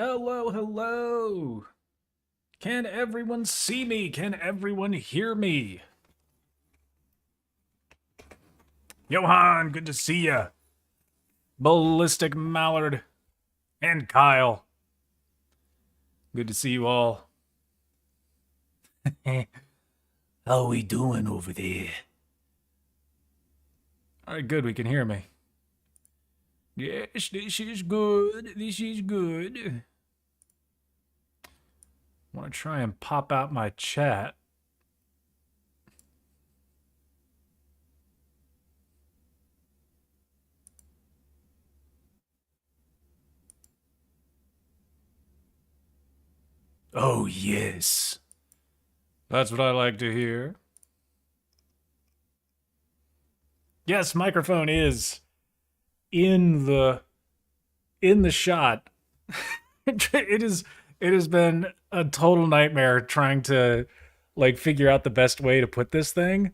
Hello, hello. Can everyone see me? Can everyone hear me? Johan, good to see ya. Ballistic Mallard and Kyle. Good to see you all. How we doing over there? All right, good. We can hear me. Yes, this is good. This is good. I want to try and pop out my chat. Oh, yes. That's what I like to hear. Yes, microphone is in the shot. It has been a total nightmare trying to like figure out the best way to put this thing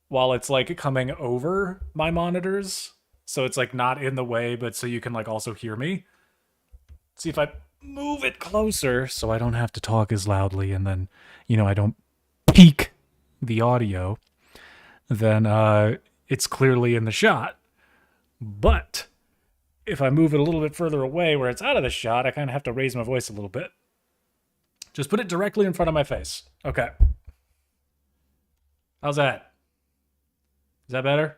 while it's like coming over my monitors, so it's like not in the way, but so you can like also hear me. See if I move it closer so I don't have to talk as loudly, and then I don't peak the audio, then it's clearly in the shot. But if I move it a little bit further away where it's out of the shot, I kind of have to raise my voice a little bit. Just put it directly in front of my face. Okay. How's that? Is that better?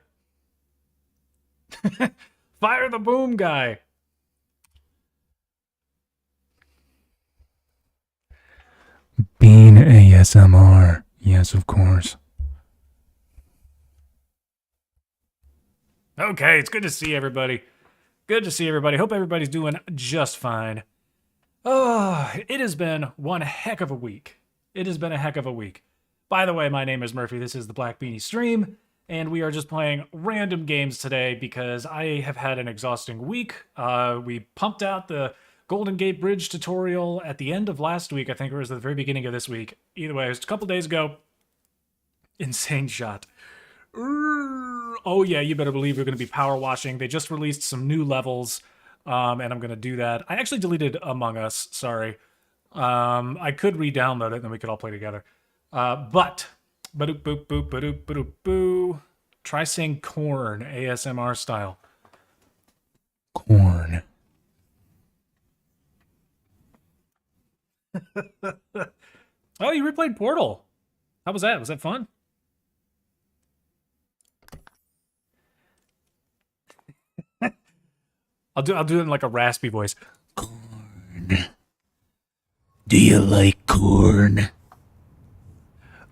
Fire the boom guy. Bean ASMR. Yes, of course. Okay, it's good to see everybody. Good to see everybody. Hope everybody's doing just fine. Oh, it has been one heck of a week. It has been a heck of a week. By the way, my name is Murphy. This is the Black Beanie stream, and we are just playing random games today because I have had an exhausting week. We pumped out the Golden Gate Bridge tutorial at the end of last week. I think it was at the very beginning of this week. Either way, it was a couple days ago. Insane shot. Oh yeah, you better believe we're going to be power washing. They just released some new levels, and I'm going to do that. I actually deleted Among Us, sorry. I could re-download it, and then we could all play together. But, ba-doop boop boop ba-doop ba-doop boo. Try saying corn, ASMR style. Corn. Oh, you replayed Portal. How was that? Was that fun? I'll do it in like a raspy voice. Corn. Do you like corn?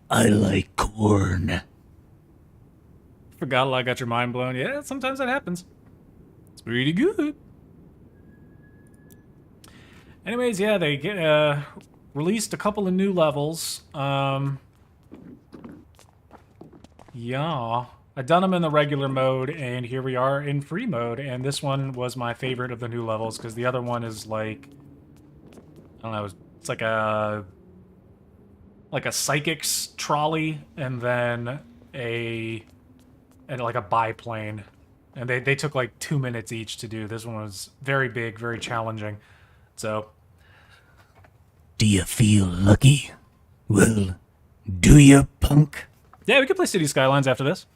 I like corn. Forgot I got your mind blown. Yeah, sometimes that happens. It's pretty good. Anyways, yeah, they released a couple of new levels. Yeah. I've done them in the regular mode, and here we are in free mode, and this one was my favorite of the new levels, because the other one is like, I don't know, it's like a psychic's trolley, and then like a biplane, and they took like 2 minutes each to do. This one was very big, very challenging, so. Do you feel lucky? Well, do you, punk? Yeah, we could play City Skylines after this.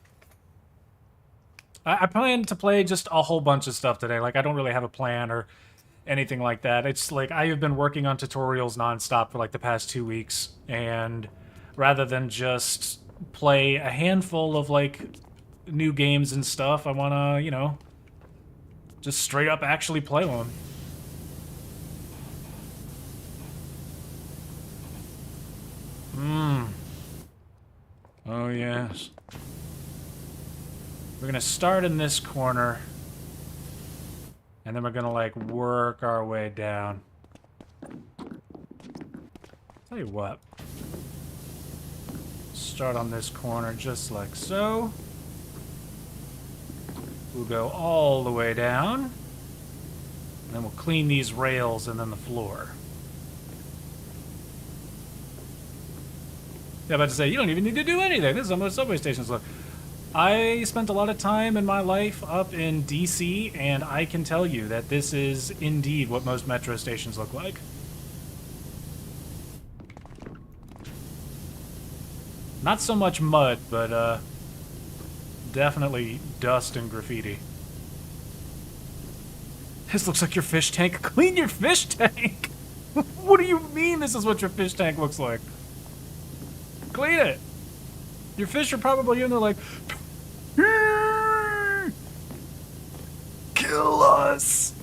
I plan to play just a whole bunch of stuff today. Like, I don't really have a plan or anything like that. It's like I have been working on tutorials nonstop for like the past 2 weeks, and rather than just play a handful of like new games and stuff, I want to, just straight up actually play one. Oh, yes. We're gonna start in this corner, and then we're gonna like work our way down. Tell you what. Start on this corner just like so. We'll go all the way down, and then we'll clean these rails and then the floor. Yeah, about to say, you don't even need to do anything. This is how most subway stations look. I spent a lot of time in my life up in DC, and I can tell you that this is indeed what most metro stations look like. Not so much mud, but definitely dust and graffiti. This looks like your fish tank. Clean your fish tank! What do you mean this is what your fish tank looks like? Clean it! Your fish are probably in there like... Kill us!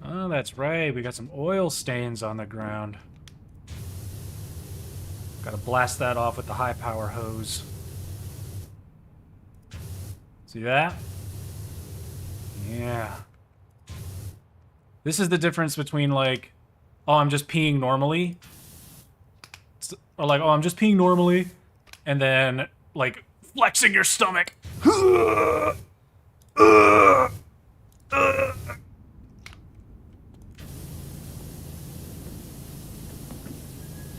Oh, that's right. We got some oil stains on the ground. Gotta blast that off with the high power hose. See that? Yeah. This is the difference between, like, oh, I'm just peeing normally. Or like, oh, I'm just peeing normally. And then, like, flexing your stomach.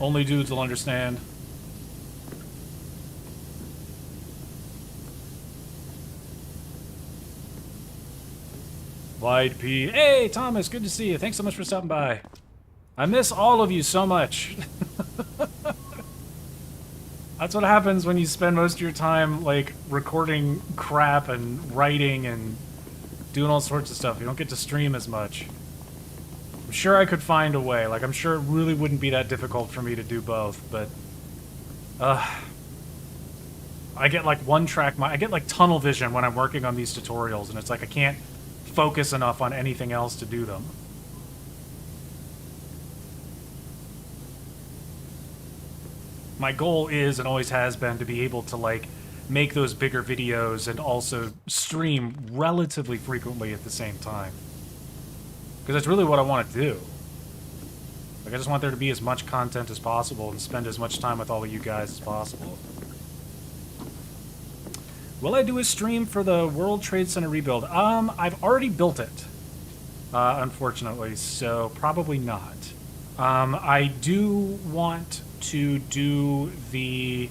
Only dudes will understand. Wide P. Hey, Thomas, good to see you. Thanks so much for stopping by. I miss all of you so much. That's what happens when you spend most of your time, like, recording crap and writing and doing all sorts of stuff. You don't get to stream as much. I'm sure I could find a way. Like, I'm sure it really wouldn't be that difficult for me to do both, but... I get, like, I get, like, tunnel vision when I'm working on these tutorials, and it's like I can't focus enough on anything else to do them. My goal is, and always has been, to be able to, like, make those bigger videos and also stream relatively frequently at the same time. Because that's really what I want to do. Like, I just want there to be as much content as possible and spend as much time with all of you guys as possible. Will I do a stream for the World Trade Center rebuild? I've already built it, unfortunately, so probably not. I do want to do the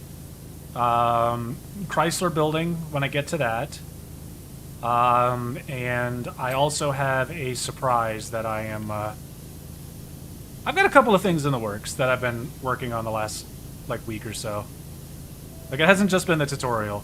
Chrysler building when I get to that. And I also have a surprise that I am, I've got a couple of things in the works that I've been working on the last, like, week or so. Like, it hasn't just been the tutorial.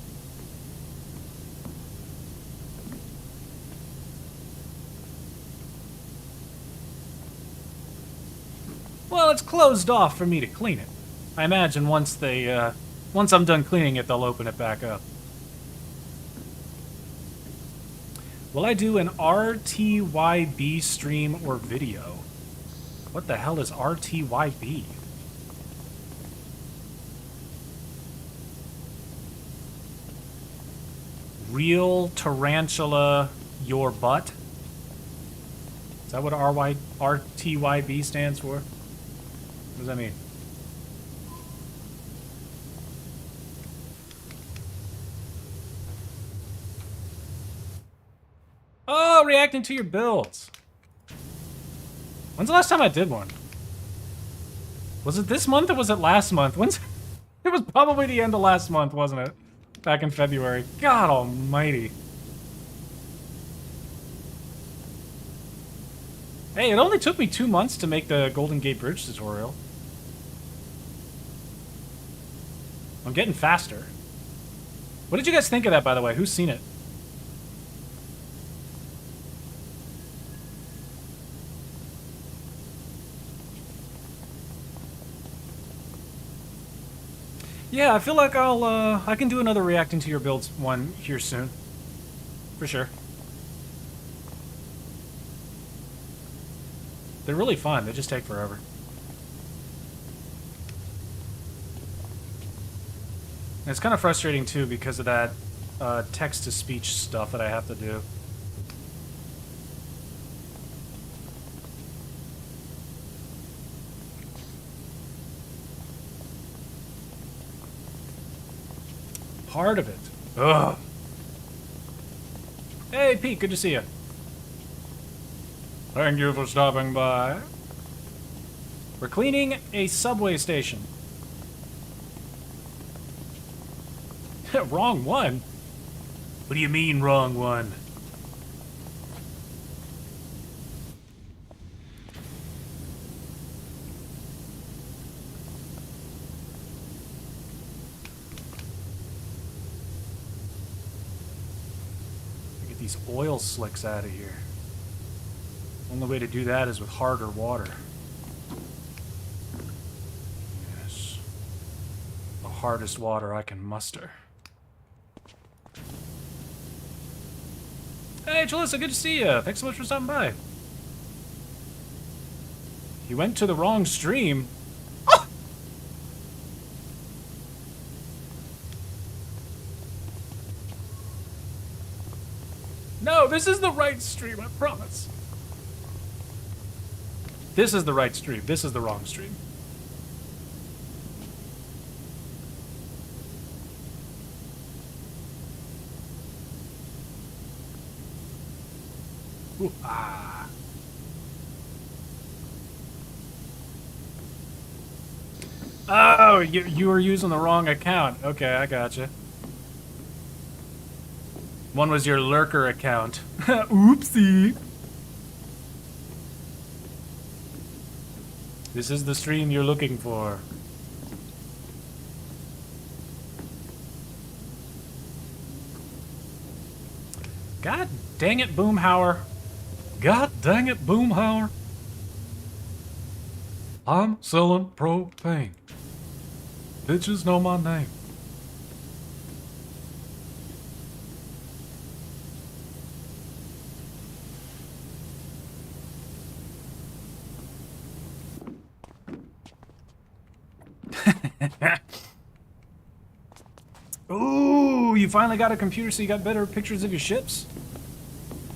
Well, it's closed off for me to clean it. I imagine once I'm done cleaning it, they'll open it back up. Will I do an RTYB stream or video? What the hell is RTYB? Real tarantula your butt? Is that what RTYB stands for? What does that mean? Oh, reacting to your builds. When's the last time I did one? Was it this month or was it last month? It was probably the end of last month, wasn't it? Back in February. God almighty. Hey, it only took me 2 months to make the Golden Gate Bridge tutorial. I'm getting faster. What did you guys think of that, by the way? Who's seen it? Yeah, I feel like I can do another reacting to your builds one here soon. For sure. They're really fun, they just take forever. And it's kind of frustrating too because of that text-to-speech stuff that I have to do. Part of it. Ugh. Hey, Pete, good to see you. Thank you for stopping by. We're cleaning a subway station. Wrong one? What do you mean, wrong one? Get these oil slicks out of here. Only way to do that is with harder water. Yes. The hardest water I can muster. Hey, Jalissa, good to see you. Thanks so much for stopping by. You went to the wrong stream. Oh! No, this is the right stream, I promise. This is the right stream. This is the wrong stream. Ooh, ah. Oh, you were using the wrong account. Okay, I gotcha. One was your lurker account. Oopsie. This is the stream you're looking for. God dang it, Boomhauer. God dang it, Boomhauer. I'm selling propane. Bitches know my name. Ooh, you finally got a computer so you got better pictures of your ships?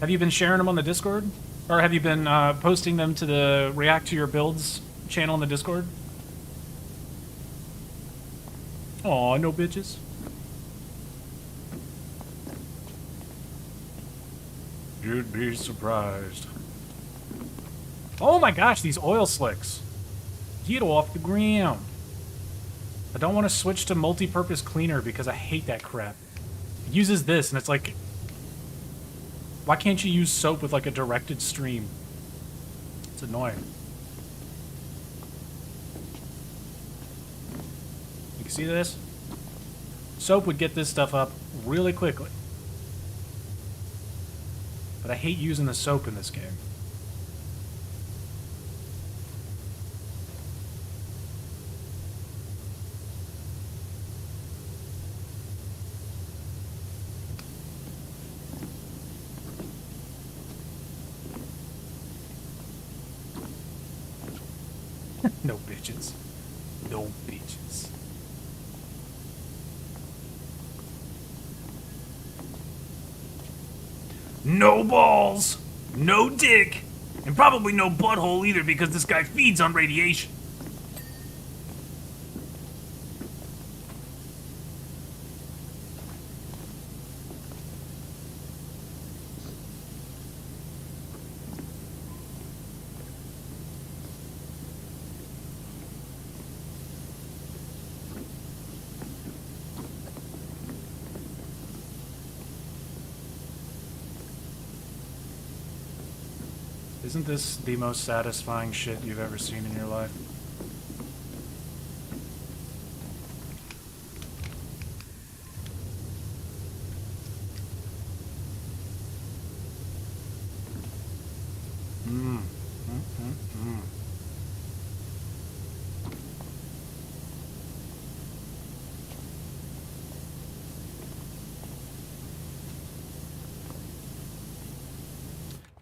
Have you been sharing them on the Discord? Or have you been posting them to the React to Your Builds channel in the Discord? Aw, no bitches. You'd be surprised. Oh my gosh, these oil slicks. Get off the ground. I don't want to switch to multi-purpose cleaner because I hate that crap. It uses this and it's like... Why can't you use soap with like a directed stream? It's annoying. You can see this? Soap would get this stuff up really quickly. But I hate using the soap in this game. No bitches. No bitches. No balls, no dick, and probably no butthole either because this guy feeds on radiation. Isn't this the most satisfying shit you've ever seen in your life?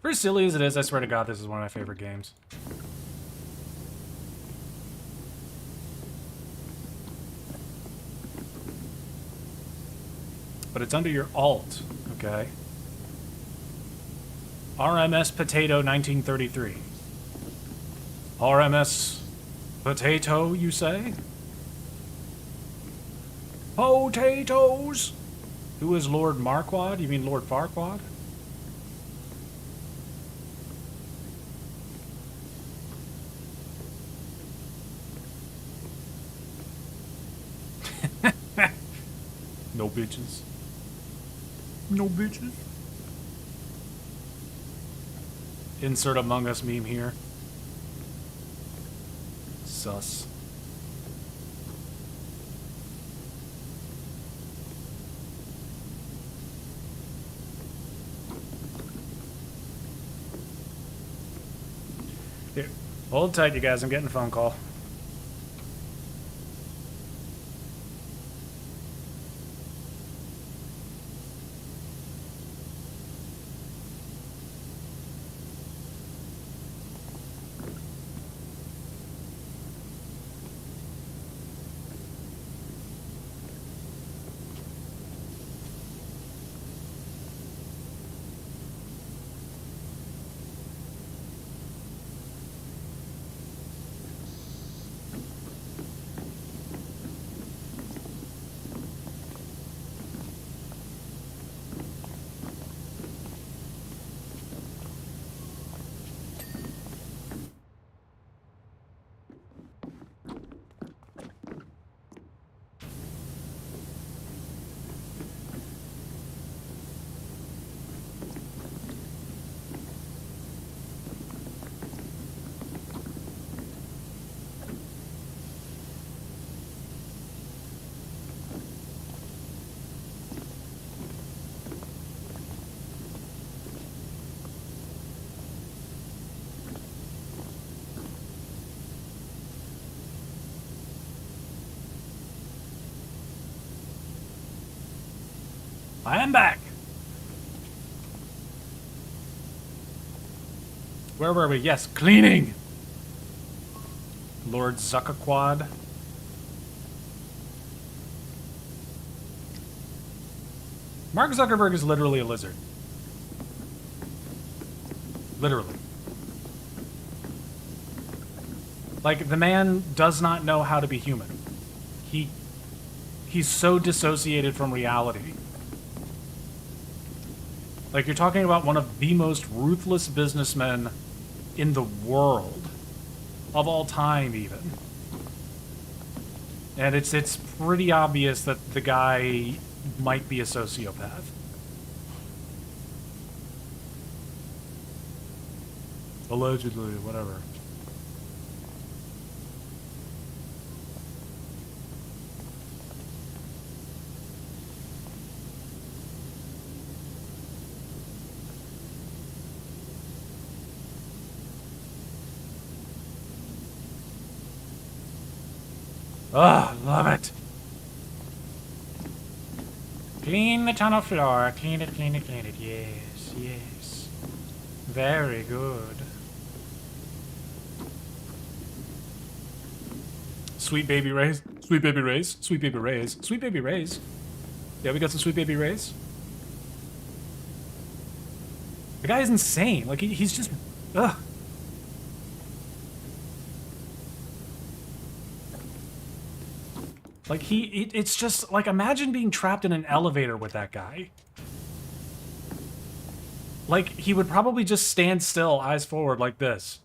For as silly as it is, I swear to God, this is one of my favorite games. But it's under your alt, okay? RMS Potato 1933. RMS Potato, you say? Potatoes! Who is Lord Marquard? You mean Lord Farquaad? No bitches. No bitches. Insert Among Us meme here. Sus. Here, hold tight, you guys. I'm getting a phone call. I am back. Where were we? Yes, cleaning. Lord Zuckerquad. Mark Zuckerberg is literally a lizard. Literally. Like, the man does not know how to be human. He's so dissociated from reality. Like, you're talking about one of the most ruthless businessmen in the world. Of all time, even. And it's pretty obvious that the guy might be a sociopath. Allegedly, whatever. Oh, love it. Clean the tunnel floor. Clean it, clean it, clean it. Yes, yes. Very good. Sweet baby rays. Sweet baby rays. Sweet baby rays. Sweet baby rays. Yeah, we got some sweet baby rays. The guy is insane. Like, he's just... Ugh. Like, it's just, like, imagine being trapped in an elevator with that guy. Like, he would probably just stand still, eyes forward, like this.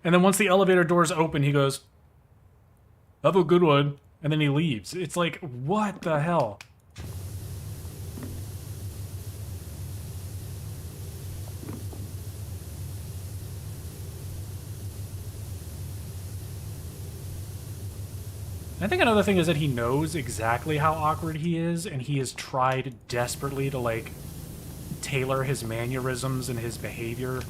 And then once the elevator doors open, he goes, "Have a good one," and then he leaves. It's like, what the hell? I think another thing is that he knows exactly how awkward he is, and he has tried desperately to, like, tailor his mannerisms and his behavior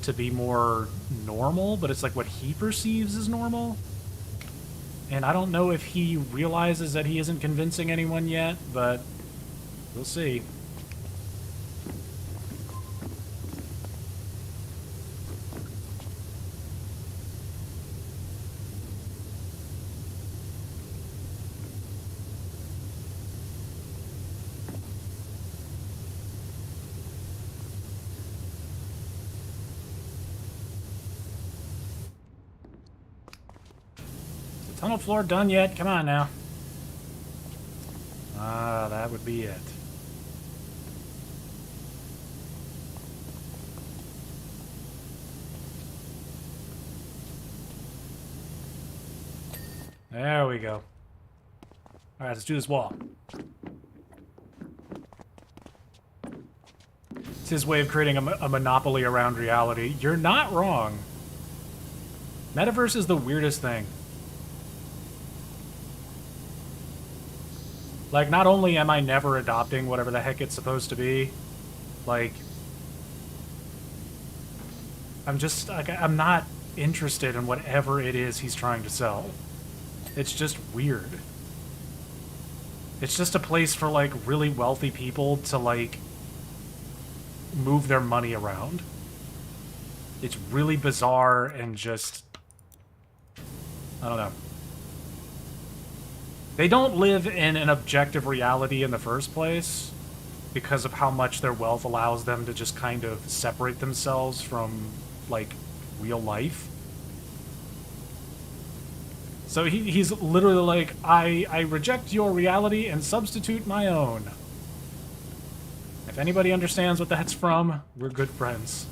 to be more normal, but it's like what he perceives as normal. And I don't know if he realizes that he isn't convincing anyone yet, but we'll see. Tunnel floor done yet? Come on now. Ah, that would be it. There we go. All right, let's do this wall. It's his way of creating a monopoly around reality. You're not wrong. Metaverse is the weirdest thing. Like, not only am I never adopting whatever the heck it's supposed to be, like, I'm not interested in whatever it is he's trying to sell. It's just weird. It's just a place for, like, really wealthy people to, like, move their money around. It's really bizarre and just... I don't know. They don't live in an objective reality in the first place because of how much their wealth allows them to just kind of separate themselves from, like, real life. So he's literally like, I reject your reality and substitute my own. If anybody understands what that's from, we're good friends.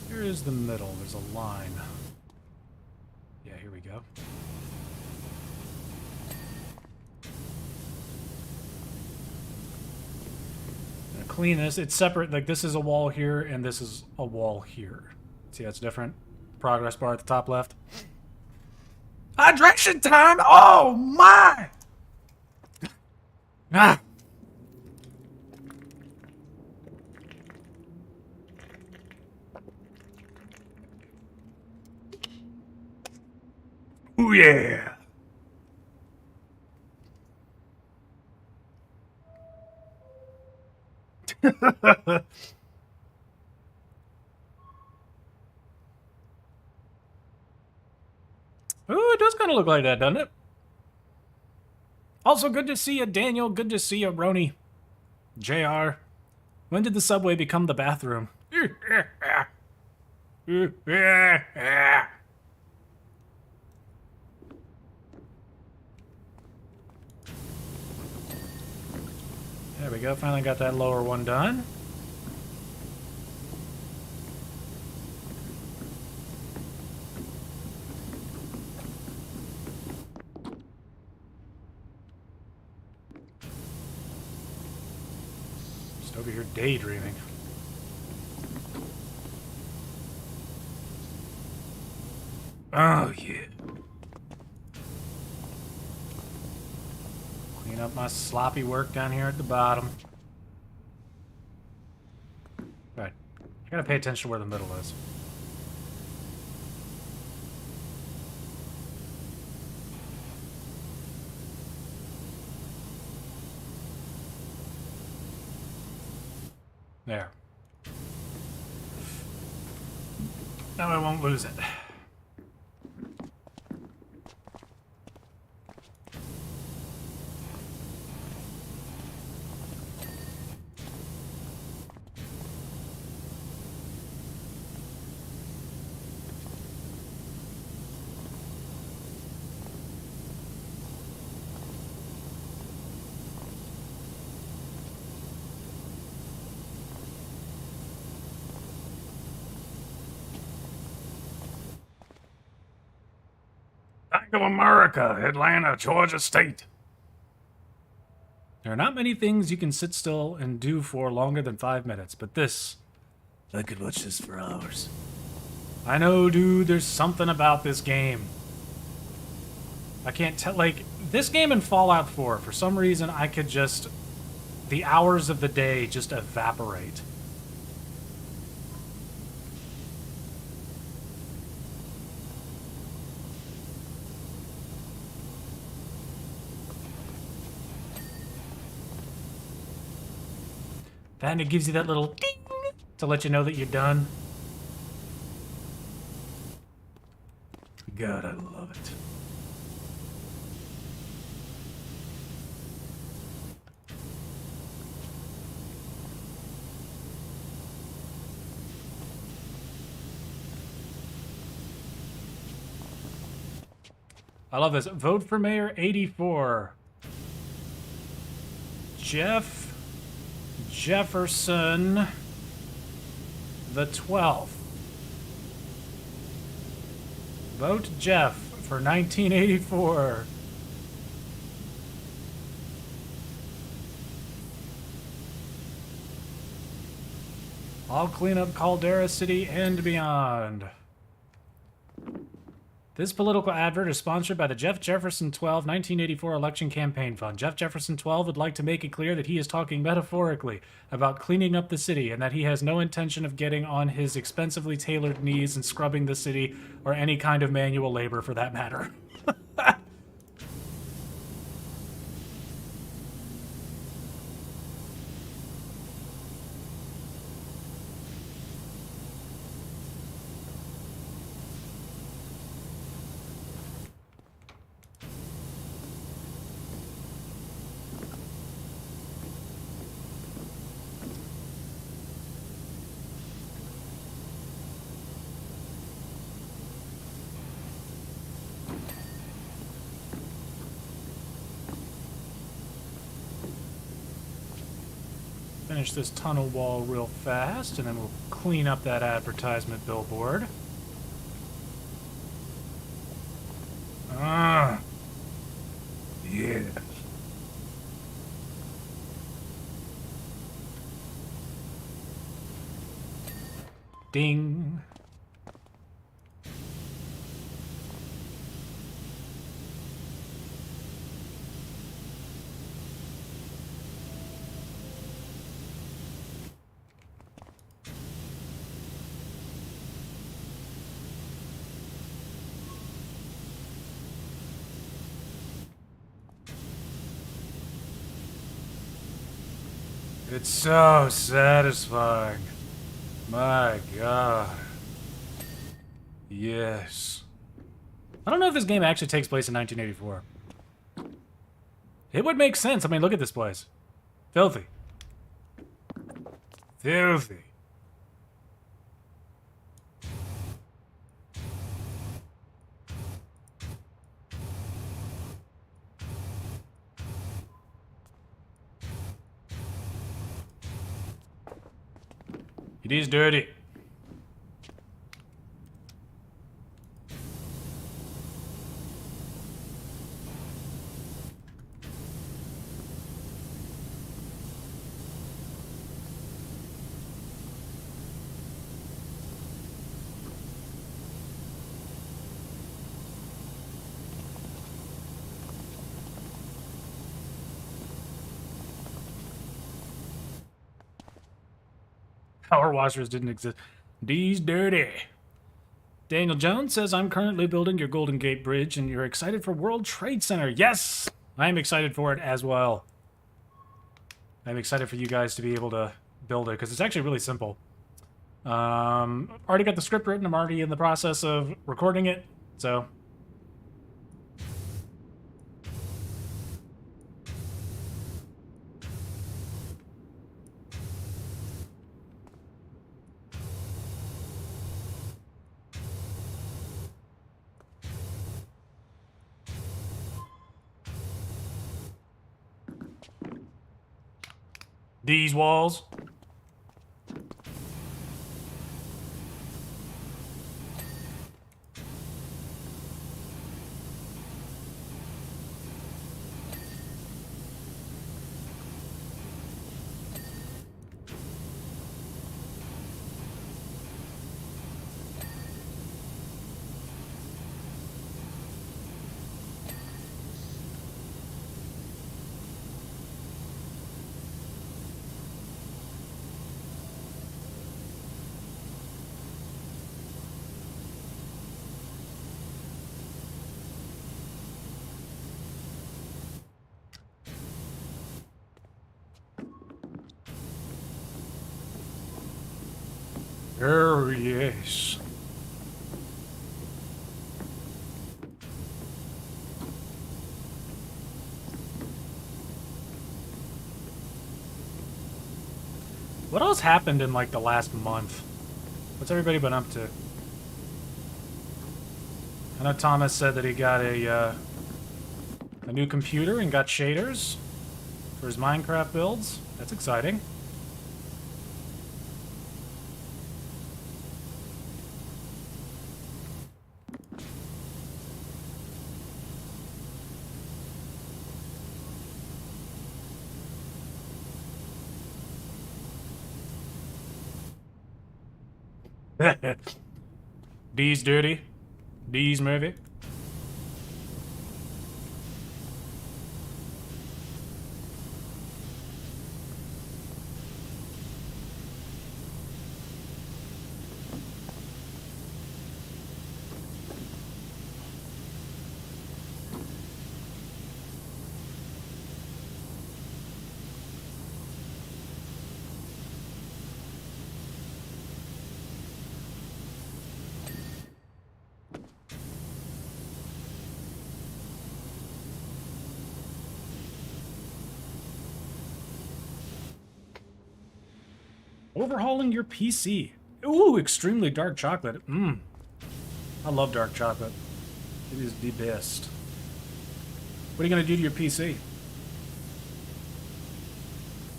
Here is the middle. There's a line. Yeah, here we go. Gonna clean this. It's separate. Like, this is a wall here, and this is a wall here. See, that's different. Progress bar at the top left. Hydration time! Oh, my! Ah! Ooh, yeah! Ooh, it does kind of look like that, doesn't it? Also, good to see you, Daniel. Good to see you, Roni. JR. When did the subway become the bathroom? There we go. Finally got that lower one done. Just over here daydreaming. Oh, yeah. Clean up my sloppy work down here at the bottom. Right. I gotta pay attention to where the middle is. There. Now I won't lose it. Bank of America, Atlanta, Georgia State. There are not many things you can sit still and do for longer than 5 minutes, but this, I could watch this for hours. I know, dude, there's something about this game. I can't tell, like, this game and Fallout 4, for some reason, I could just, the hours of the day just evaporate. Then it gives you that little ding to let you know that you're done. God, I love it. I love this. Vote for Mayor 84. Jeff Jefferson the 12th. Vote Jeff for 1984. I'll clean up Caldera City and beyond. This political advert is sponsored by the Jeff Jefferson 12 1984 Election Campaign Fund. Jeff Jefferson 12 would like to make it clear that he is talking metaphorically about cleaning up the city and that he has no intention of getting on his expensively tailored knees and scrubbing the city or any kind of manual labor for that matter. Finish this tunnel wall real fast, and then we'll clean up that advertisement billboard. Ah, yes. Ding. It's so satisfying. My God. Yes. I don't know if this game actually takes place in 1984. It would make sense. I mean, look at this place. Filthy. Filthy. It is dirty. Power washers didn't exist. D's dirty. Daniel Jones says, I'm currently building your Golden Gate Bridge and you're excited for World Trade Center. Yes! I'm excited for it as well. I'm excited for you guys to be able to build it because it's actually really simple. Already got the script written. I'm already in the process of recording it. So... These walls. Oh, yes. What else happened in, like, the last month? What's everybody been up to? I know Thomas said that he got a new computer and got shaders for his Minecraft builds. That's exciting. D's dirty. D's movie. Overhauling your PC. Ooh, extremely dark chocolate. I love dark chocolate. It is the best. What are you going to do to your PC?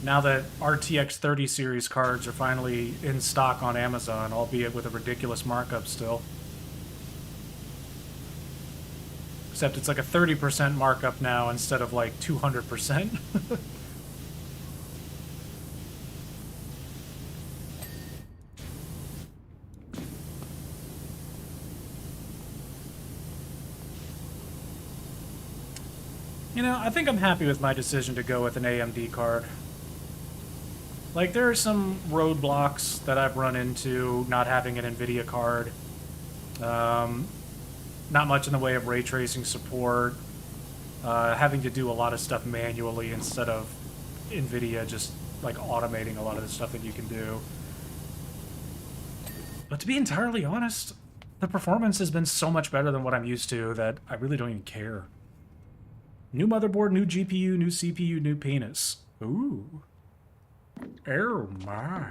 Now that RTX 30 series cards are finally in stock on Amazon, albeit with a ridiculous markup still. Except it's like a 30% markup now instead of like 200%. You know, I think I'm happy with my decision to go with an AMD card. Like, there are some roadblocks that I've run into not having an NVIDIA card. Not much in the way of ray tracing support. Having to do a lot of stuff manually instead of NVIDIA just, like, automating a lot of the stuff that you can do. But to be entirely honest, the performance has been so much better than what I'm used to that I really don't even care. New motherboard, new GPU, new CPU, new penis. Ooh. Oh my.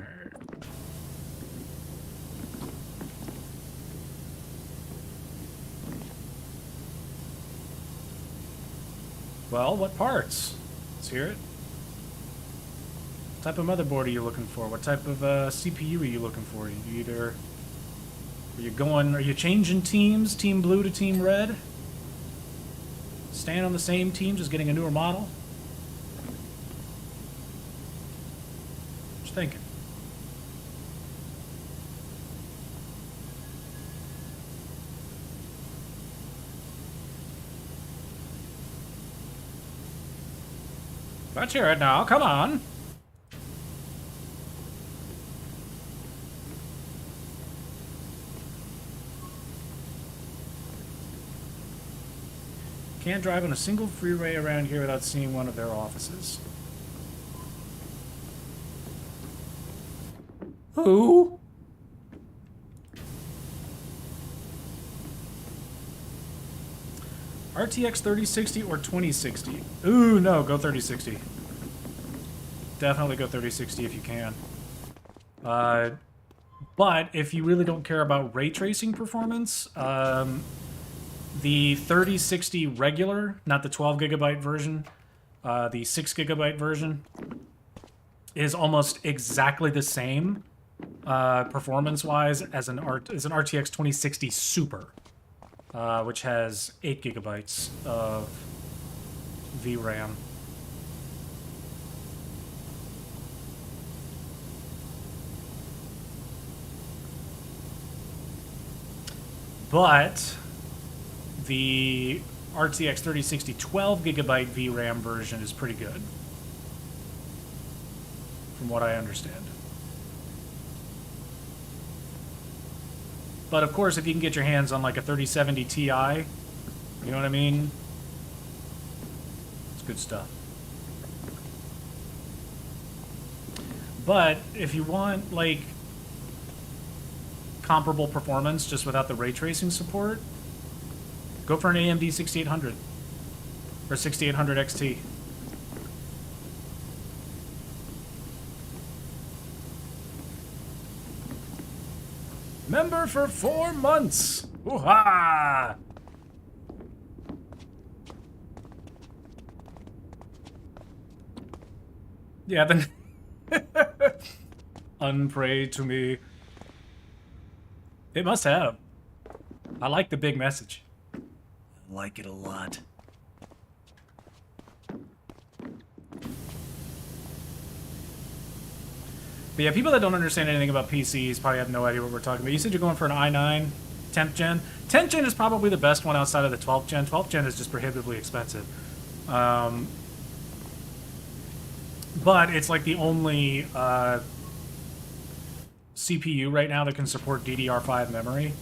Well, what parts? Let's hear it. What type of motherboard are you looking for? What type of CPU are you looking for? Are you changing teams? Team blue to team red? Staying on the same team, just getting a newer model? What you thinking? Let's hear it now, come on! Can't drive on a single freeway around here without seeing one of their offices. Who? RTX 3060 or 2060? Ooh, no, go 3060. Definitely go 3060 if you can. But if you really don't care about ray tracing performance, the 3060 regular, not the 12 gigabyte version, the 6 gigabyte version, is almost exactly the same performance-wise as an RTX 2060 Super, which has 8 gigabytes of VRAM. But the RTX 3060 12 gigabyte VRAM version is pretty good, from what I understand. But of course, if you can get your hands on like a 3070 Ti, you know what I mean? It's good stuff. But if you want like comparable performance just without the ray tracing support, go for an AMD 6800 or 6800 XT. Member for 4 months. Ooh-ha! Yeah, then... Unpray to me. It must have. I like the big message. I like it a lot. But yeah, people that don't understand anything about PCs probably have no idea what we're talking about. You said you're going for an i9 10th gen. 10th gen is probably the best one outside of the 12th gen. 12th gen is just prohibitively expensive. But it's like the only CPU right now that can support DDR5 memory.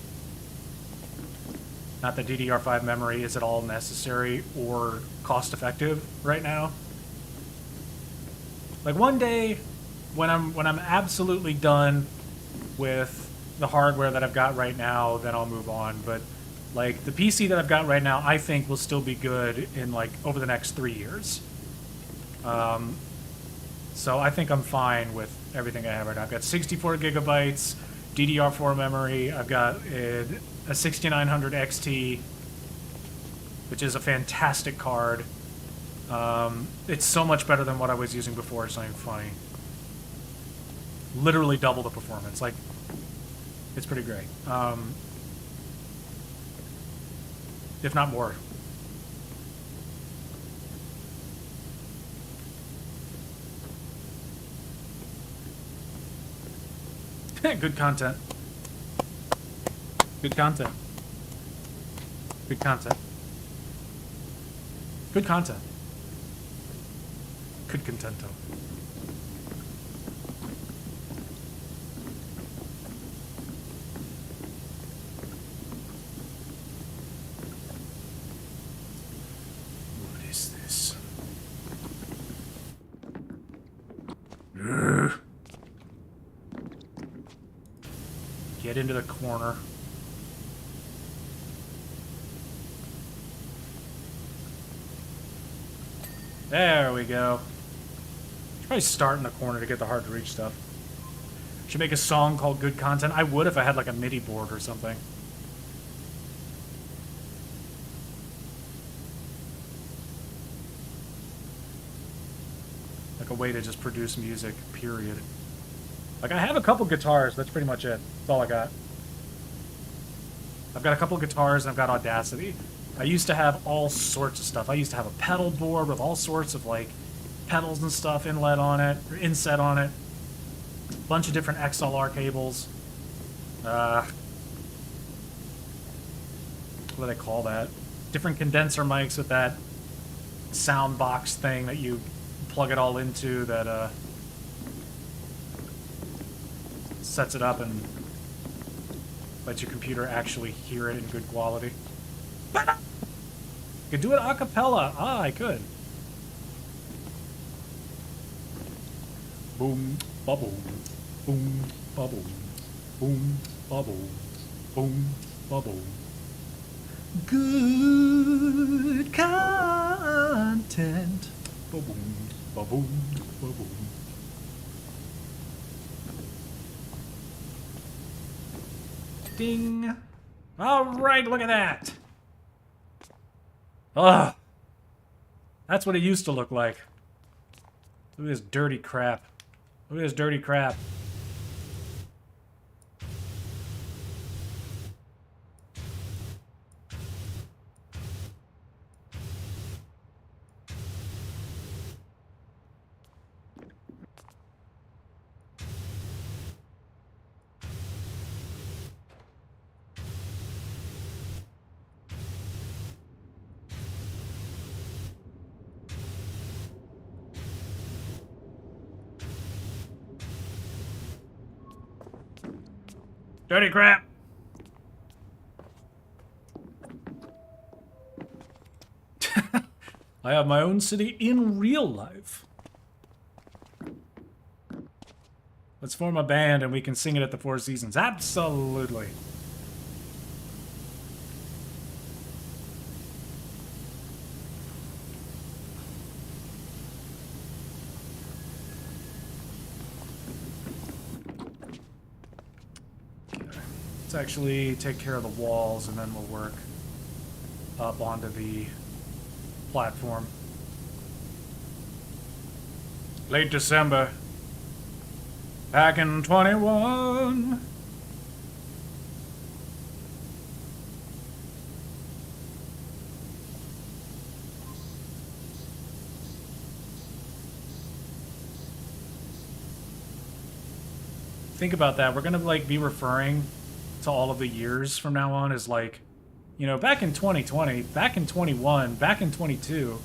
Not that DDR5 memory is at all necessary or cost-effective right now. Like one day, when I'm absolutely done with the hardware that I've got right now, then I'll move on. But like the PC that I've got right now, I think will still be good in like over the next 3 years. So I think I'm fine with everything I have right now. I've got 64 gigabytes, DDR4 memory. I've got a 6900 XT, which is a fantastic card. It's so much better than what I was using before. It's not even funny. Literally double the performance. Like, it's pretty great. If not more. Good content. Good content. Good content. Good content. Good contento. What is this? Get into the corner. There we go. Should probably start in the corner to get the hard to reach stuff. Should make a song called Good Content. I would if I had like a MIDI board or something. Like a way to just produce music, period. Like, I have a couple guitars. That's pretty much it. That's all I got. I've got a couple guitars, and I've got Audacity. I used to have all sorts of stuff. I used to have a pedal board with all sorts of, like, pedals and stuff inlet on it, or inset on it. A bunch of different XLR cables. What do they call that? Different condenser mics with that sound box thing that you plug it all into that, sets it up and lets your computer actually hear it in good quality. You could do it a cappella. Ah, I could. Boom, bubble, boom, bubble, boom, bubble, boom, bubble. Good content. Ba-boom, ba-boom, ba-boom. Ding. All right, look at that. Ugh. That's what it used to look like. Look at this dirty crap. Look at this dirty crap. Dirty crap. I have my own city in real life. Let's form a band and we can sing it at the Four Seasons. Absolutely. actually take care of the walls, and then we'll work up onto the platform. Late December. Back in 21. Think about that. We're gonna like be referring to all of the years from now on as like, you know, back in 2020, back in 21, back in 22.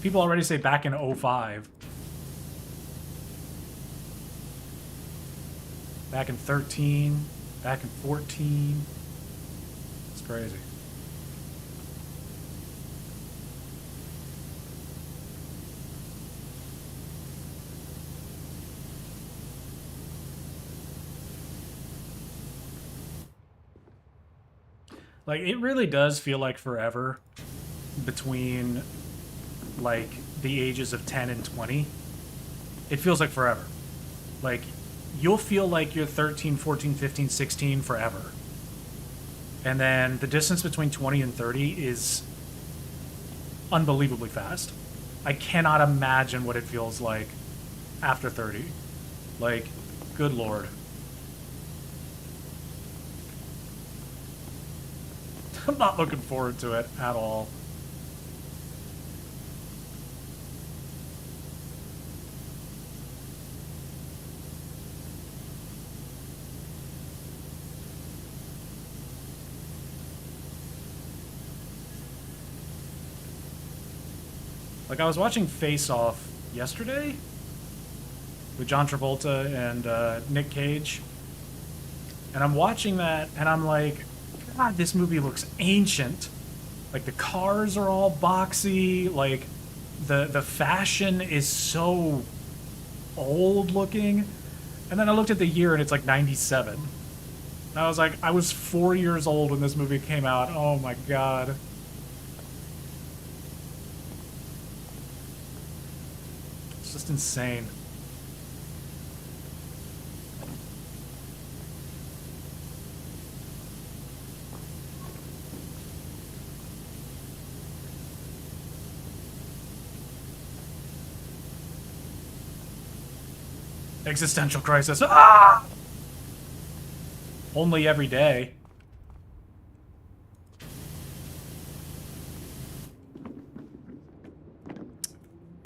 People already say back in 05. Back in 13, back in 14. It's crazy. Like, it really does feel like forever between, like, the ages of 10 and 20. It feels like forever. Like, you'll feel like you're 13, 14, 15, 16 forever. And then the distance between 20 and 30 is unbelievably fast. I cannot imagine what it feels like after 30. Like, good lord. I'm not looking forward to it at all. Like, I was watching Face Off yesterday with John Travolta and Nick Cage. And I'm watching that, and I'm like, God, this movie looks ancient. Like, the cars are all boxy. Like, the fashion is so old looking. And then I looked at the year, and it's like 97. And I was like, I was 4 years old when this movie came out. Oh my god. It's just insane. Existential crisis. Ah! Only every day.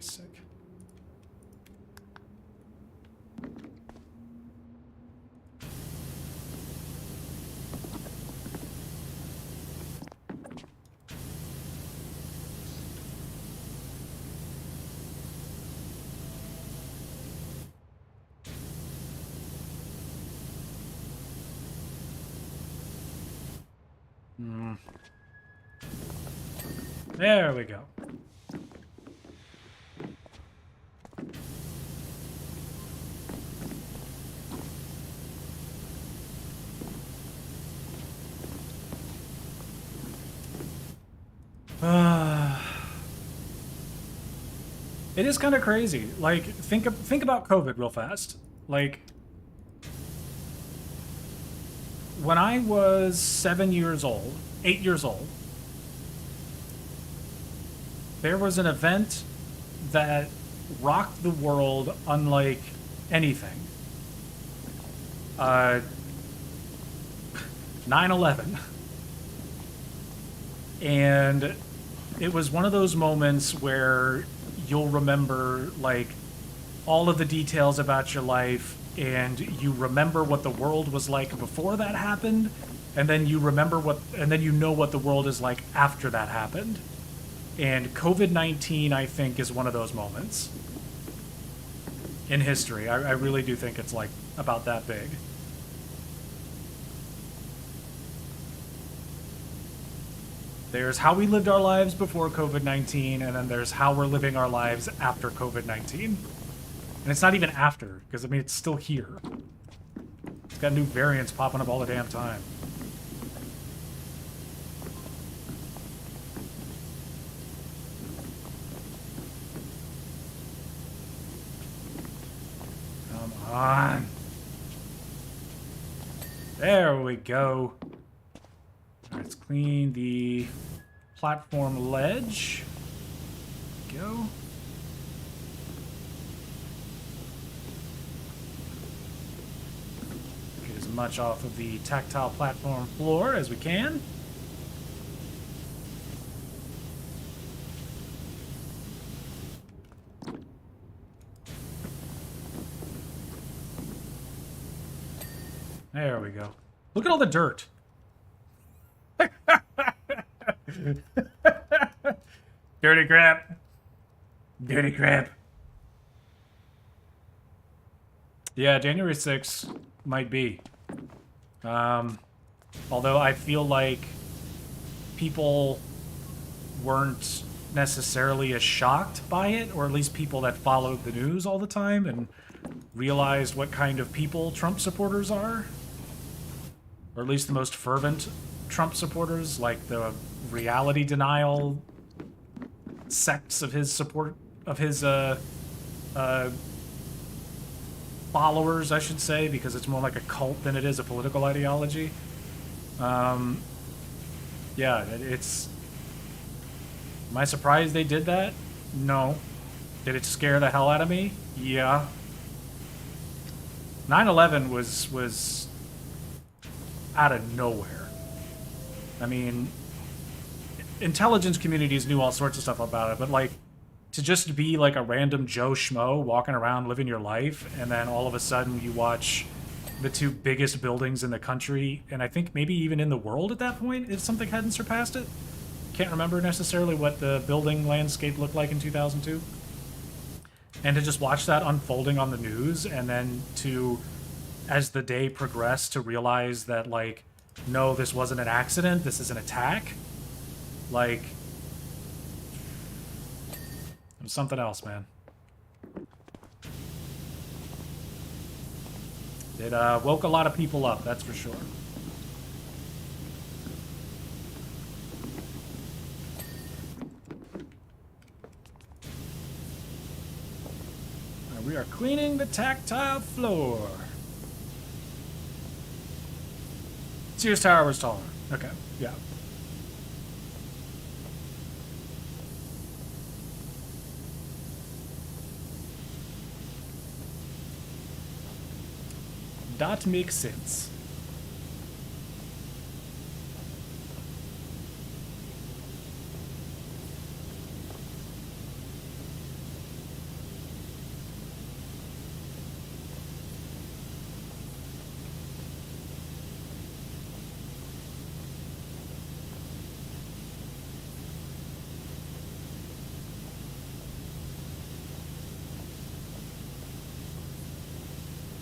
Sick. There we go. It is kind of crazy. Like, think about COVID real fast. Like, when I was 7 years old, 8 years old, there was an event that rocked the world unlike anything. 9/11. And it was one of those moments where you'll remember, like, all of the details about your life, and you remember what the world was like before that happened, and then you know what the world is like after that happened. And COVID-19, I think, is one of those moments in history. I really do think it's, like, about that big. There's how we lived our lives before COVID-19, and then there's how we're living our lives after COVID-19. And it's not even after, because, I mean, it's still here. It's got new variants popping up all the damn time. Come on. There we go. Let's clean the platform ledge. Go. Get as much off of the tactile platform floor as we can. There we go. Look at all the dirt. Dirty crap. Dirty crap. Yeah, January 6th might be. Although I feel like people weren't necessarily as shocked by it, or at least people that followed the news all the time and realized what kind of people Trump supporters are. Or at least the most fervent Trump supporters, like the reality denial sects of his support, of his followers, I should say, because it's more like a cult than it is a political ideology. Yeah, it's... Am I surprised they did that? No. Did it scare the hell out of me? Yeah. 9/11 was out of nowhere. I mean, intelligence communities knew all sorts of stuff about it, but like, to just be like a random Joe Schmo walking around living your life, and then all of a sudden you watch the two biggest buildings in the country, and I think maybe even in the world at that point, if something hadn't surpassed it. Can't remember necessarily what the building landscape looked like in 2002. And to just watch that unfolding on the news, and then to, as the day progressed, to realize that, like, no, this wasn't an accident, this is an attack. Like, it was something else, man. It woke a lot of people up, that's for sure. We are cleaning the tactile floor. Sears Tower was taller. Okay, yeah. That makes sense.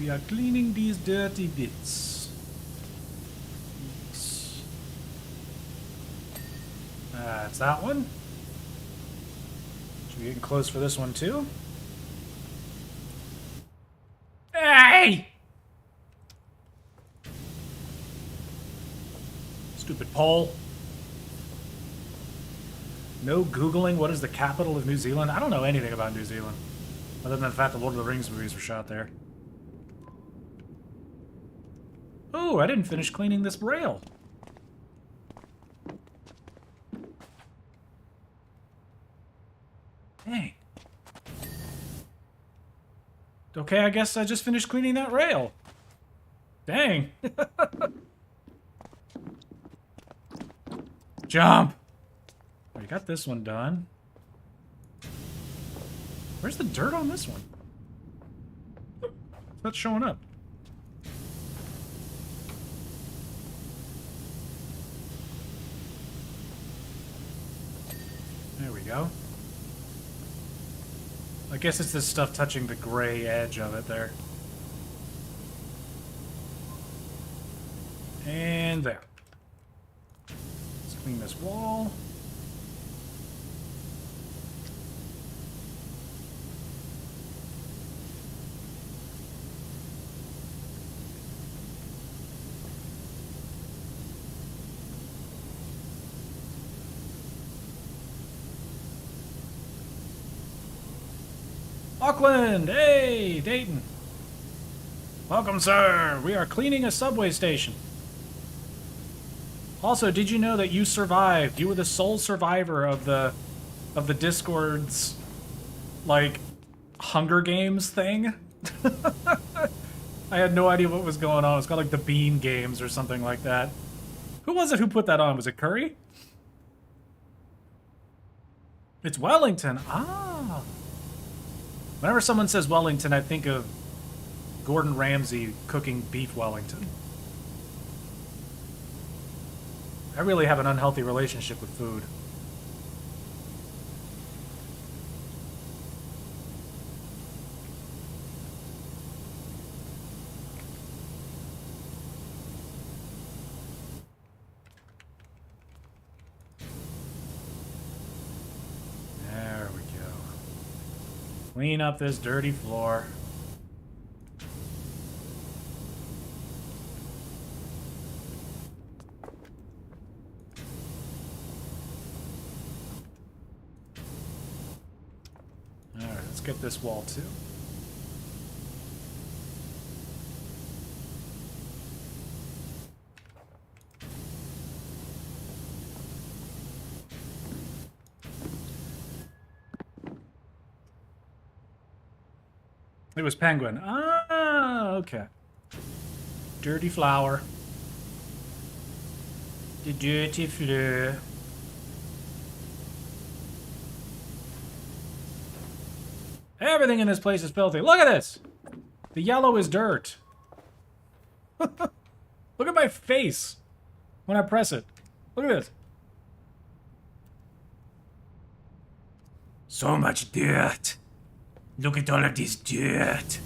We are cleaning these dirty bits. That's that one. Should we get close for this one too? Hey! Stupid pole. No Googling what is the capital of New Zealand? I don't know anything about New Zealand. Other than the fact that Lord of the Rings movies were shot there. Oh, I didn't finish cleaning this rail. Dang. Okay, I guess I just finished cleaning that rail. Dang. Jump! We got this one done. Where's the dirt on this one? It's not showing up. There we go. I guess it's this stuff touching the gray edge of it there. And there. Let's clean this wall. Auckland! Hey, Dayton! Welcome, sir! We are cleaning a subway station. Also, did you know that you survived? You were the sole survivor of the Discord's like Hunger Games thing. I had no idea what was going on. It's called like the Bean Games or something like that. Who was it who put that on? Was it Curry? It's Wellington. Ah. Whenever someone says Wellington, I think of Gordon Ramsay cooking beef Wellington. I really have an unhealthy relationship with food. There we go. Clean up this dirty floor. Alright, let's get this wall too. It was Penguin. Ah, okay. Dirty flower. The dirty floor. Everything in this place is filthy. Look at this! The yellow is dirt. Look at my face when I press it. Look at this. So much dirt. Look at all of this dirt.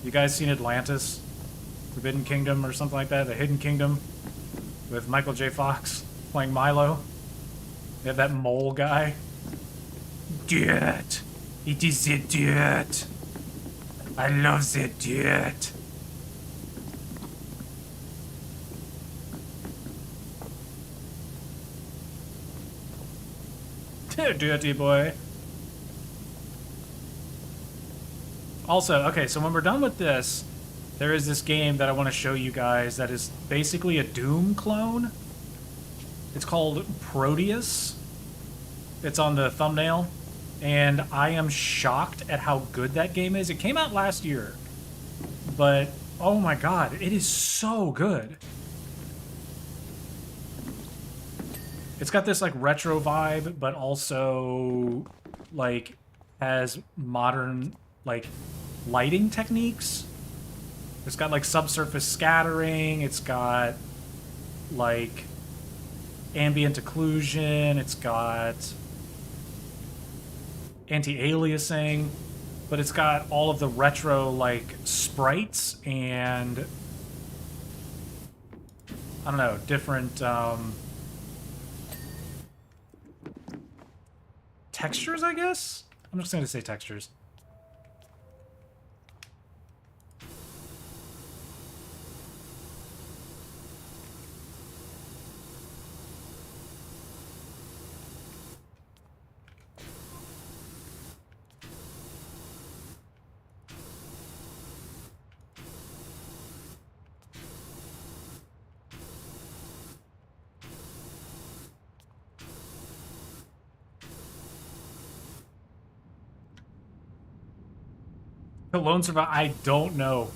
You guys seen Atlantis? Forbidden Kingdom or something like that? The Hidden Kingdom? With Michael J. Fox playing Milo? They have that mole guy. Dirt. It is the dirt. I love the dirt. Dirty boy. Also, okay, so when we're done with this, there is this game that I want to show you guys that is basically a Doom clone. It's called Proteus. It's on the thumbnail. And I am shocked at how good that game is. It came out last year. But, oh my god, it is so good. It's got this, like, retro vibe, but also, like, has modern, like, lighting techniques. It's got, like, subsurface scattering. It's got, like, ambient occlusion. It's got anti-aliasing. But it's got all of the retro, like, sprites and, I don't know, different, textures, I guess? I'm just going to say textures. The Lone Survivor, I don't know.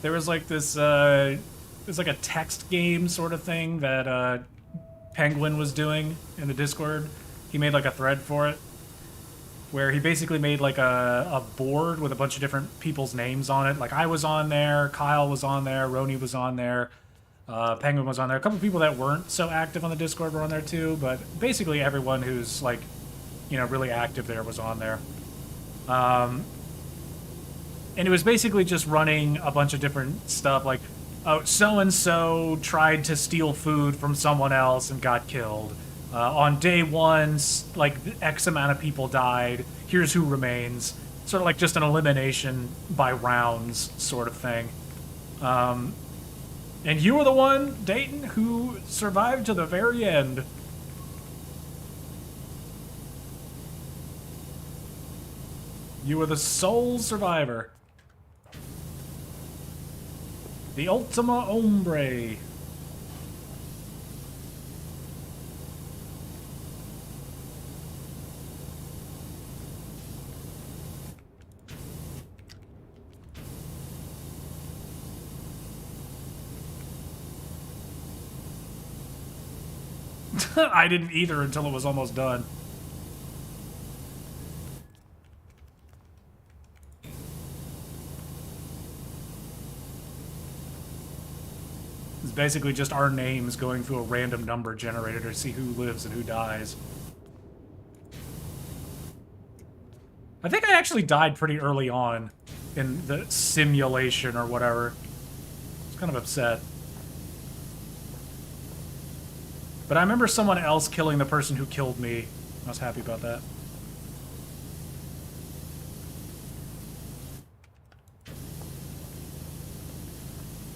There was like this, it's like a text game sort of thing that Penguin was doing in the Discord. He made like a thread for it, where he basically made like a board with a bunch of different people's names on it. Like I was on there, Kyle was on there, Roni was on there, Penguin was on there. A couple people that weren't so active on the Discord were on there too, but basically everyone who's like, you know, really active there was on there. And it was basically just running a bunch of different stuff, like, oh, so-and-so tried to steal food from someone else and got killed. On day one, like, X amount of people died. Here's who remains. Sort of like just an elimination by rounds sort of thing. And you were the one, Dayton, who survived to the very end. You were the sole survivor. The Ultima Hombre. I didn't either until it was almost done. It's basically just our names going through a random number generator to see who lives and who dies. I think I actually died pretty early on in the simulation or whatever. I was kind of upset. But I remember someone else killing the person who killed me. I was happy about that.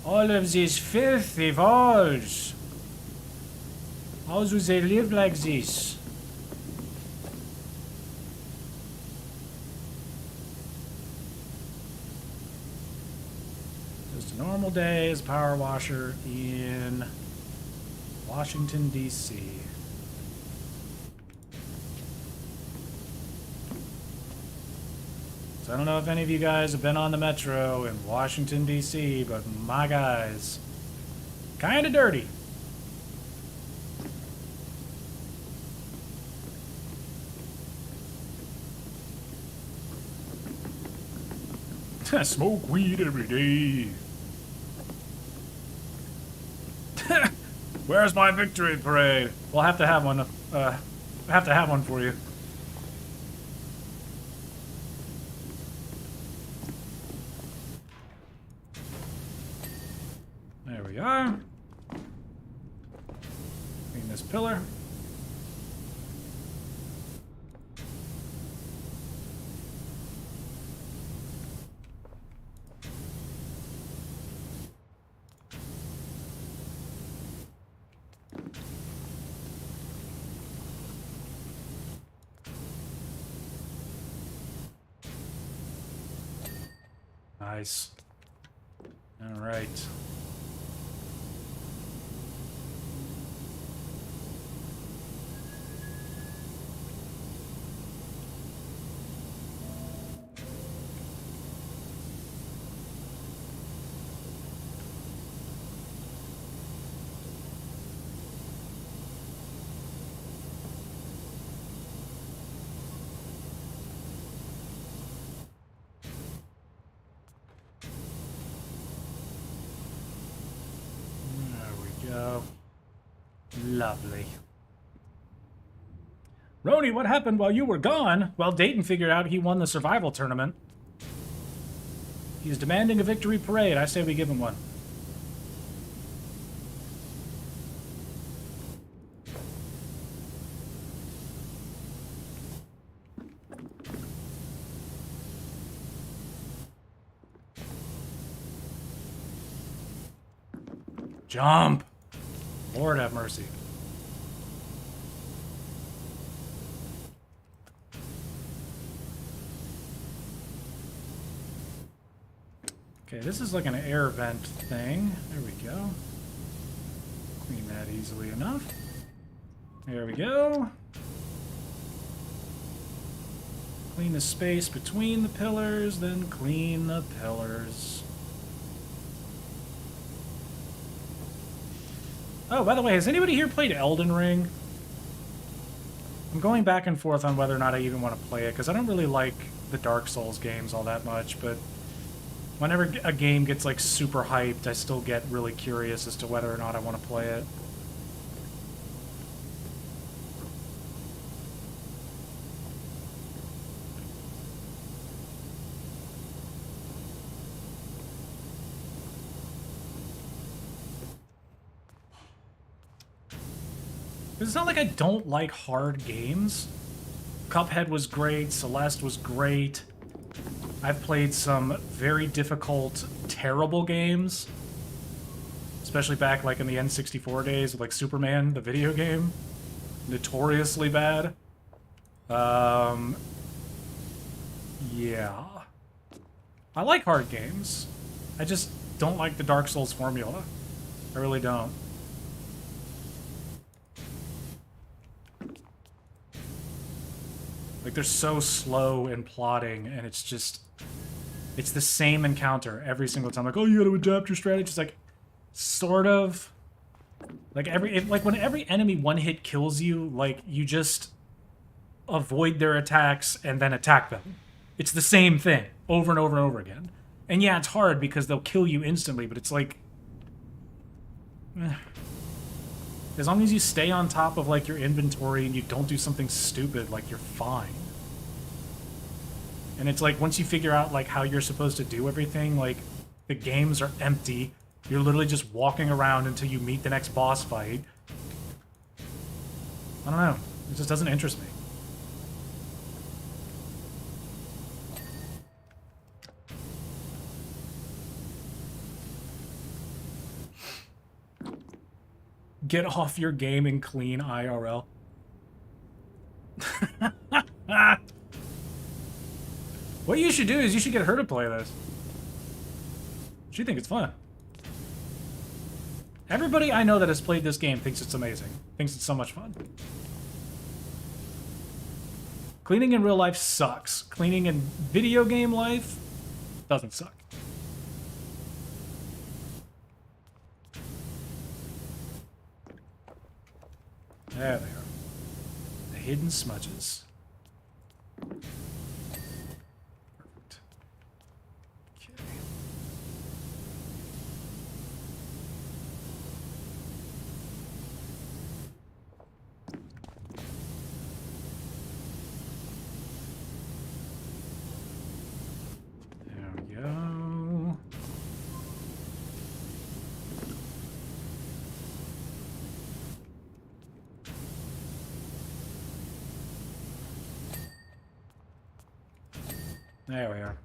All of these filthy walls. How do they live like this? Just a normal day as a power washer in Washington, D.C. So I don't know if any of you guys have been on the metro in Washington, D.C., but my guys, kind of dirty. Smoke weed every day. Where's my victory parade? We'll have to have one. Have to have one for you. There we are. Clean this pillar. Nice. All right. Lovely. Roni, what happened while you were gone? Well, Dayton figured out he won the survival tournament. He's demanding a victory parade. I say we give him one. Jump! Lord have mercy. Okay, this is like an air vent thing. There we go. Clean that easily enough. There we go. Clean the space between the pillars, then clean the pillars. Oh, by the way, has anybody here played Elden Ring? I'm going back and forth on whether or not I even want to play it, because I don't really like the Dark Souls games all that much, but whenever a game gets, like, super hyped, I still get really curious as to whether or not I want to play it. It's not like I don't like hard games. Cuphead was great, Celeste was great. I've played some very difficult, terrible games. Especially back like in the N64 days with like Superman, the video game. Notoriously bad. Yeah. I like hard games. don't like the Dark Souls formula. I really don't. Like, they're so slow in plotting, and it's just... It's the same encounter every single time. Like, oh, you gotta adapt your strategy. It's like, sort of... Like, when every enemy one-hit kills you, like, you just avoid their attacks and then attack them. It's the same thing, over and over and over again. And yeah, it's hard because they'll kill you instantly, but it's like... As long as you stay on top of, like, your inventory and you don't do something stupid, like, you're fine. And it's like, once you figure out, like, how you're supposed to do everything, like, the games are empty. You're literally just walking around until you meet the next boss fight. I don't know. It just doesn't interest me. Get off your game and clean IRL. What you should do is you should get her to play this. She thinks it's fun. Everybody I know that has played this game thinks it's amazing. Thinks it's so much fun. Cleaning in real life sucks. Cleaning in video game life doesn't suck. There they are. The hidden smudges. Perfect. Okay. There we go. There we are.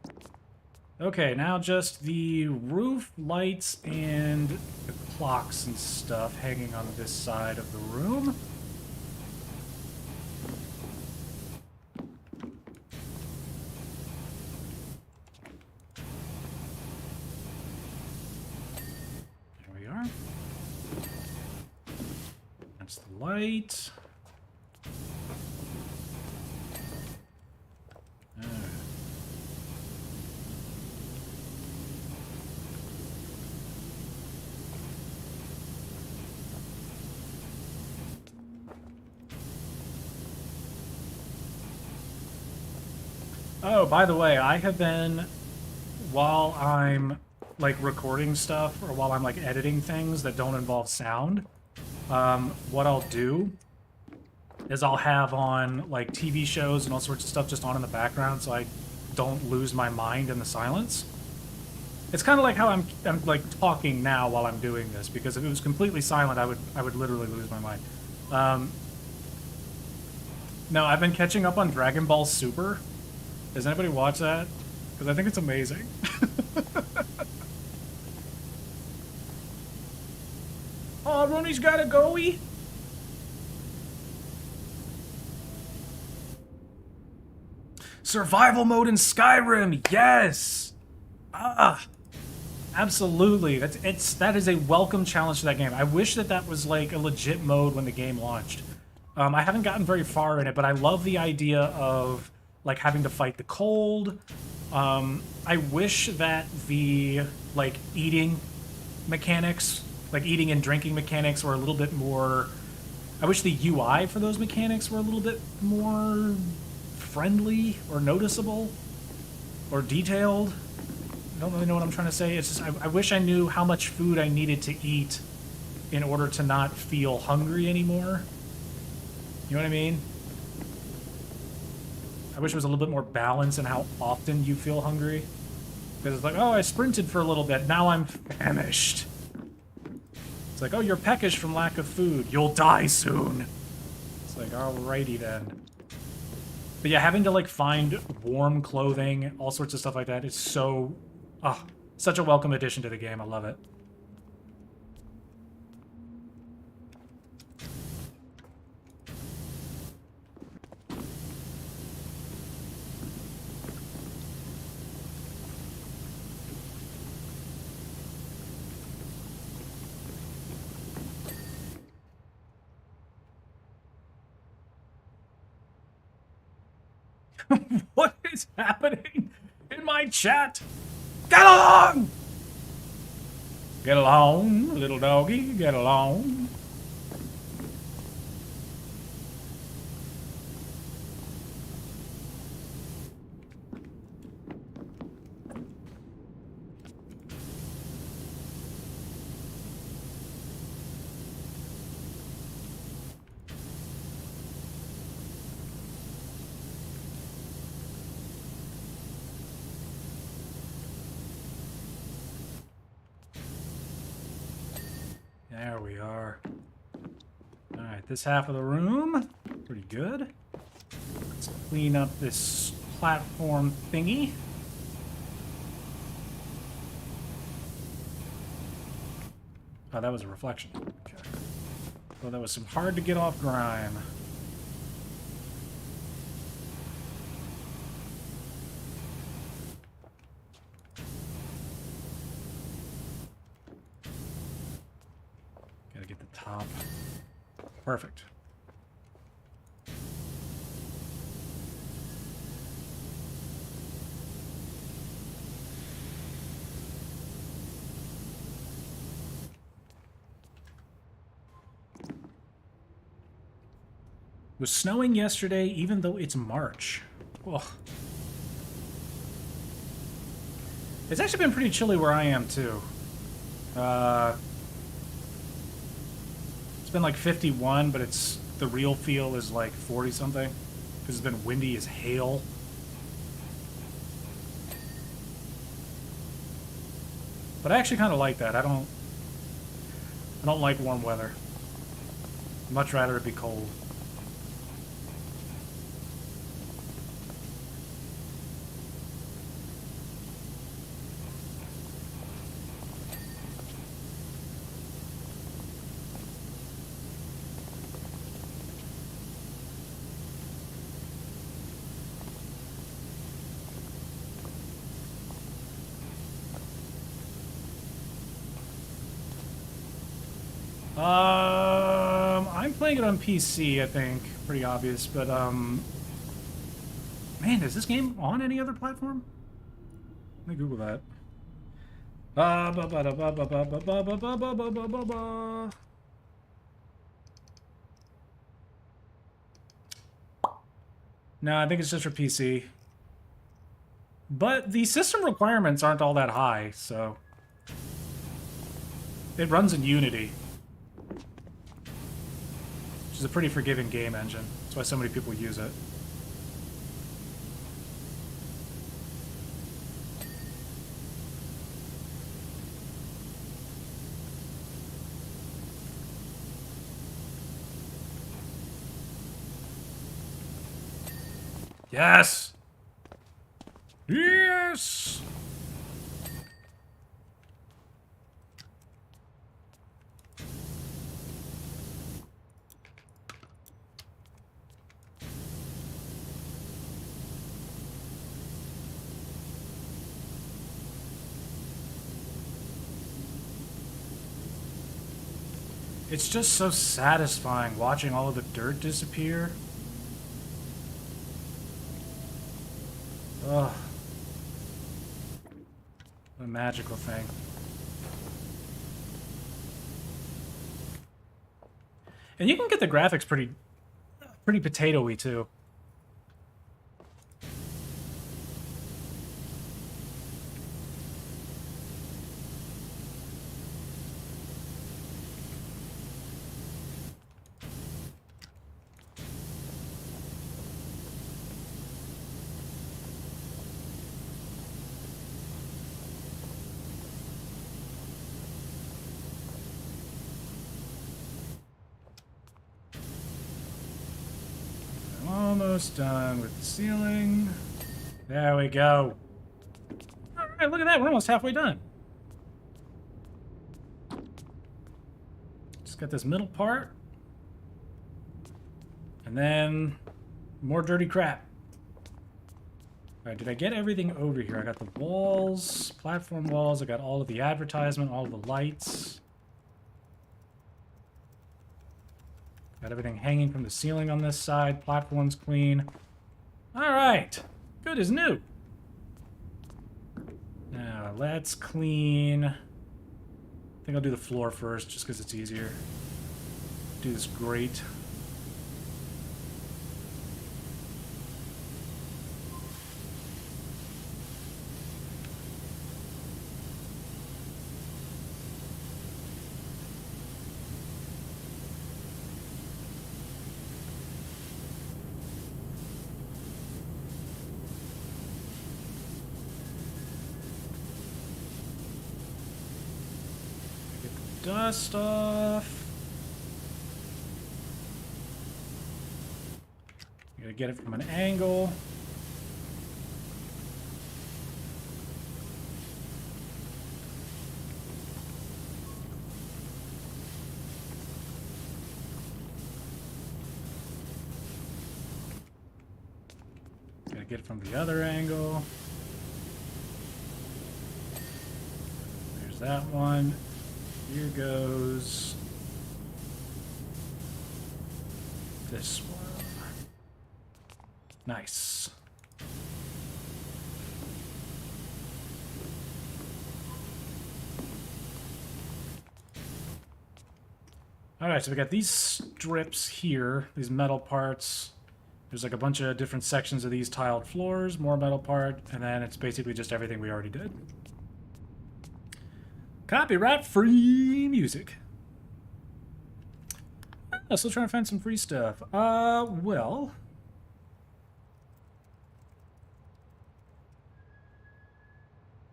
Okay, now just the roof lights and the clocks and stuff hanging on this side of the room. There we are. That's the light. Oh, by the way, I have been, while I'm, like, recording stuff, or while I'm, like, editing things that don't involve sound, what I'll do is I'll have on, like, TV shows and all sorts of stuff just on in the background so I don't lose my mind in the silence. It's kind of like how I'm like, talking now while I'm doing this, because if it was completely silent, I would literally lose my mind. No, I've been catching up on Dragon Ball Super. Does anybody watch that? Because I think it's amazing. Oh, Rooney's gotta go-y. Survival mode in Skyrim, yes! Ah, absolutely. That is a welcome challenge to that game. I wish that was like a legit mode when the game launched. I haven't gotten very far in it, but I love the idea of like having to fight the cold. I wish that the like eating mechanics, like eating and drinking mechanics, were a little bit more. I wish the UI for those mechanics were a little bit more friendly or noticeable or detailed. I don't really know what I'm trying to say. It's just I wish I knew how much food I needed to eat in order to not feel hungry anymore. You know what I mean? I wish there was a little bit more balance in how often you feel hungry. Because it's like, oh, I sprinted for a little bit, now I'm famished. It's like, oh, you're peckish from lack of food. You'll die soon. It's like, alrighty then. But yeah, having to like find warm clothing, all sorts of stuff like that is so, such a welcome addition to the game. I love it. What is happening in my chat? Get along! Get along, little doggy, get along. There we are. Alright, this half of the room, pretty good. Let's clean up this platform thingy. Oh, that was a reflection. Okay. Well, that was some hard to get off grime. Gotta get the top. Perfect. It was snowing yesterday, even though it's March. Well, it's actually been pretty chilly where I am, too. It's been like 51, but the real feel is like 40-something. Because it's been windy as hail. But I actually kind of like that. I don't like warm weather. I'd much rather it be cold. I'm playing it on PC, I think. Pretty obvious, but, man, is this game on any other platform? Let me Google that. No, I think it's just for PC. But the system requirements aren't all that high, so... It runs in Unity. Which is a pretty forgiving game engine. That's why so many people use it. Yes! Yes! It's just so satisfying watching all of the dirt disappear. Ugh. What a magical thing. And you can get the graphics pretty potato-y, too. Almost done with the ceiling. There we go. Alright, look at that. We're almost halfway done. Just got this middle part. And then more dirty crap. Alright, did I get everything over here? I got the walls, platform walls. I got all of the advertisement, all of the lights. Got everything hanging from the ceiling on this side. Platform's clean. Alright. Good as new. Now, let's clean... I think I'll do the floor first, just because it's easier. Do this grate. Dust off. You gotta get it from an angle. Gotta get it from the other angle. There's that one. Here goes this one. Nice. Alright, so we got these strips here, these metal parts. There's like a bunch of different sections of these tiled floors, more metal part, and then it's basically just everything we already did. Copyright-free music. I'm still trying to find some free stuff. Well...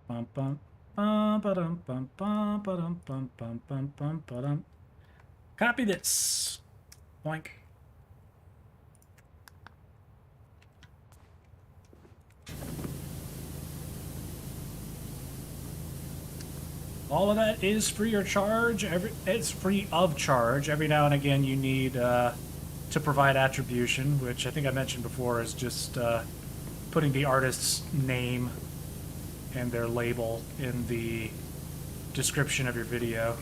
Bum bum bum ba-dum bum bum ba-dum bum bum bum bum ba-dum. Copy this. Boink. All of that is free of charge. It's free of charge. Every now and again you need to provide attribution, which I think I mentioned before is just putting the artist's name and their label in the description of your video.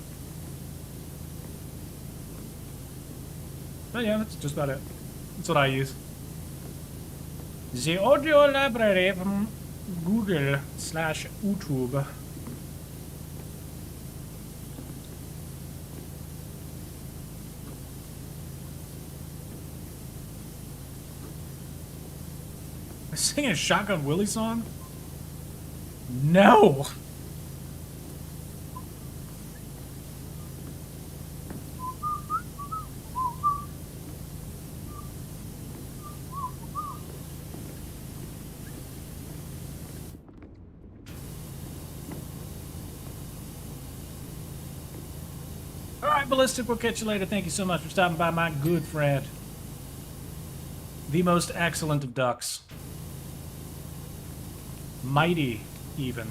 But yeah, that's just about it. That's what I use. The audio library from Google/YouTube. Singing a Shotgun Willie song? No! Alright, Ballistic, we'll catch you later. Thank you so much for stopping by, my good friend. The most excellent of ducks. Mighty, even.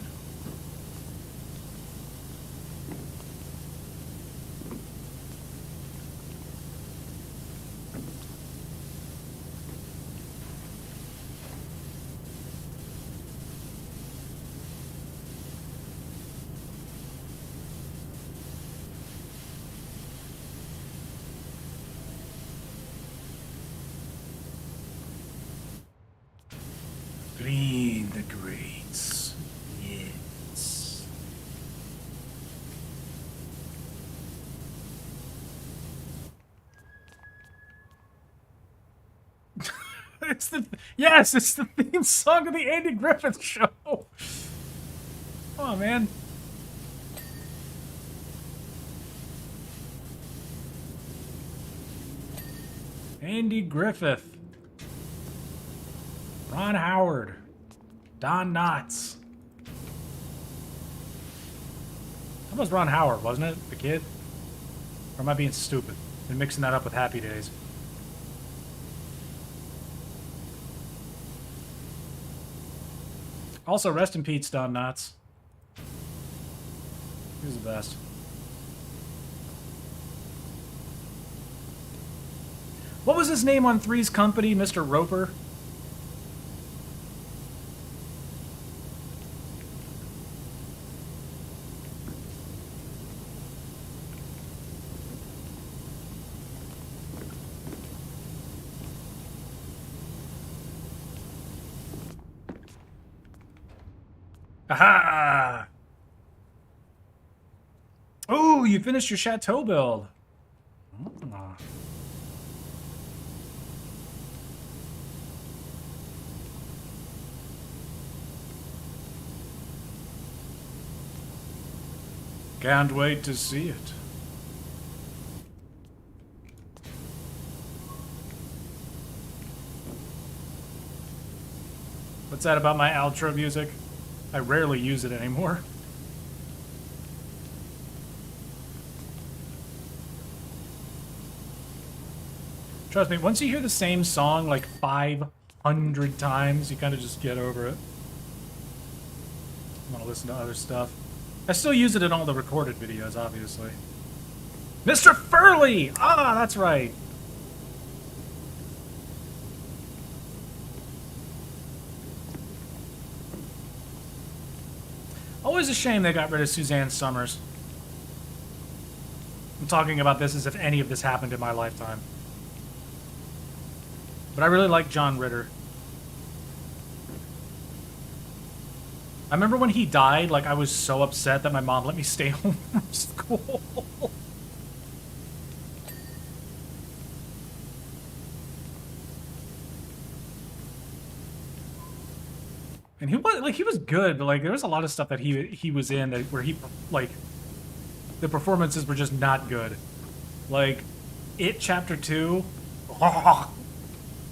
Clean the grates. Yes. It's the theme song of the Andy Griffith Show. Come on, man. Andy Griffith. Ron Howard. Don Knotts. That was Ron Howard, wasn't it? The kid? Or am I being stupid and mixing that up with Happy Days? Also, rest in peace, Don Knotts. He was the best. What was his name on Three's Company, Mr. Roper? Aha! Oh, you finished your chateau build. Oh. Can't wait to see it. What's that about my outro music? I rarely use it anymore. Trust me, once you hear the same song like 500 times, you kind of just get over it. I want to listen to other stuff. I still use it in all the recorded videos, obviously. Mr. Furley! Ah, that's right. Always a shame they got rid of Suzanne Summers. I'm talking about this as if any of this happened in my lifetime. But I really like John Ritter. I remember when he died, like, I was so upset that my mom let me stay home from school. And he was good, but like there was a lot of stuff that he was in that where he like the performances were just not good. Like It Chapter 2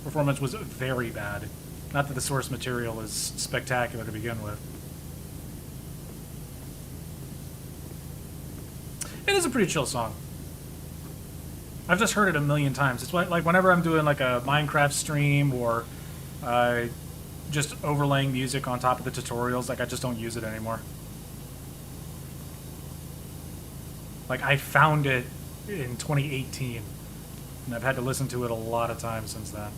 performance was very bad. Not that the source material is spectacular to begin with. It is a pretty chill song. I've just heard it a million times. It's like whenever I'm doing like a Minecraft stream or just overlaying music on top of the tutorials, like I just don't use it anymore. Like I found it in 2018 and I've had to listen to it a lot of times since then.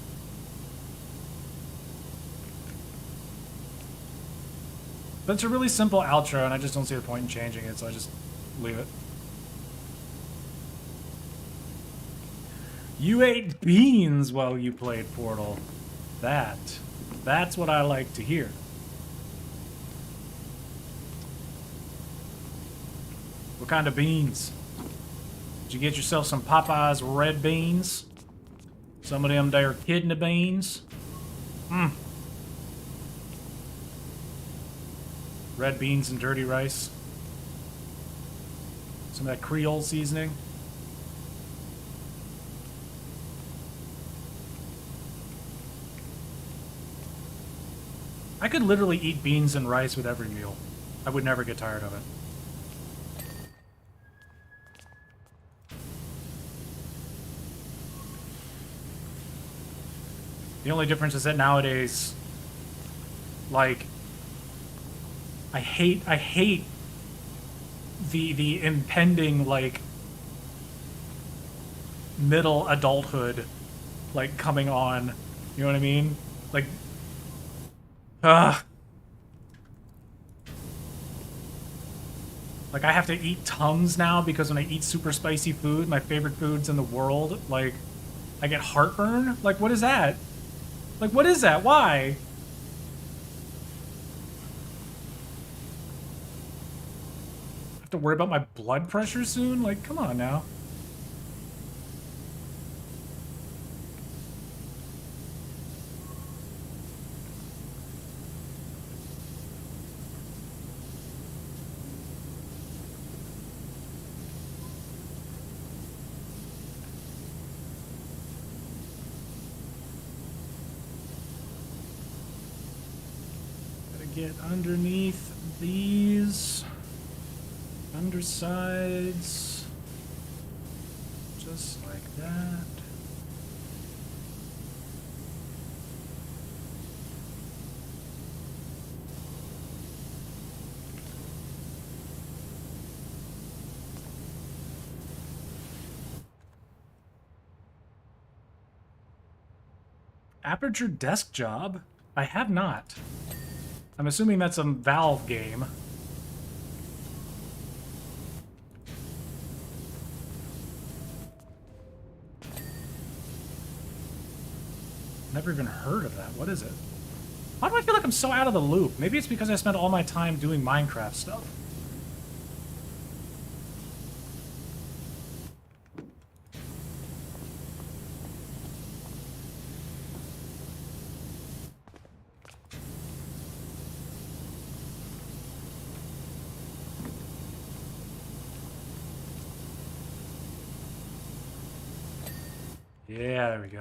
But it's a really simple outro and I just don't see the point in changing it, so I just leave it. You ate beans while you played Portal. That's what I like to hear. What kind of beans? Did you get yourself some Popeye's red beans? Some of them there kidney beans? Red beans and dirty rice. Some of that Creole seasoning. I could literally eat beans and rice with every meal. I would never get tired of it. The only difference is that nowadays, like, I hate the impending, like, middle adulthood, like, coming on. You know what I mean? Like, like I have to eat Tums now because when I eat super spicy food, my favorite foods in the world, like, I get heartburn? Like, what is that? Like, what is that? Why? I have to worry about my blood pressure soon? Like, come on now. Get underneath these undersides, just like that. Aperture desk job? I have not. I'm assuming that's a Valve game. Never even heard of that. What is it? Why do I feel like I'm so out of the loop? Maybe it's because I spent all my time doing Minecraft stuff. Yeah, there we go.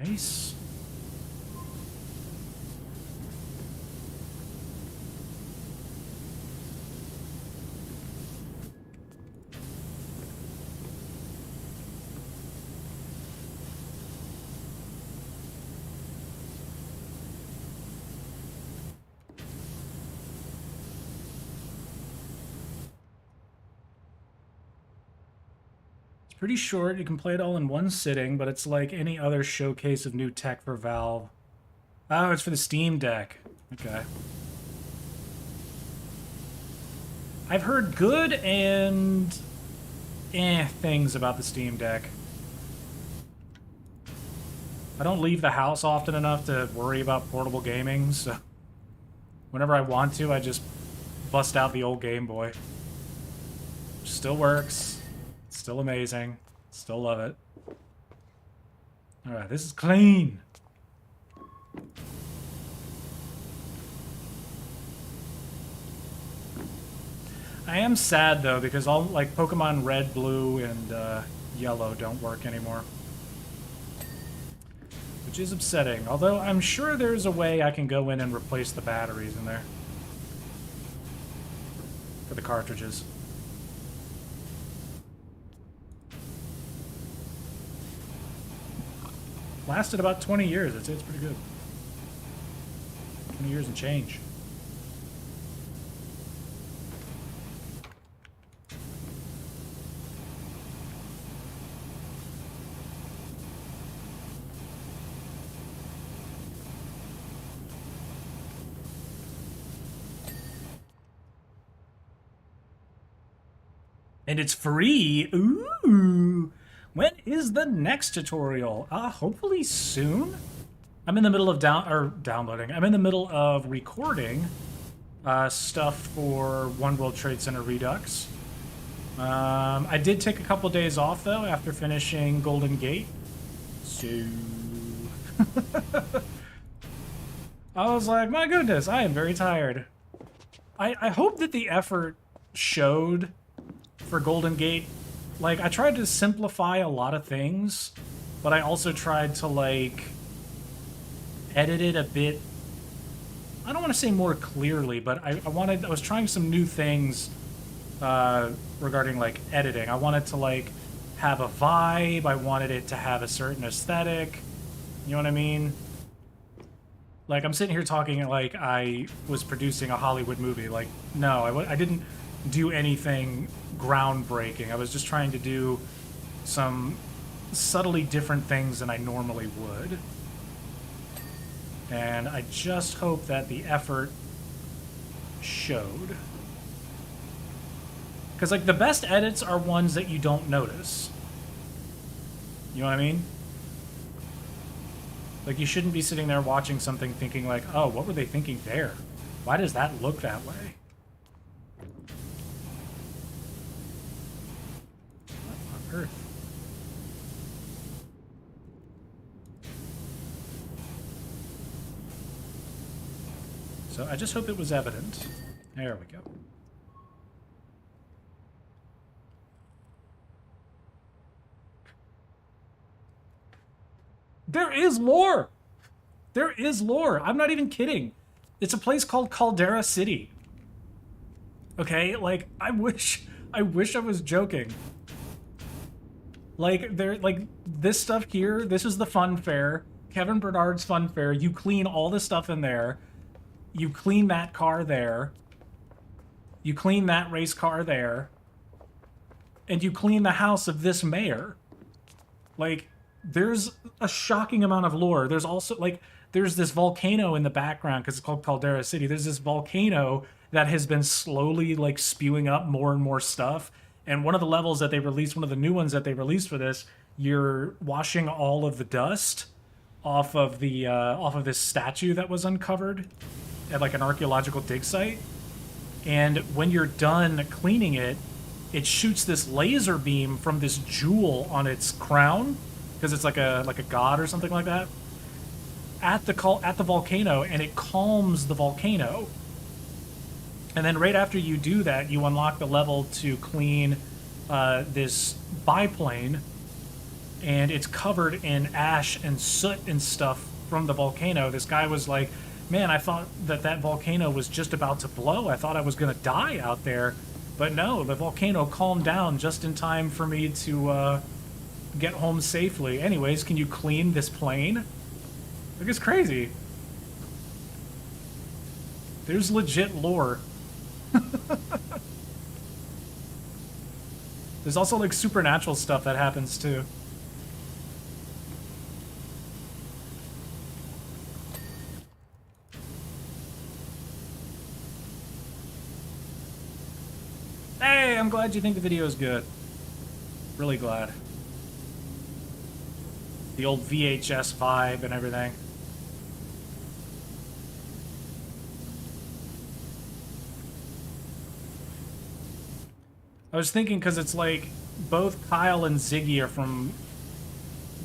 Nice. Pretty short. You can play it all in one sitting, but it's like any other showcase of new tech for Valve. Oh, it's for the Steam Deck. Okay. I've heard good and things about the Steam Deck. I don't leave the house often enough to worry about portable gaming, so whenever I want to, I just bust out the old Game Boy. Still works. Still amazing. Still love it. Alright, this is clean. I am sad, though, because all, like, Pokemon Red, Blue, and Yellow don't work anymore. Which is upsetting. Although, I'm sure there's a way I can go in and replace the batteries in there. For the cartridges. Lasted about 20 years. I'd say it's pretty good. 20 years and change. And it's free. Ooh. When is the next tutorial? Hopefully soon. I'm in the middle of downloading. I'm in the middle of recording stuff for One World Trade Center Redux. I did take a couple days off though after finishing Golden Gate. So I was like, my goodness, I am very tired. I hope that the effort showed for Golden Gate. Like, I tried to simplify a lot of things, but I also tried to, like, edit it a bit. I don't want to say more clearly, but I was trying some new things regarding, like, editing. I wanted to, like, have a vibe. I wanted it to have a certain aesthetic. You know what I mean? Like, I'm sitting here talking like I was producing a Hollywood movie. Like, no, I didn't do anything groundbreaking. I was just trying to do some subtly different things than I normally would. And I just hope that the effort showed. Because, like, the best edits are ones that you don't notice. You know what I mean? Like, you shouldn't be sitting there watching something thinking like, oh, what were they thinking there? Why does that look that way? What on earth? So I just hope it was evident. There we go. There is lore! There is lore. I'm not even kidding. It's a place called Caldera City. Okay? Like, I wish I was joking. Like, this stuff here, this is the fun fair. Kevin Bernard's fun fair. You clean all the stuff in there. You clean that car there. You clean that race car there. And you clean the house of this mayor. Like, there's a shocking amount of lore. There's also, like, there's this volcano in the background because it's called Caldera City. There's this volcano that has been slowly, like, spewing up more and more stuff. And one of the levels that they released, one of the new ones that they released for this, you're washing all of the dust off of this statue that was uncovered at like an archaeological dig site. And when you're done cleaning it, it shoots this laser beam from this jewel on its crown, because it's like a god or something like that, at the volcano, and it calms the volcano. And then right after you do that, you unlock the level to clean this biplane, and it's covered in ash and soot and stuff from the volcano. This guy was like, man, I thought that volcano was just about to blow. I thought I was going to die out there. But no, the volcano calmed down just in time for me to get home safely. Anyways, can you clean this plane? Like, it's crazy. There's legit lore. There's also like supernatural stuff that happens too. Hey, I'm glad you think the video is good. Really glad. The old VHS vibe and everything. I was thinking, because it's like both Kyle and Ziggy are from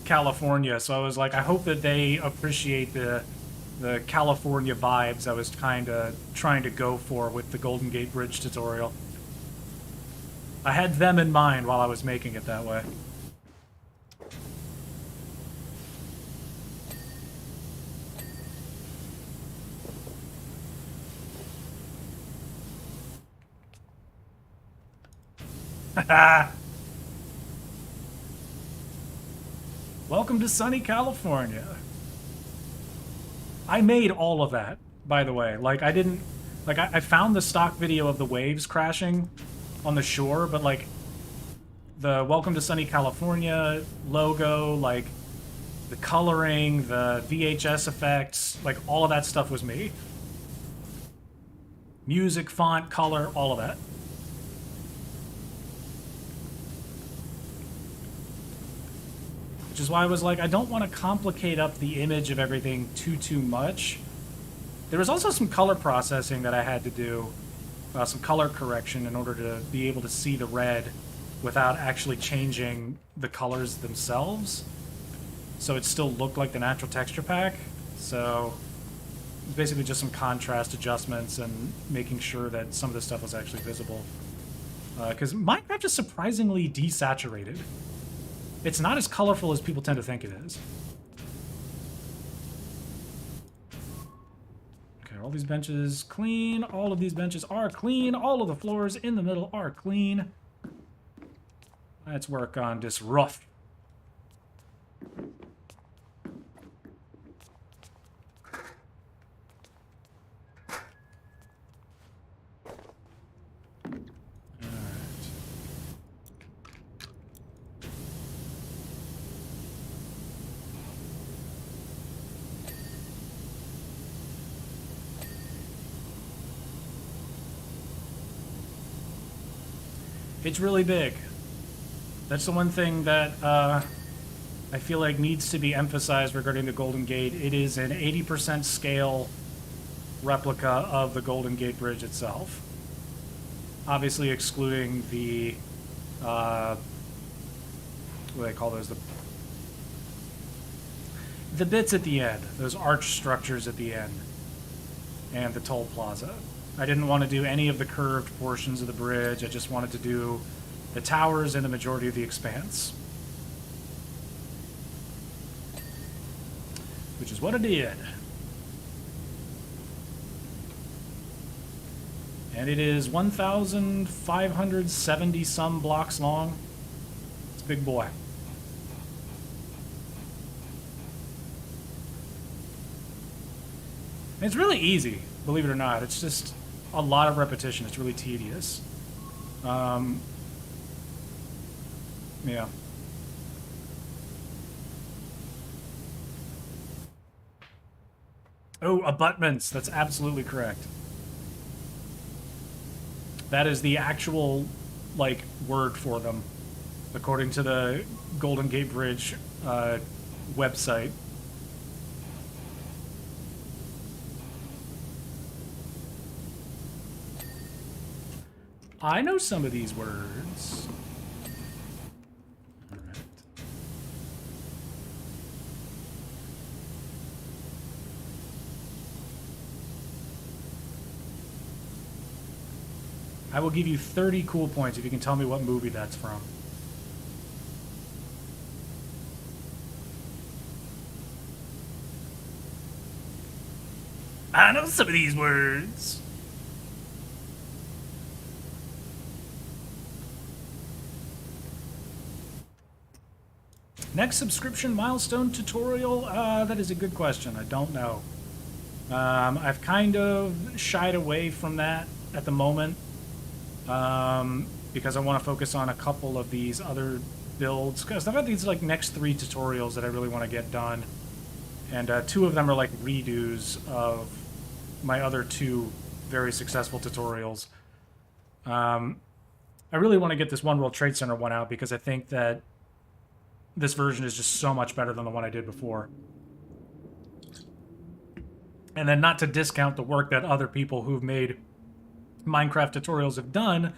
California, so I was like, I hope that they appreciate the California vibes I was kind of trying to go for with the Golden Gate Bridge tutorial. I had them in mind while I was making it that way. Welcome to sunny California. I made all of that, by the way. Like, I didn't... Like, I found the stock video of the waves crashing on the shore, but, like, the Welcome to Sunny California logo, like, the coloring, the VHS effects, like, all of that stuff was me. Music, font, color, all of that. Which is why I was like, I don't want to complicate up the image of everything too much. There was also some color processing that I had to do, some color correction in order to be able to see the red without actually changing the colors themselves. So it still looked like the natural texture pack. So basically just some contrast adjustments and making sure that some of the stuff was actually visible. Because Minecraft is surprisingly desaturated. It's not as colorful as people tend to think it is. Okay, all these benches clean. All of these benches are clean. All of the floors in the middle are clean. Let's work on this roof. It's really big. That's the one thing that I feel like needs to be emphasized regarding the Golden Gate. It is an 80% scale replica of the Golden Gate Bridge itself. Obviously excluding the, what do they call those? The bits at the end, those arch structures at the end, and the toll plaza. I didn't want to do any of the curved portions of the bridge. I just wanted to do the towers and the majority of the expanse. Which is what I did. And it is 1,570 some blocks long. It's a big boy. And it's really easy, believe it or not. It's just a lot of repetition. It's really tedious. Yeah. Oh, abutments. That's absolutely correct. That is the actual like word for them, according to the Golden Gate Bridge website. I know some of these words. All right. I will give you 30 cool points if you can tell me what movie that's from. I know some of these words. Next subscription milestone tutorial? That is a good question. I don't know. I've kind of shied away from that at the moment because I want to focus on a couple of these other builds. Because I've got these like next 3 tutorials that I really want to get done. And 2 of them are like redos of my other 2 very successful tutorials. I really want to get this One World Trade Center one out because I think that this version is just so much better than the one I did before. And then not to discount the work that other people who've made Minecraft tutorials have done,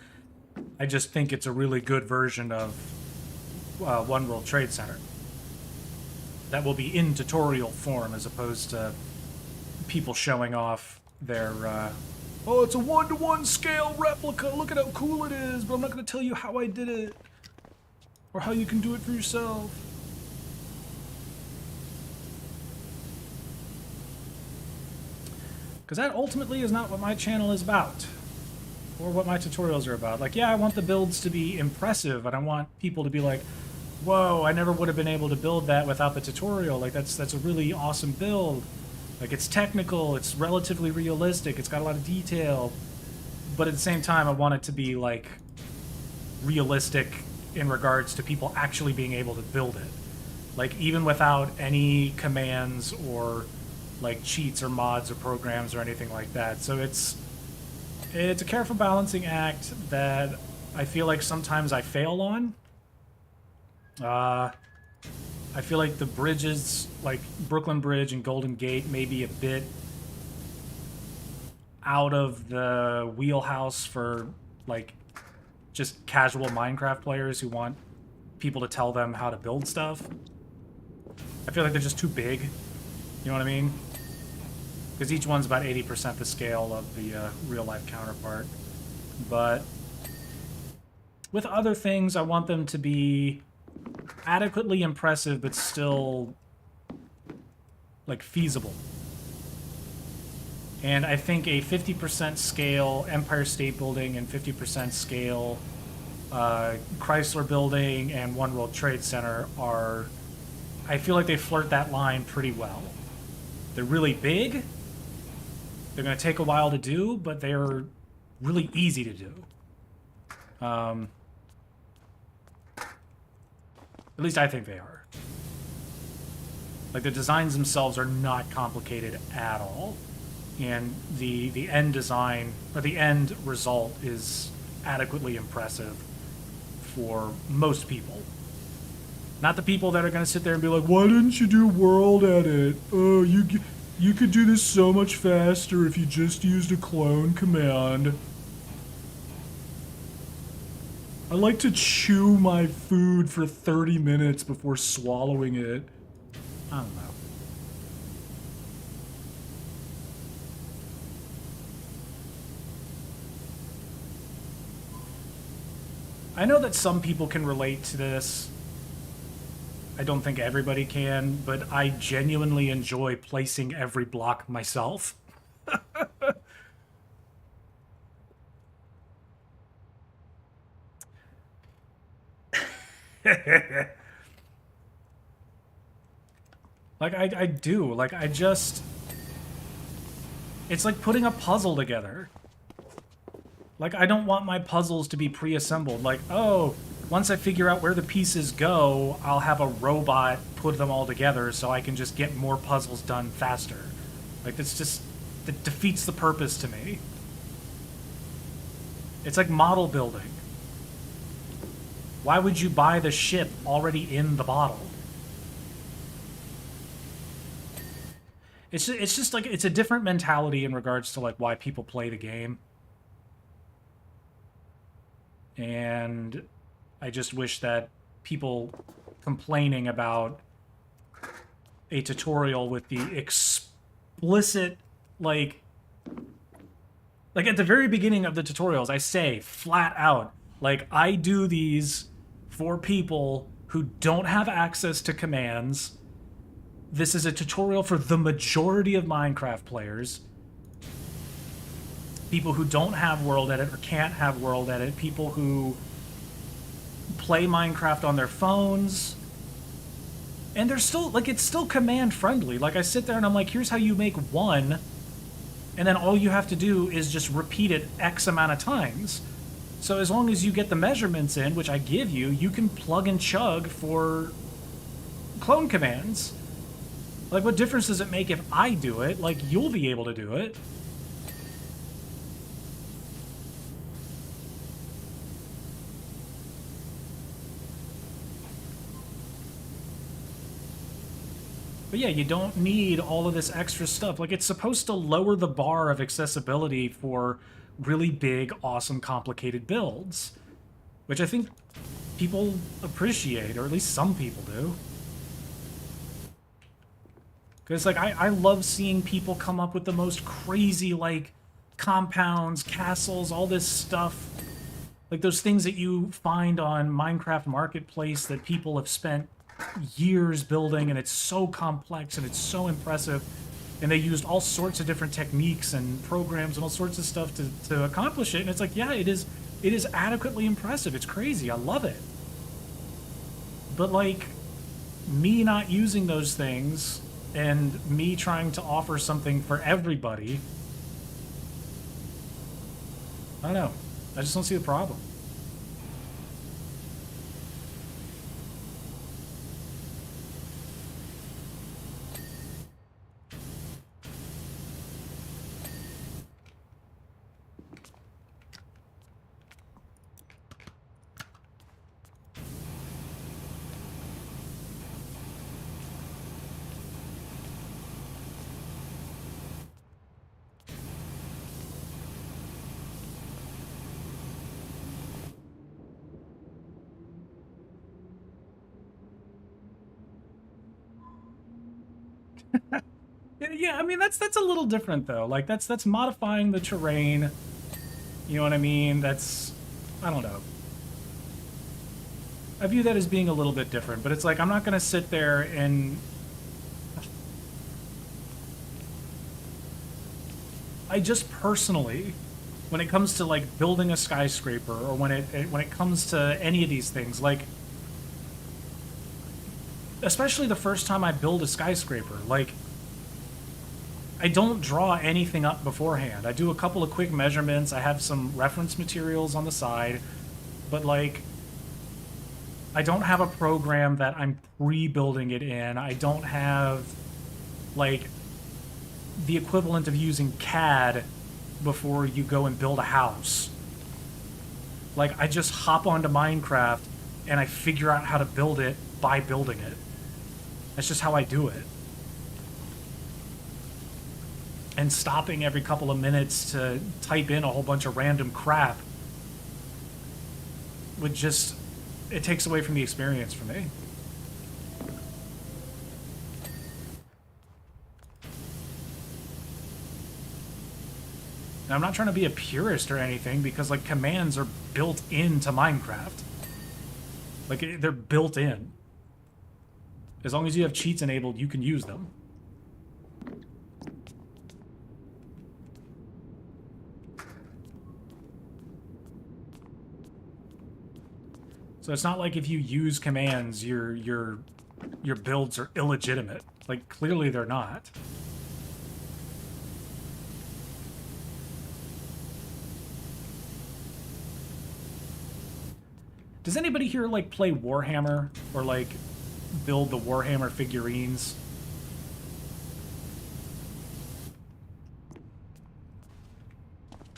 I just think it's a really good version of One World Trade Center. That will be in tutorial form as opposed to people showing off their, oh, it's a 1-to-1 scale replica, look at how cool it is, but I'm not going to tell you how I did it. Or how you can do it for yourself. Because that ultimately is not what my channel is about. Or what my tutorials are about. Like, yeah, I want the builds to be impressive, and I want people to be like, whoa, I never would have been able to build that without the tutorial. Like, that's a really awesome build. Like, it's technical, it's relatively realistic, it's got a lot of detail. But at the same time, I want it to be, like, realistic in regards to people actually being able to build it. Like, even without any commands or, like, cheats or mods or programs or anything like that. So it's a careful balancing act that I feel like sometimes I fail on. I feel like the bridges, like Brooklyn Bridge and Golden Gate, may be a bit out of the wheelhouse for, like, just casual Minecraft players who want people to tell them how to build stuff. I feel like they're just too big. You know what I mean? Because each one's about 80% the scale of the real-life counterpart. But with other things, I want them to be adequately impressive, but still, like, feasible. And I think a 50% scale Empire State Building and 50% scale Chrysler Building and One World Trade Center are... I feel like they flirt that line pretty well. They're really big. They're going to take a while to do, but they're really easy to do. At least I think they are. Like, the designs themselves are not complicated at all. And the end design, or the end result, is adequately impressive for most people. Not the people that are going to sit there and be like, why didn't you do world edit? Oh, you could do this so much faster if you just used a clone command. I like to chew my food for 30 minutes before swallowing it. I don't know. I know that some people can relate to this. I don't think everybody can, but I genuinely enjoy placing every block myself. Like, I do. Like, I just... It's like putting a puzzle together. Like, I don't want my puzzles to be pre-assembled. Like, oh, once I figure out where the pieces go, I'll have a robot put them all together so I can just get more puzzles done faster. Like, that's just... That defeats the purpose to me. It's like model building. Why would you buy the ship already in the bottle? It's just like, it's a different mentality in regards to like why people play the game. And I just wish that people complaining about a tutorial with the explicit, like at the very beginning of the tutorials, I say flat out, like, I do these for people who don't have access to commands. This is a tutorial for the majority of Minecraft players. People who don't have world edit or can't have world edit. People who play Minecraft on their phones. And they're still, like, it's still command friendly. Like, I sit there and I'm like, here's how you make one. And then all you have to do is just repeat it X amount of times. So as long as you get the measurements in, which I give you, you can plug and chug for clone commands. Like, what difference does it make if I do it? Like, you'll be able to do it. But yeah, you don't need all of this extra stuff. Like, it's supposed to lower the bar of accessibility for really big, awesome, complicated builds. Which I think people appreciate, or at least some people do. Because, like, I love seeing people come up with the most crazy, like, compounds, castles, all this stuff. Like, those things that you find on Minecraft Marketplace that people have spent years building, and it's so complex and it's so impressive. And they used all sorts of different techniques and programs and all sorts of stuff to accomplish it. And it's like, yeah, it is adequately impressive. It's crazy. I love it. But, like, me not using those things and me trying to offer something for everybody, I don't know. I just don't see the problem. Yeah, I mean, that's a little different though. Like, that's modifying the terrain. You know what I mean? That's, I don't know. I view that as being a little bit different, but it's like, I'm not going to sit there and... I just personally, when it comes to, like, building a skyscraper, or when it comes to any of these things, like, especially the first time I build a skyscraper, like, I don't draw anything up beforehand. I do a couple of quick measurements. I have some reference materials on the side, but, like, I don't have a program that I'm pre-building it in. I don't have, like, the equivalent of using CAD before you go and build a house. Like, I just hop onto Minecraft and I figure out how to build it by building it. That's just how I do it. And stopping every couple of minutes to type in a whole bunch of random crap would just... it takes away from the experience for me. And I'm not trying to be a purist or anything, because, like, commands are built into Minecraft. Like, they're built in. As long as you have cheats enabled, you can use them. So it's not like if you use commands, your builds are illegitimate. Like, clearly they're not. Does anybody here, like, play Warhammer? Or, like, build the Warhammer figurines?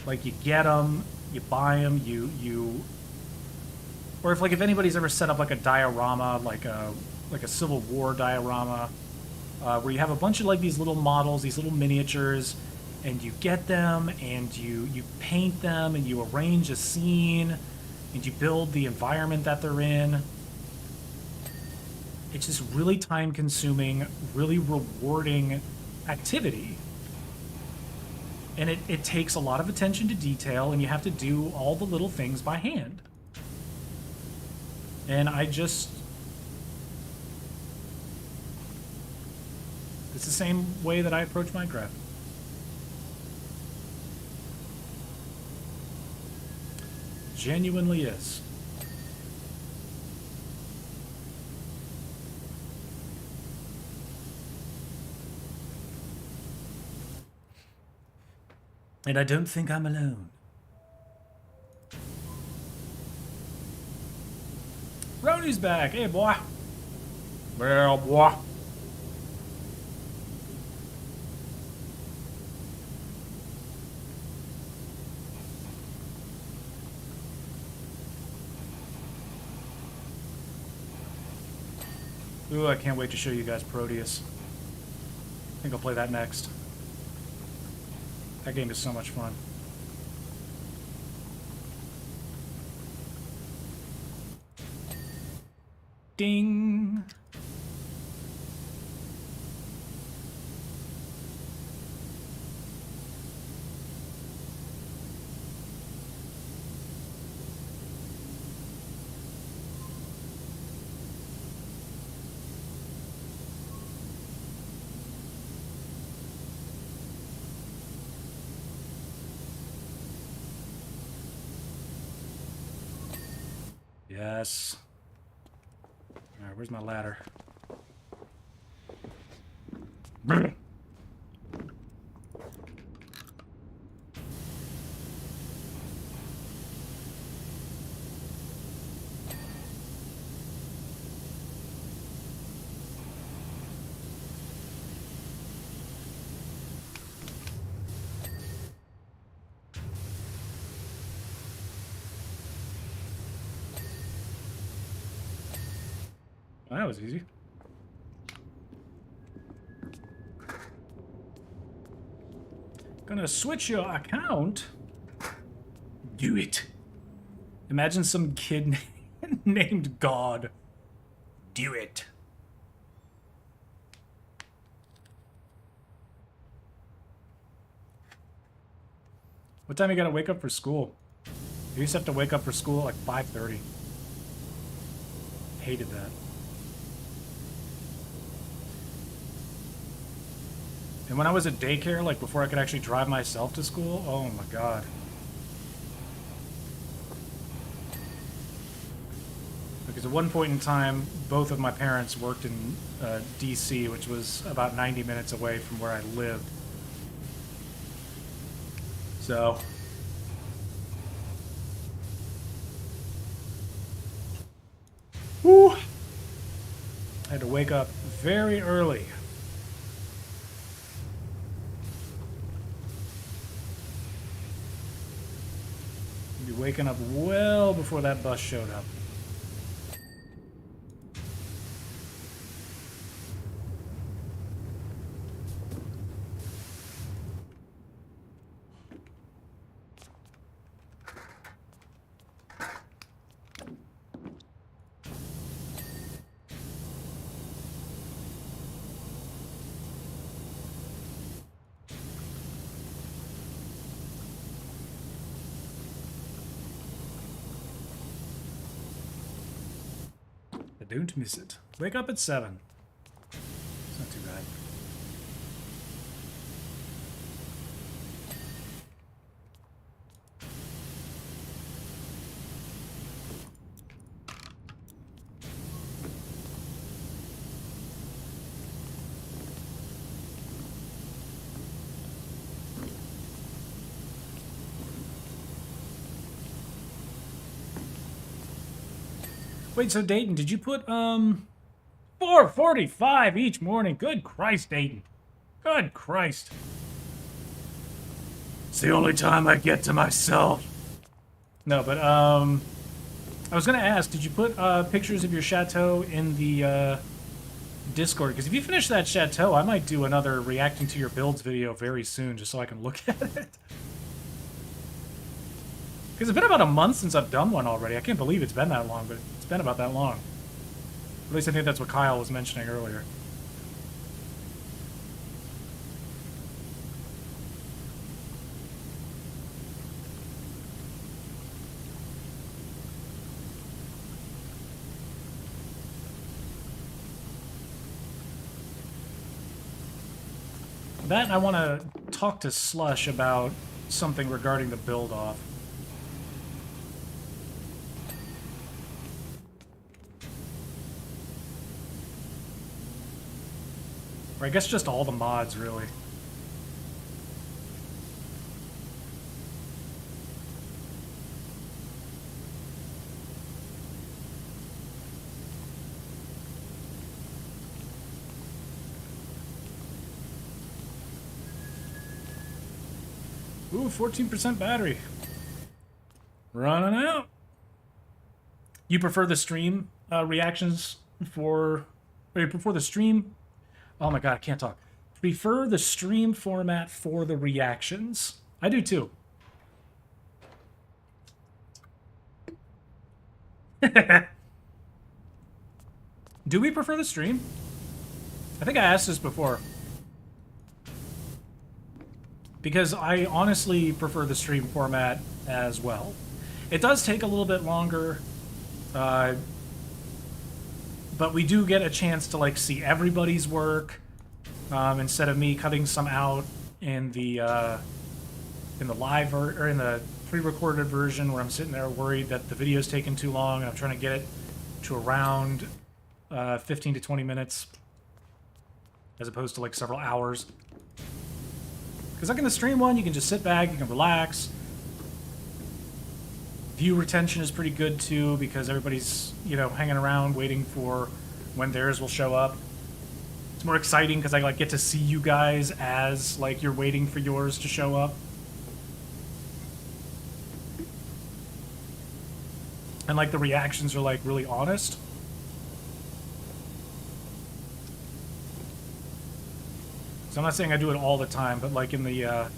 Like, you get them, you buy them, you Or if anybody's ever set up like a diorama, like a Civil War diorama, where you have a bunch of like these little models, these little miniatures, and you get them and you paint them and you arrange a scene and you build the environment that they're in. It's just really time-consuming, really rewarding activity. And it takes a lot of attention to detail, and you have to do all the little things by hand. And it's the same way that I approach Minecraft. Genuinely is. And I don't think I'm alone. Rony's back. Hey, boy. Well, boy. Ooh, I can't wait to show you guys Proteus. I think I'll play that next. That game is so much fun. Ding! Yes. Alright, where's my ladder? Well, that was easy. Gonna switch your account? Do it. Imagine some kid named God. Do it. What time you gotta wake up for school? I used to have to wake up for school at like 5:30. Hated that. And when I was at daycare, like before I could actually drive myself to school, oh my god. Because at one point in time, both of my parents worked in DC, which was about 90 minutes away from where I lived. So... whew! I had to wake up very early. Be waking up well before that bus showed up. Don't miss it. Wake up at 7. It's not too bad. Wait, so Dayton, did you put 4:45 each morning? Good Christ, Dayton. Good Christ. It's the only time I get to myself. No, but I was gonna ask, did you put pictures of your chateau in the Discord? Because if you finish that chateau, I might do another reacting to your builds video very soon, just so I can look at it. Because it's been about a month since I've done one already. I can't believe it's been that long, but it's been about that long. At least I think that's what Kyle was mentioning earlier. That, and I want to talk to Slush about something regarding the build-off. Or I guess just all the mods, really. Ooh, 14% battery. Running out. You prefer the stream reactions for... Or you prefer the stream... Oh my god, I can't talk. Prefer the stream format for the reactions. I do too. Do we prefer the stream? I think I asked this before. Because I honestly prefer the stream format as well. It does take a little bit longer, but we do get a chance to like see everybody's work instead of me cutting some out in the live or in the pre-recorded version where I'm sitting there worried that the video's taking too long and I'm trying to get it to around 15 to 20 minutes as opposed to like several hours. Because like in the stream one, you can just sit back, you can relax. View retention is pretty good too because everybody's, you know, hanging around waiting for when theirs will show up. It's more exciting because I like get to see you guys as like you're waiting for yours to show up. And like the reactions are like really honest. So I'm not saying I do it all the time, but like in the,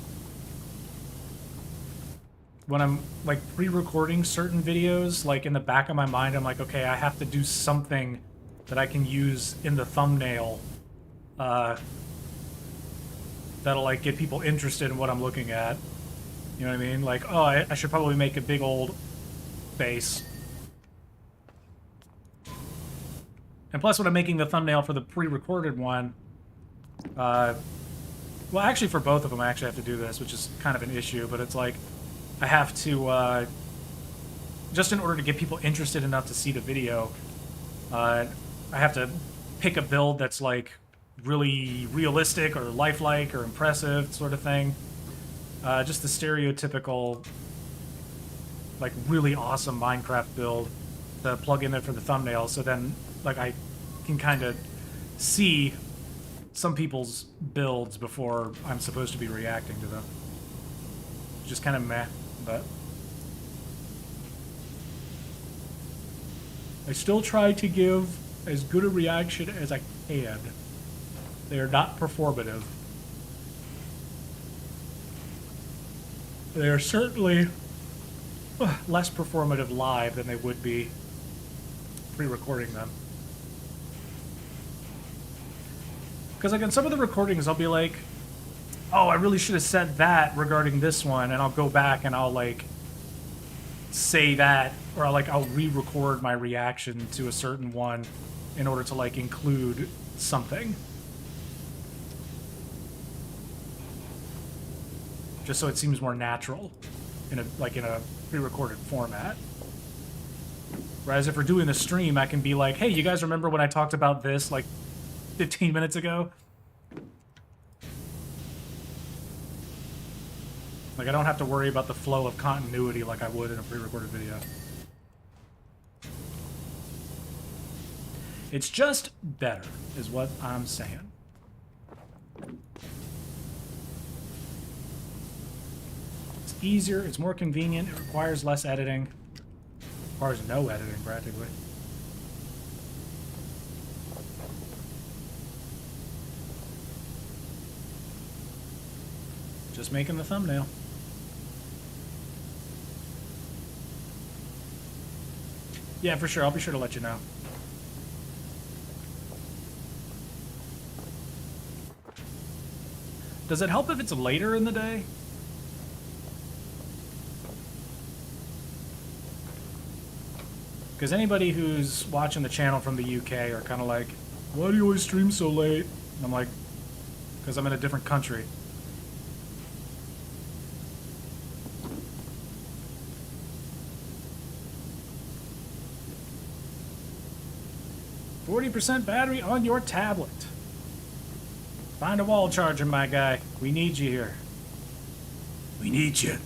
when I'm like pre-recording certain videos, like in the back of my mind, I'm like, okay, I have to do something that I can use in the thumbnail, that'll like get people interested in what I'm looking at. You know what I mean? Like, oh, I should probably make a big old face. And plus when I'm making the thumbnail for the pre-recorded one, well, actually, for both of them, I actually have to do this, which is kind of an issue, but it's like, I have to, just in order to get people interested enough to see the video, I have to pick a build that's, like, really realistic or lifelike or impressive sort of thing. Just the stereotypical, like, really awesome Minecraft build to plug in there for the thumbnail, so then, like, I can kind of see some people's builds before I'm supposed to be reacting to them. Just kind of meh, but... I still try to give as good a reaction as I can. They are not performative. They are certainly less performative live than they would be pre-recording them. Because like in some of the recordings, I'll be like, oh, I really should have said that regarding this one, and I'll go back and I'll like say that, or I'll re-record my reaction to a certain one in order to like include something. Just so it seems more natural in a pre-recorded format. Whereas if we're doing the stream, I can be like, hey, you guys remember when I talked about this like 15 minutes ago? Like, I don't have to worry about the flow of continuity like I would in a pre-recorded video. It's just better, is what I'm saying. It's easier, it's more convenient, it requires less editing. As far as no editing, practically. Just making the thumbnail. Yeah, for sure. I'll be sure to let you know. Does it help if it's later in the day? Because anybody who's watching the channel from the UK are kind of like, why do you always stream so late? And I'm like, because I'm in a different country. %, battery on your tablet. Find a wall charger, my guy. We need you here. We need you.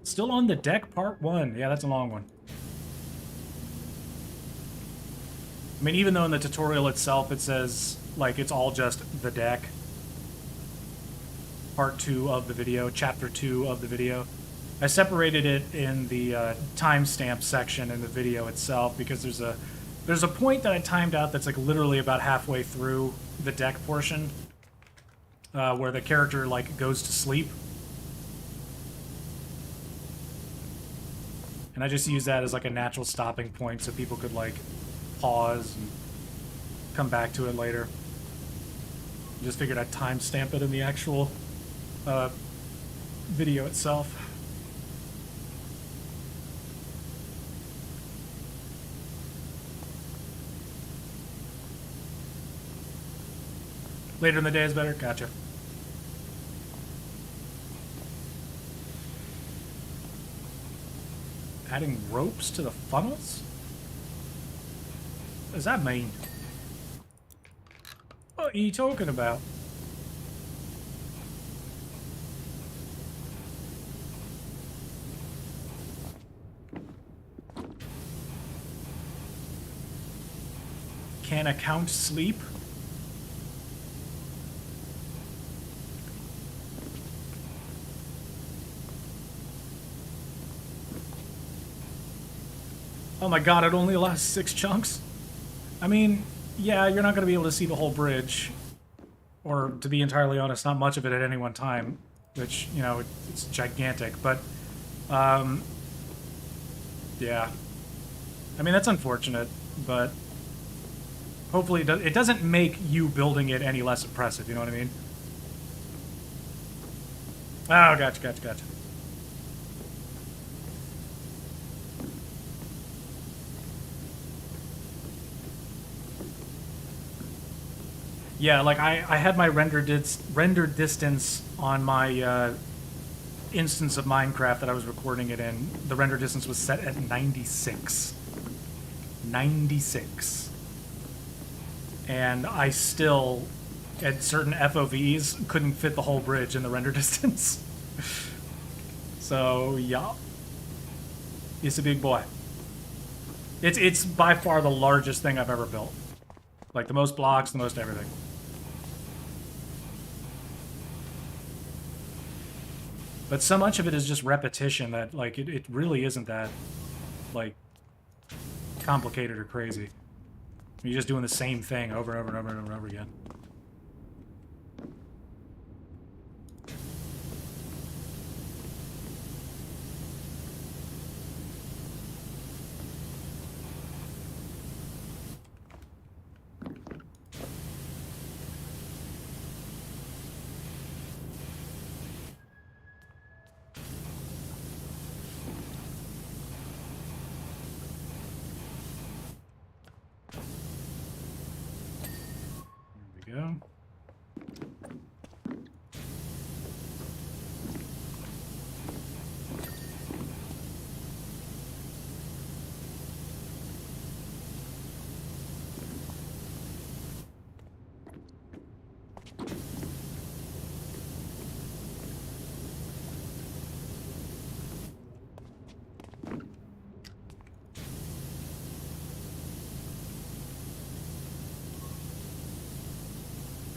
Still on the deck, part 1. Yeah, that's a long one. I mean, even though in the tutorial itself it says, like, it's all just the deck. Part 2 of the video, chapter 2 of the video. I separated it in the timestamp section in the video itself because there's a point that I timed out that's like literally about halfway through the deck portion where the character like goes to sleep. And I just use that as like a natural stopping point so people could like pause and come back to it later. Just figured I'd timestamp it in the actual video itself. Later in the day is better? Gotcha. Adding ropes to the funnels? What does that mean? What are you talking about? Can account sleep? Oh my god, it only allows 6 chunks? I mean, yeah, you're not going to be able to see the whole bridge. Or, to be entirely honest, not much of it at any one time. Which, you know, it's gigantic. But, yeah. I mean, that's unfortunate, but hopefully it doesn't make you building it any less impressive, you know what I mean? Oh, gotcha. Yeah, like I had my render distance on my instance of Minecraft that I was recording it in. The render distance was set at 96. 96. And I still, at certain FOVs, couldn't fit the whole bridge in the render distance. So, yeah. It's a big boy. It's by far the largest thing I've ever built. Like, the most blocks, the most everything. But so much of it is just repetition that, like, it really isn't that, like, complicated or crazy. You're just doing the same thing over and over and over and over again. Go.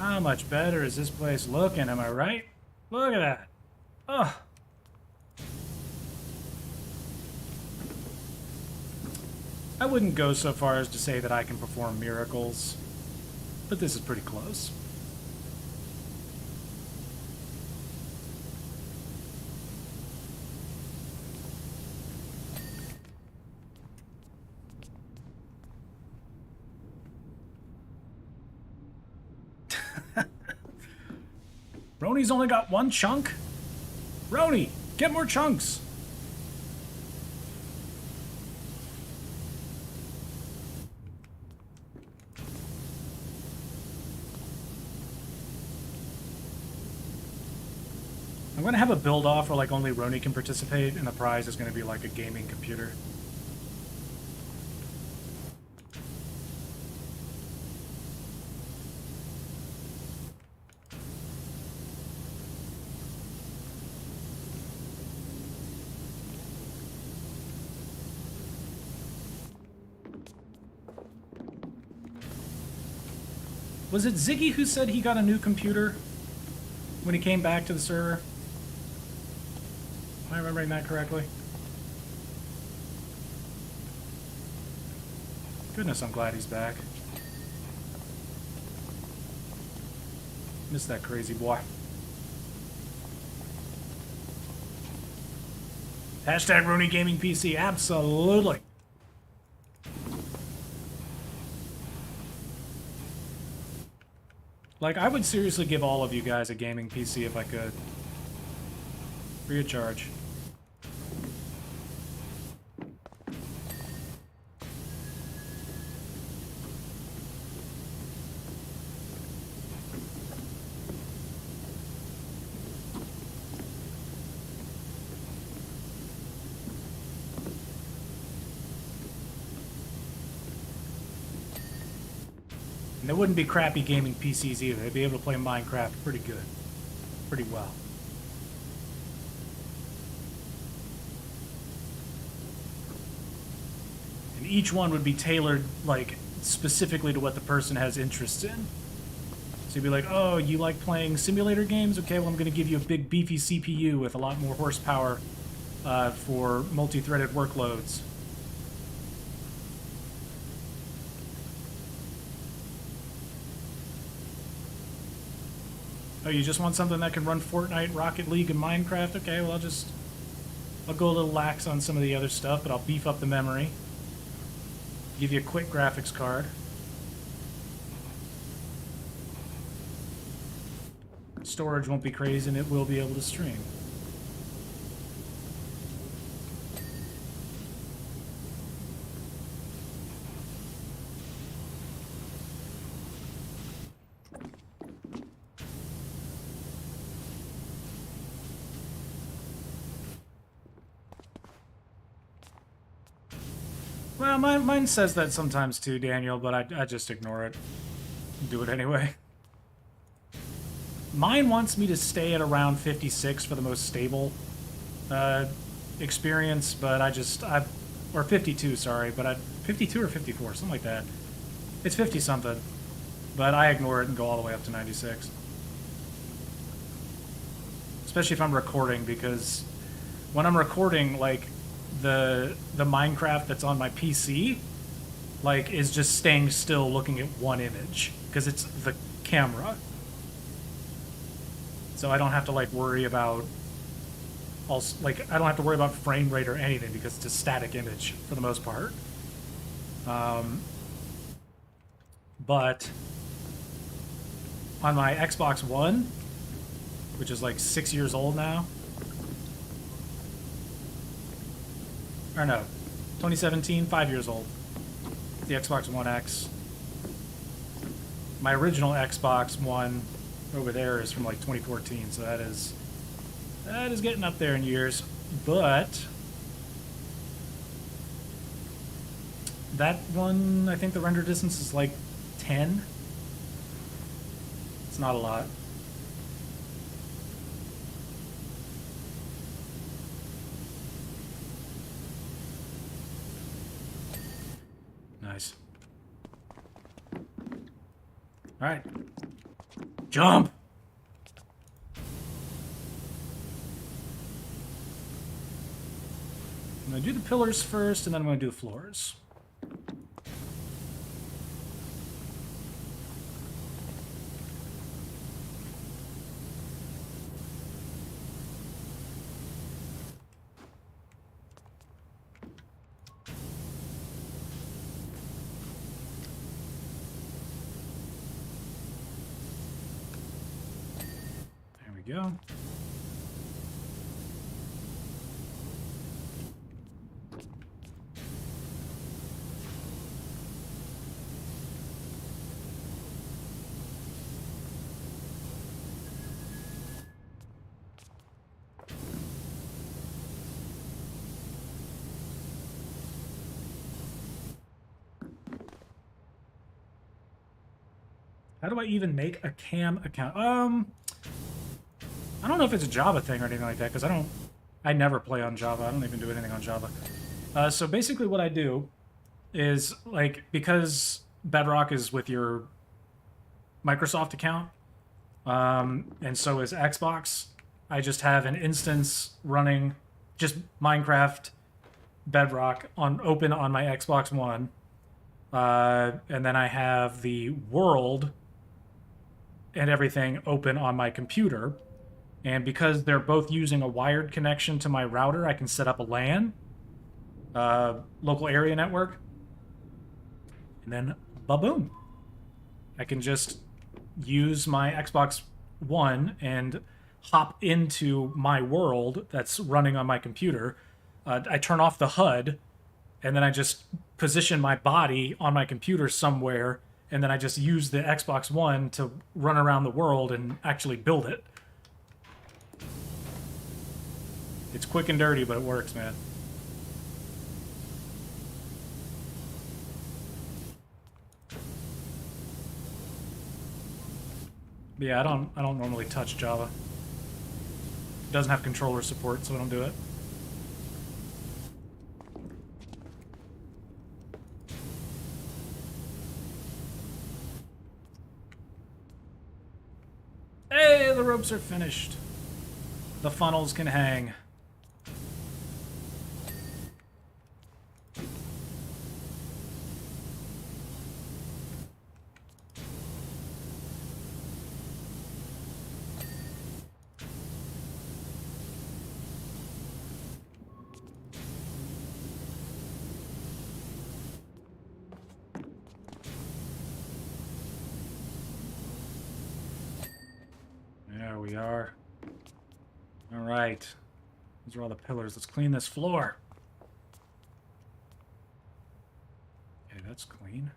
How much better is this place looking, am I right? Look at that. Ugh. I wouldn't go so far as to say that I can perform miracles, but this is pretty close. Roni's only got one chunk? Roni, get more chunks! I'm gonna have a build-off where like only Roni can participate, and the prize is gonna be like a gaming computer. Was it Ziggy who said he got a new computer when he came back to the server? Am I remembering that correctly? Goodness, I'm glad he's back. Miss that crazy boy. Hashtag Roni Gaming PC, absolutely. Like, I would seriously give all of you guys a gaming PC if I could. Free of charge. And they wouldn't be crappy gaming PCs either. They'd be able to play Minecraft pretty good. Pretty well. And each one would be tailored, like, specifically to what the person has interest in. So you'd be like, oh, you like playing simulator games? Okay, well, I'm going to give you a big beefy CPU with a lot more horsepower for multi-threaded workloads. Oh, you just want something that can run Fortnite, Rocket League, and Minecraft? Okay, well, I'll go a little lax on some of the other stuff, but I'll beef up the memory. Give you a quick graphics card. Storage won't be crazy, and it will be able to stream. Well, mine says that sometimes too, Daniel, but I just ignore it. Do it anyway. Mine wants me to stay at around 56 for the most stable experience, but or 52, sorry, but 52 or 54, something like that. It's 50 something, but I ignore it and go all the way up to 96. Especially if I'm recording, because when I'm recording, like, the Minecraft that's on my PC, like, is just staying still looking at one image, because it's the camera. So I don't have to, like, worry about I don't have to worry about frame rate or anything, because it's a static image for the most part. But on my Xbox One, which is like 6 years old now, or no, 2017, 5 years old, the Xbox One X. My original Xbox One over there is from like 2014, so that is getting up there in years. But that one, I think the render distance is like 10. It's not a lot. Nice. All right. Jump! I'm going to do the pillars first, and then I'm going to do the floors. There we go. How do I even make a cam account? I don't know if it's a Java thing or anything like that, because I never play on Java. I don't even do anything on Java. So basically what I do is, like, because Bedrock is with your Microsoft account, and so is Xbox, I just have an instance running just Minecraft Bedrock open on my Xbox One. And then I have the world and everything open on my computer. And because they're both using a wired connection to my router, I can set up a LAN, local area network, and then ba-boom. I can just use my Xbox One and hop into my world that's running on my computer. I turn off the HUD, and then I just position my body on my computer somewhere, and then I just use the Xbox One to run around the world and actually build it. It's quick and dirty, but it works, man. But yeah, I don't normally touch Java. It doesn't have controller support, so I don't do it. Hey, the ropes are finished. The funnels can hang. There we are. All right. Those are all the pillars. Let's clean this floor. Okay, that's clean.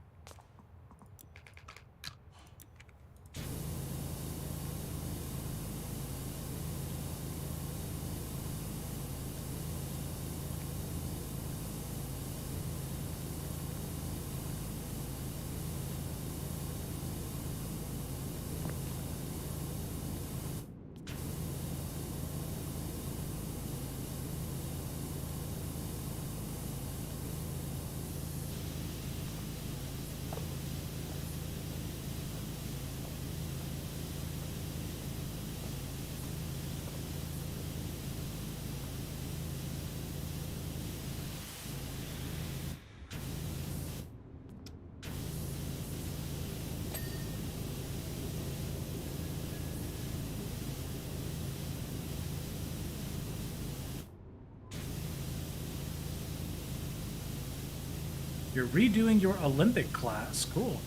You're redoing your Olympic class. Cool.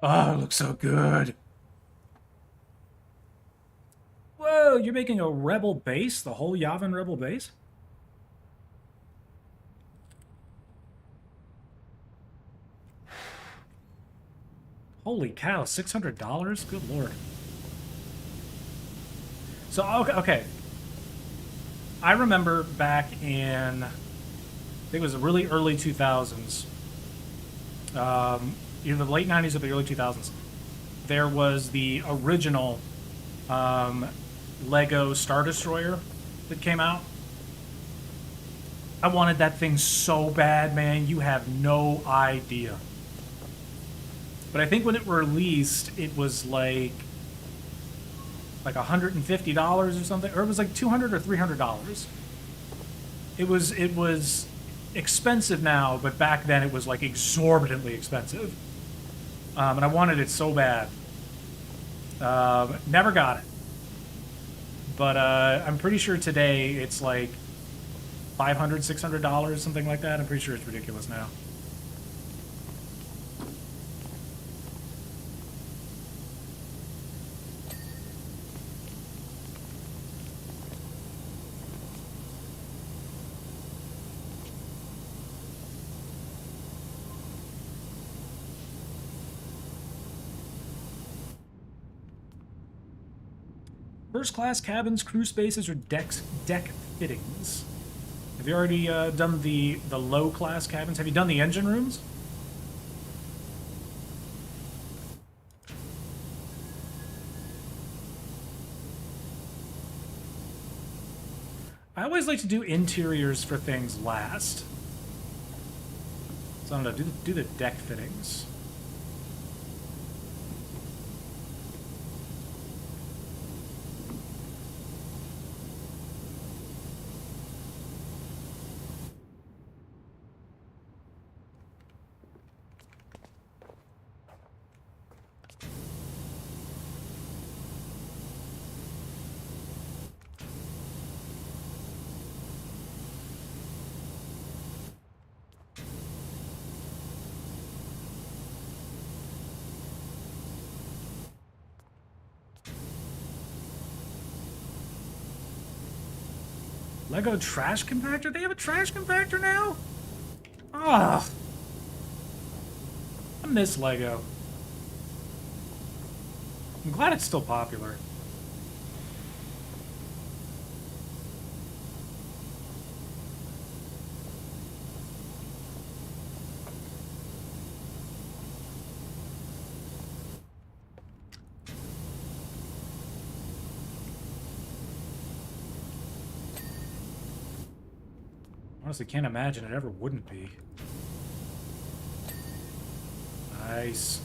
Oh, it looks so good. Whoa, you're making a Rebel base? The whole Yavin Rebel base? Holy cow, $600? Good lord. So, okay. I remember back in, I think it was the really early 2000s, either the late 90s or the early 2000s, there was the original Lego Star Destroyer that came out. I wanted that thing so bad, man. You have no idea. But I think when it released, it was like $150 or something, or it was like $200 or $300. It was expensive now, but back then it was like exorbitantly expensive, and I wanted it so bad. Never got it, but I'm pretty sure today it's like $500, $600, something like that. I'm pretty sure it's ridiculous now. First class cabins, crew spaces, or deck fittings. Have you already done the low class cabins? Have you done the engine rooms? I always like to do interiors for things last. So I don't know, do the deck fittings. Lego trash compactor? They have a trash compactor now? Ah, I miss Lego. I'm glad it's still popular. Honestly, can't imagine it ever wouldn't be. Nice.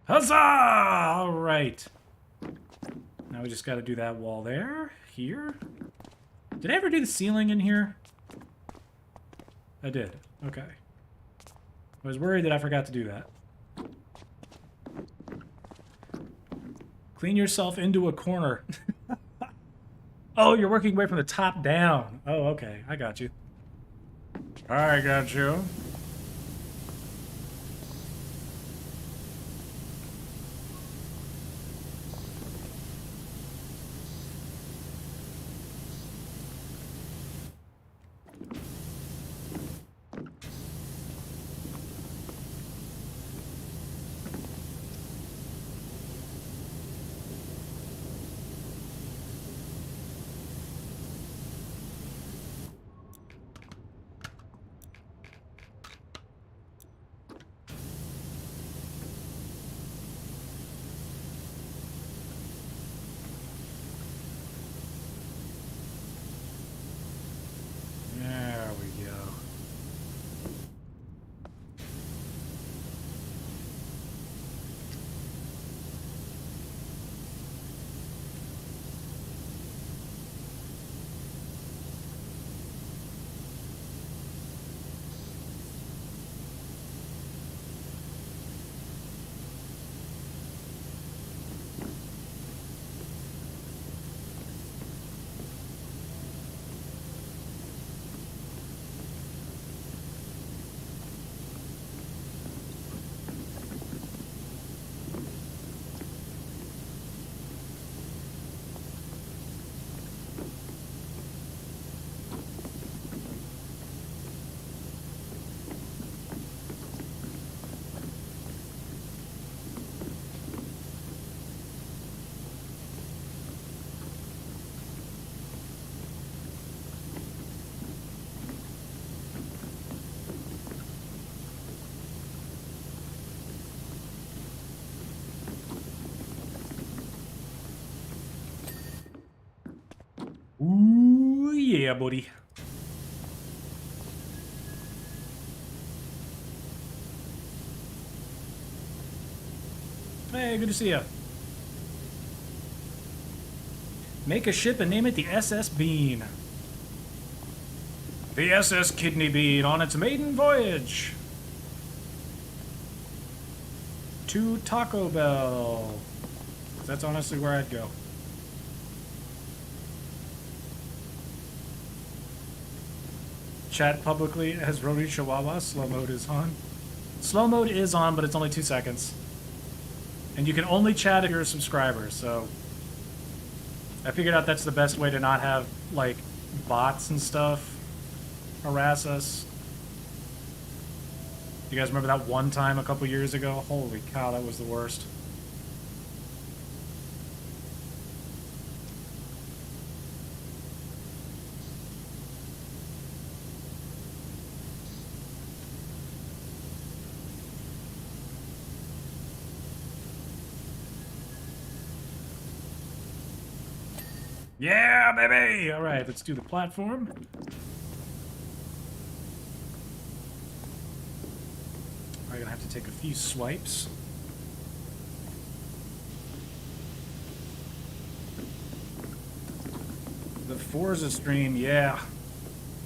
Huzzah! All right. Now we just got to do that wall there. Here. Did I ever do the ceiling in here? I did. Okay. I was worried that I forgot to do that. Clean yourself into a corner. Oh, you're working way from the top down. Oh, okay. I got you. I got you. Ooh, yeah, buddy. Hey, good to see you. Make a ship and name it the SS Bean. The SS Kidney Bean on its maiden voyage to Taco Bell. That's honestly where I'd go. Chat publicly as Roni Chihuahua. Slow mode is on. Slow mode is on, but it's only 2 seconds. And you can only chat if you're a subscriber, so I figured out that's the best way to not have, like, bots and stuff harass us. You guys remember that one time a couple years ago? Holy cow, that was the worst. Yeah, baby! Alright, let's do the platform. Probably gonna have to take a few swipes. The Forza stream, yeah.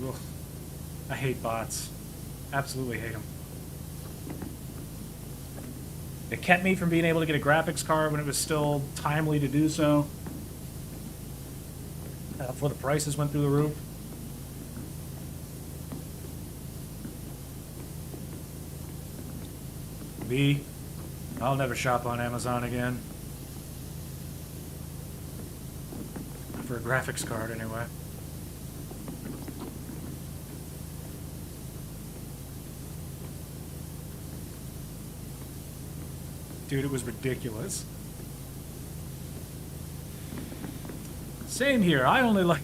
Ugh. I hate bots. Absolutely hate them. It kept me from being able to get a graphics card when it was still timely to do so. Before the prices went through the roof. I'll never shop on Amazon again. For a graphics card, anyway. Dude, it was ridiculous. Same here. I only like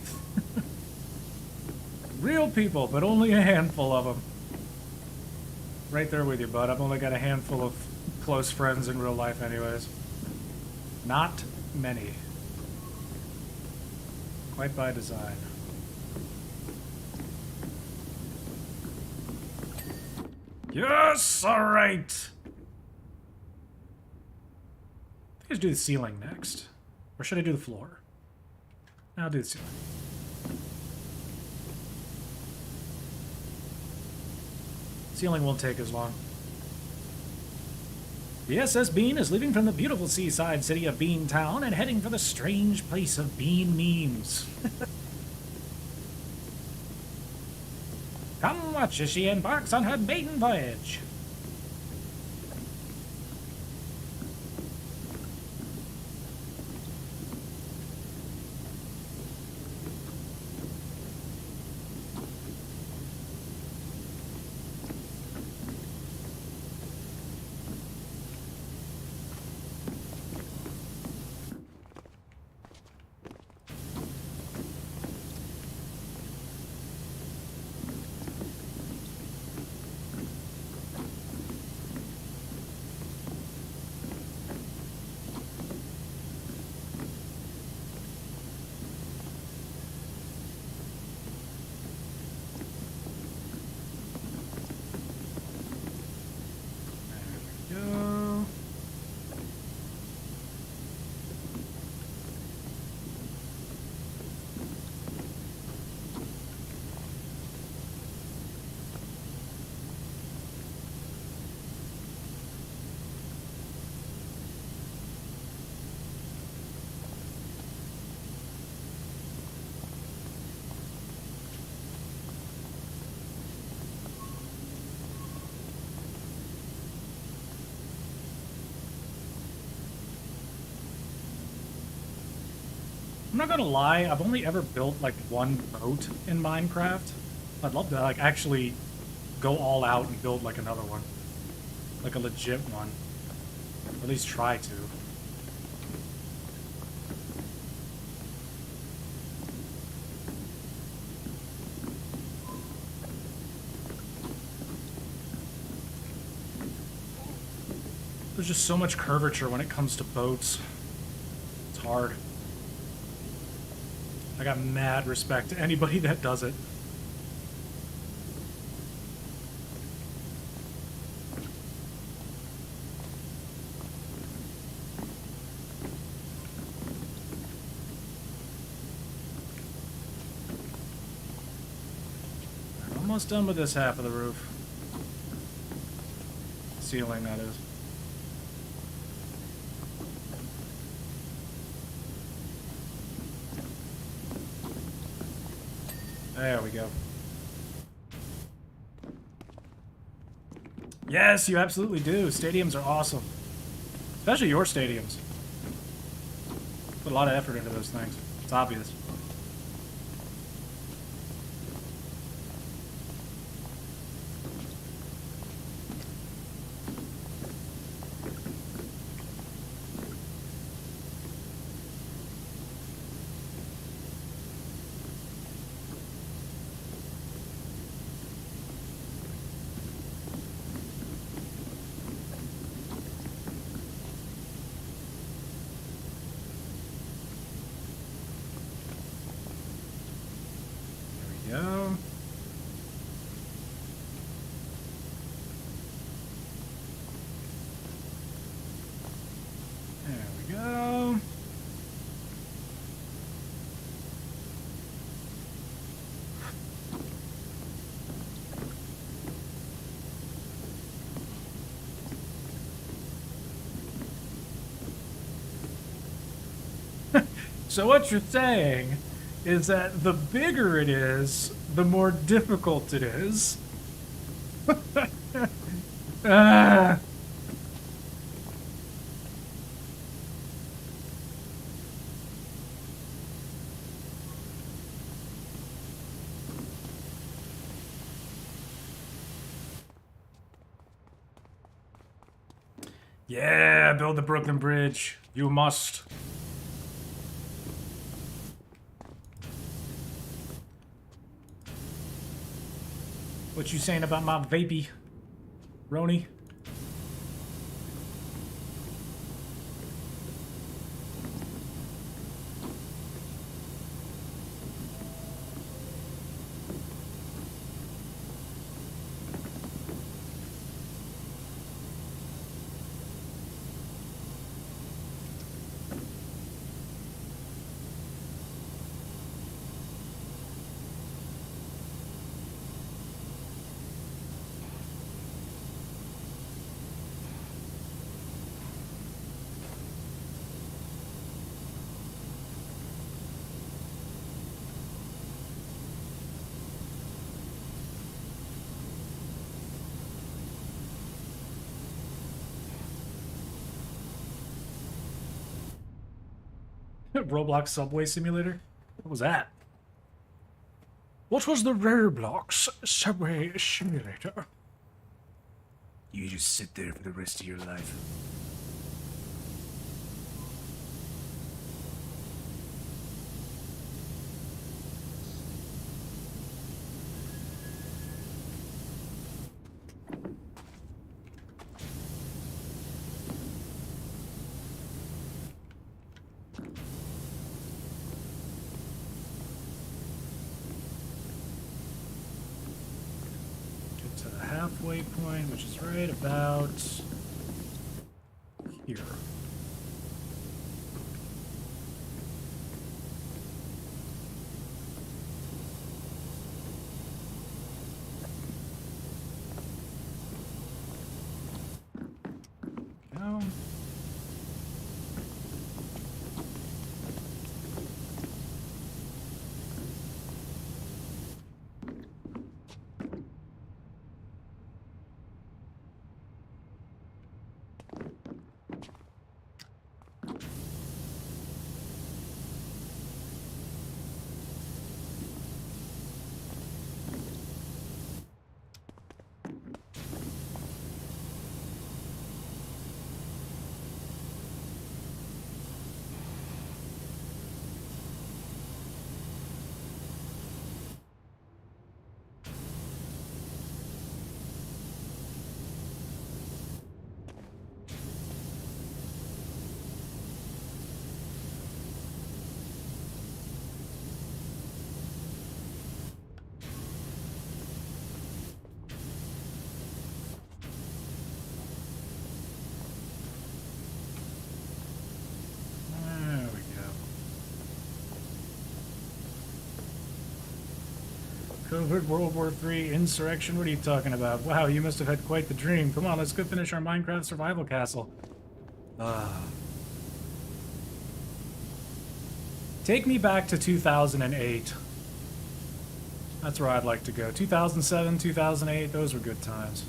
real people, but only a handful of them. Right there with you, bud. I've only got a handful of close friends in real life anyways. Not many. Quite by design. Yes! Alright! I think I should do the ceiling next. Or should I do the floor? I'll do the ceiling. Ceiling won't take as long. The SS Bean is leaving from the beautiful seaside city of Beantown and heading for the strange place of bean memes. Come watch as she embarks on her maiden voyage. I'm not gonna lie, I've only ever built like one boat in Minecraft. I'd love to like actually go all out and build like another one. Like a legit one. Or at least try to. There's just so much curvature when it comes to boats. It's hard. I got mad respect to anybody that does it. Almost done with this half of the roof. Ceiling, that is. There we go. Yes, you absolutely do. Stadiums are awesome. Especially your stadiums. Put a lot of effort into those things. It's obvious. Go. There we go. So what you're saying is that the bigger it is, the more difficult it is. Ah. Yeah, build the Brooklyn Bridge. You must. What you saying about my vapey, Roni? Roblox Subway Simulator? What was that? What was the Roblox Subway Simulator? You just sit there for the rest of your life. Halfway point, which is right about here. Go. COVID, World War III, insurrection. What are you talking about? Wow, you must have had quite the dream. Come on, let's go finish our Minecraft survival castle. Take me back to 2008. That's where I'd like to go. 2007, 2008, those were good times.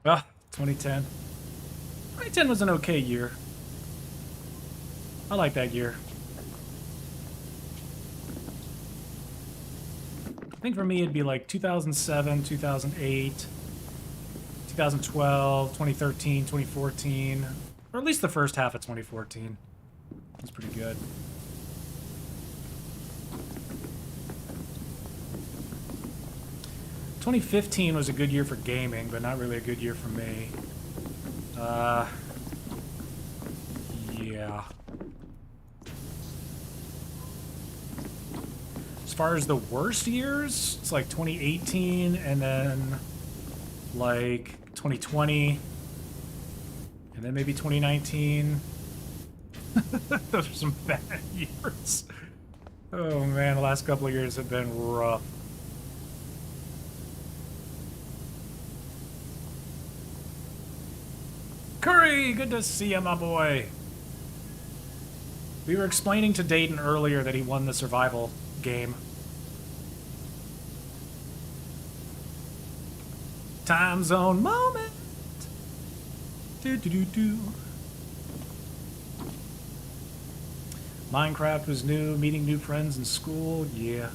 Ah, 2010. 2010 was an okay year. I like that year. I think for me it'd be like 2007, 2008, 2012, 2013, 2014, or at least the first half of 2014. That's pretty good. "2015 was a good year for gaming, but not really a good year for me. Yeah. As far as the worst years, it's like 2018 and then like 2020 and then maybe 2019. Those are some bad years. Oh man, the last couple of years have been rough. Curry, good to see you, my boy. We were explaining to Dayton earlier that he won the survival game. Time zone moment. Do. Minecraft was new, meeting new friends in school. Yeah.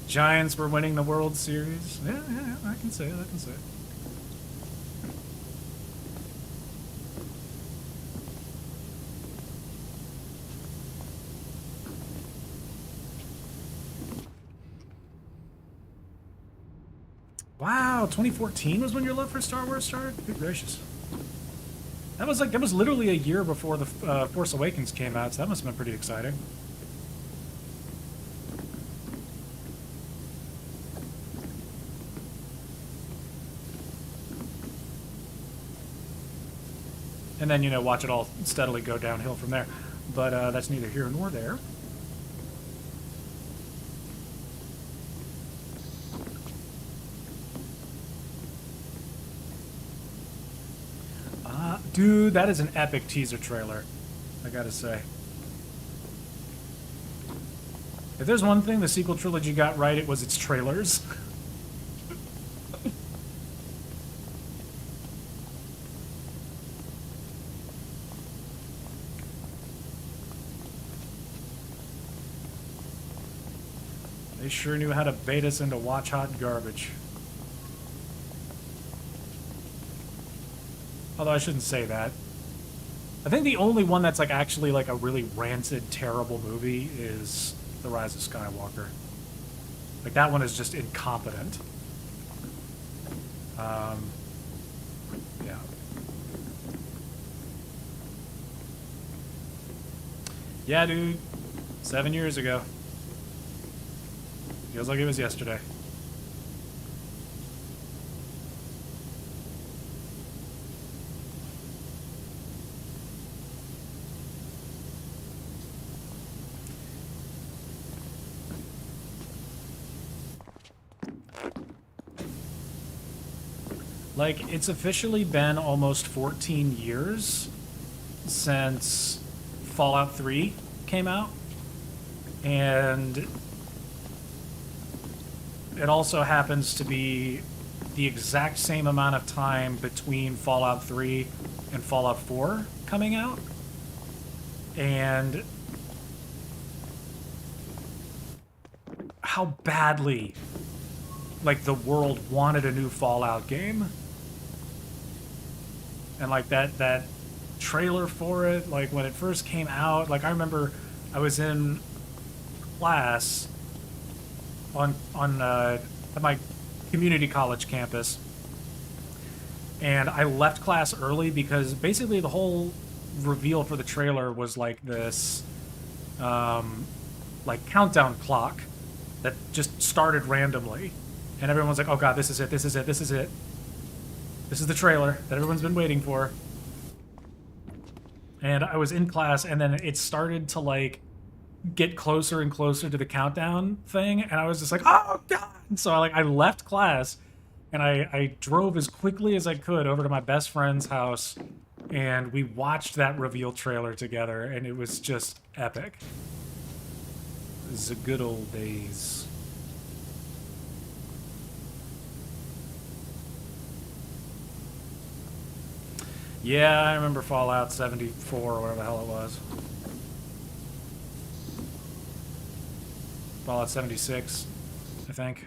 Giants were winning the World Series. Yeah, I can say it, I can say it. Wow, 2014 was when your love for Star Wars started? Good gracious. That was literally a year before the Force Awakens came out, so that must have been pretty exciting. And then, you know, watch it all steadily go downhill from there. But that's neither here nor there. Dude, that is an epic teaser trailer, I gotta say. If there's one thing the sequel trilogy got right, it was its trailers. They sure knew how to bait us into watch hot garbage. Although I shouldn't say that. I think the only one that's like actually like a really rancid, terrible movie is The Rise of Skywalker. Like that one is just incompetent. Yeah. Yeah, dude. 7 years ago. Feels like it was yesterday. Like, it's officially been almost 14 years since Fallout 3 came out. And it also happens to be the exact same amount of time between Fallout 3 and Fallout 4 coming out. and how badly, like, the world wanted a new Fallout game. And, like, that trailer for it, like, when it first came out, like, I remember I was in class at my community college campus, and I left class early because basically the whole reveal for the trailer was like this like countdown clock that just started randomly, and everyone's like, oh god, this is it, this is it, this is it, this is the trailer that everyone's been waiting for. And I was in class, and then it started to like get closer and closer to the countdown thing, and I was just like, oh god. So I left class, and I drove as quickly as I could over to my best friend's house, and we watched that reveal trailer together, and it was just epic. The good old days. Yeah, I remember Fallout 74 or whatever the hell it was. Fallout 76, I think.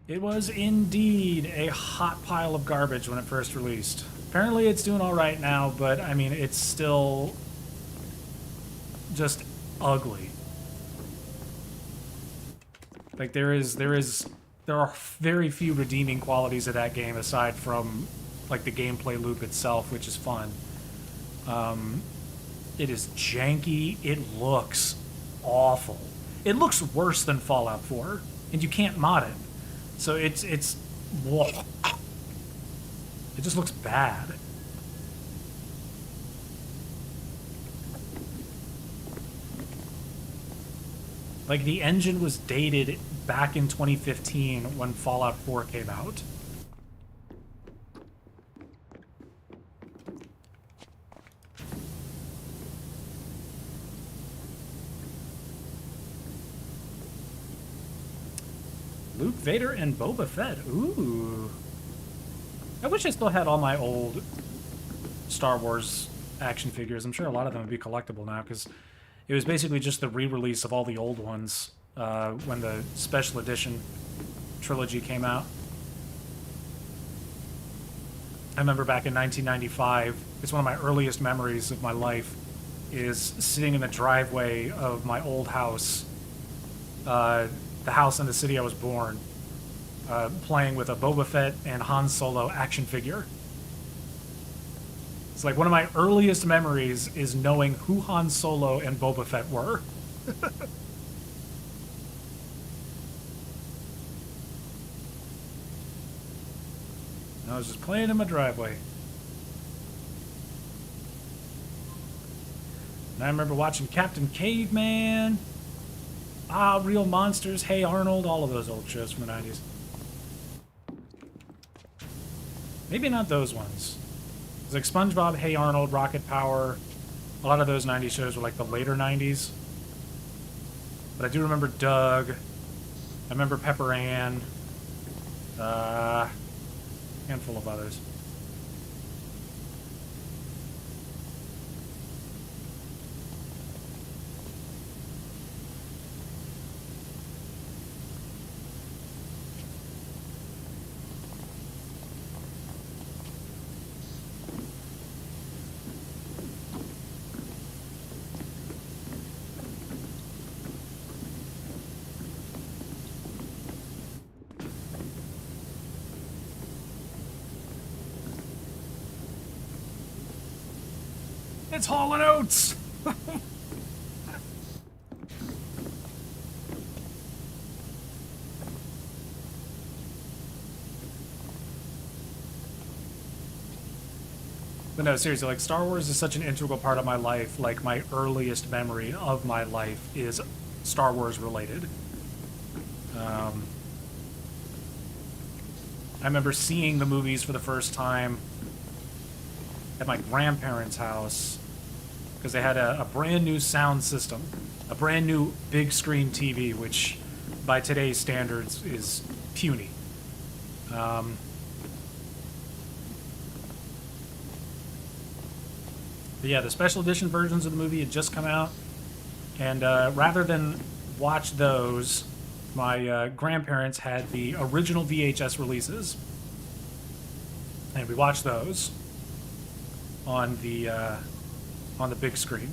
It was indeed a hot pile of garbage when it first released. Apparently it's doing alright now, but I mean, it's still just ugly. Like, there are very few redeeming qualities of that game aside from, like, the gameplay loop itself, which is fun. It is janky. It looks awful. It looks worse than Fallout 4, and you can't mod it. So it's it just looks bad. Like, the engine was dated back in 2015 when Fallout 4 came out. Luke, Vader, and Boba Fett. Ooh. I wish I still had all my old Star Wars action figures. I'm sure a lot of them would be collectible now, because it was basically just the re-release of all the old ones when the special edition trilogy came out. I remember back in 1995, it's one of my earliest memories of my life, is sitting in the driveway of my old house, the house in the city I was born, playing with a Boba Fett and Han Solo action figure. It's like one of my earliest memories is knowing who Han Solo and Boba Fett were. I was just playing in my driveway. And I remember watching Captain Caveman, Real Monsters, Hey Arnold, all of those old shows from the 90s. Maybe not those ones. It's like SpongeBob, Hey Arnold, Rocket Power. A lot of those 90s shows were like the later 90s. But I do remember Doug. I remember Pepper Ann. Handful of others. It's Hall & Oates! But no, seriously, like, Star Wars is such an integral part of my life. Like, my earliest memory of my life is Star Wars related. I remember seeing the movies for the first time at my grandparents' house, because they had a brand new sound system, a brand new big screen TV, which by today's standards is puny. But yeah, the special edition versions of the movie had just come out, and rather than watch those, my grandparents had the original VHS releases, and we watched those on the big screen.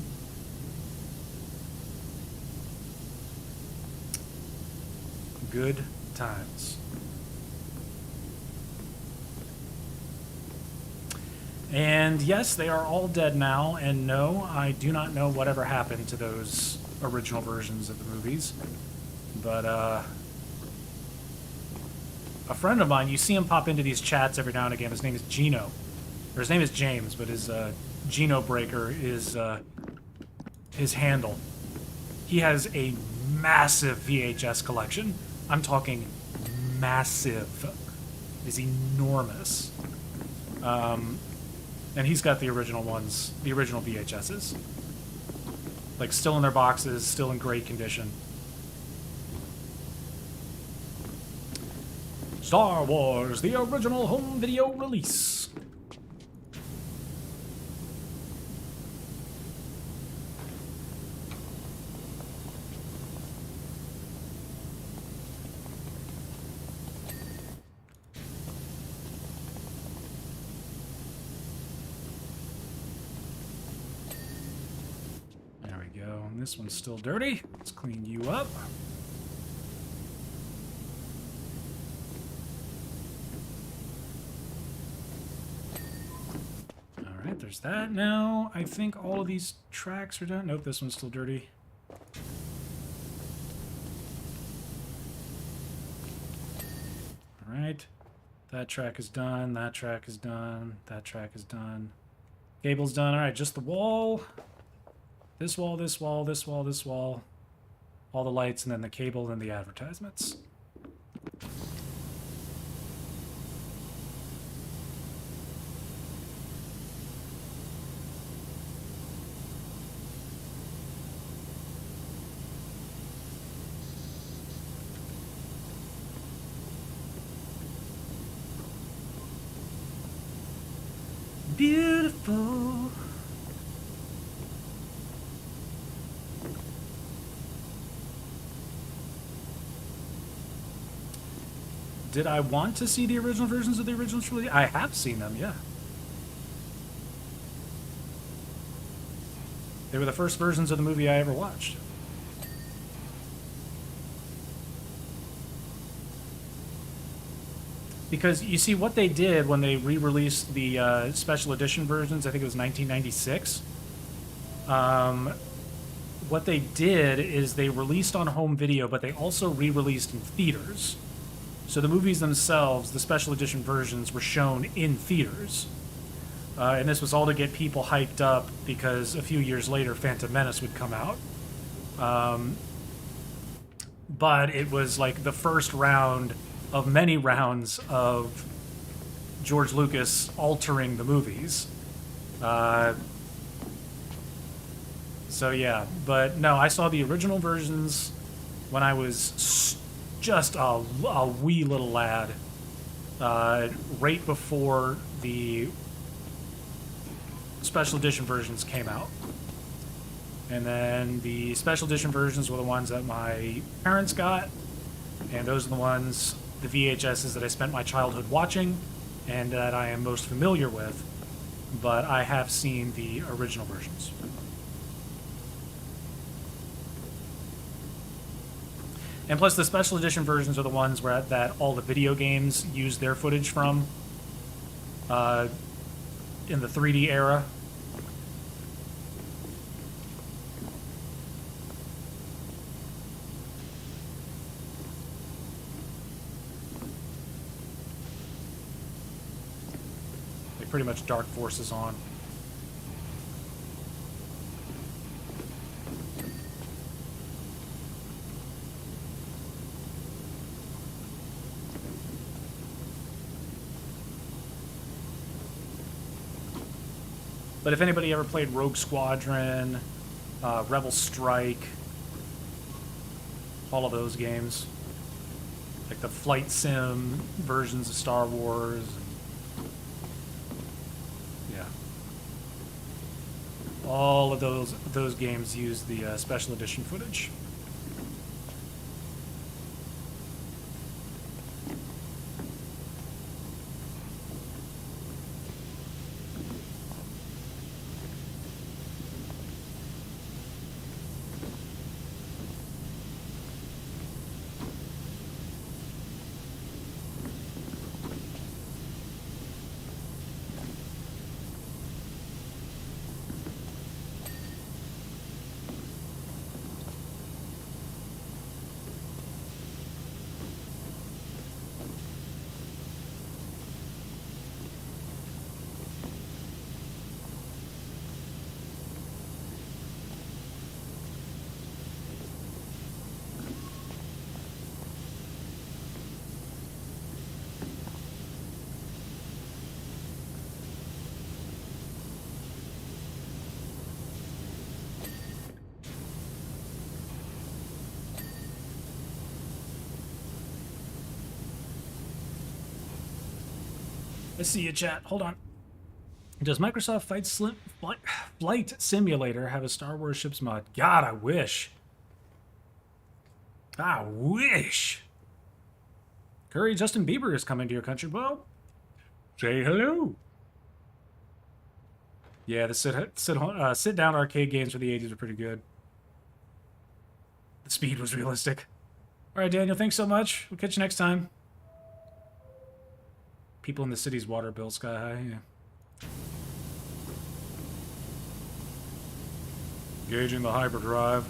Good times. And yes, they are all dead now, and no, I do not know whatever happened to those original versions of the movies. But a friend of mine, you see him pop into these chats every now and again. His name is Gino. Or his name is James, but his Gino Breaker is his handle. He has a massive VHS collection. I'm talking massive. It's enormous. And he's got the original ones, the original VHSs. Like, still in their boxes, still in great condition. Star Wars, the original home video release. This one's still dirty. Let's clean you up. Alright, there's that. Now, I think all of these tracks are done. Nope, this one's still dirty. Alright. That track is done. That track is done. That track is done. Cable's done. Alright, just the wall. This wall, this wall, this wall, this wall. All the lights, and then the cable and the advertisements. Beautiful. Did I want to see the original versions of the original trilogy? I have seen them, yeah. They were the first versions of the movie I ever watched. Because you see what they did when they re-released the special edition versions, I think it was 1996. What they did is they released on home video, but they also re-released in theaters. So the movies themselves, the special edition versions, were shown in theaters. And this was all to get people hyped up because a few years later Phantom Menace would come out. But it was like the first round of many rounds of George Lucas altering the movies. So yeah, but no, I saw the original versions when I was just a wee little lad, right before the special edition versions came out. And then the special edition versions were the ones that my parents got, and those are the ones, the VHSs that I spent my childhood watching and that I am most familiar with, but I have seen the original versions. And plus, the special edition versions are the ones where that all the video games use their footage from in the 3D era. They pretty much Dark Forces on. But if anybody ever played Rogue Squadron, Rebel Strike, all of those games, like the flight sim versions of Star Wars, yeah. all of those games use the special edition footage. I see you, chat. Hold on. Does Microsoft Flight Simulator have a Star Wars ships mod? God, I wish. I wish. Curry, Justin Bieber is coming to your country. Well, say hello. Yeah, the sit-down arcade games for the 80s are pretty good. The speed was realistic. All right, Daniel, thanks so much. We'll catch you next time. People in the city's water bill sky high, yeah. Engaging the hyperdrive.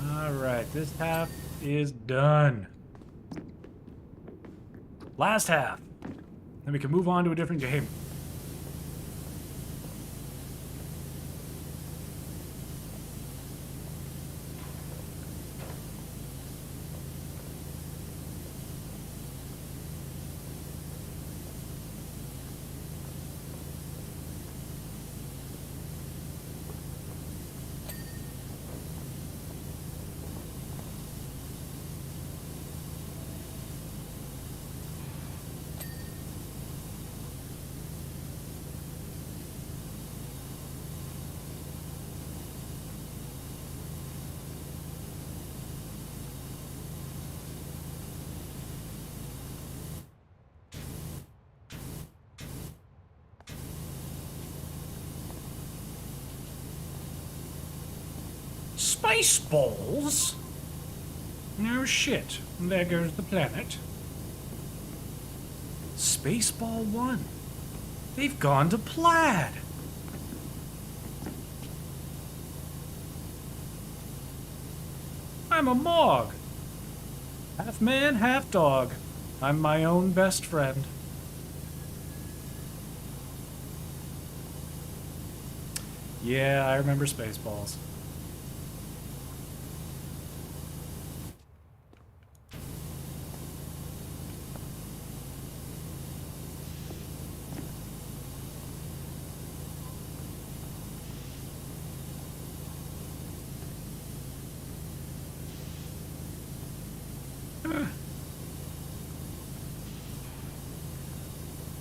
Alright, this half is done. Last half. Then we can move on to a different game. Spaceballs? No shit. There goes the planet. Spaceball 1. They've gone to Plaid. I'm a Mog. Half man, half dog. I'm my own best friend. Yeah, I remember Spaceballs.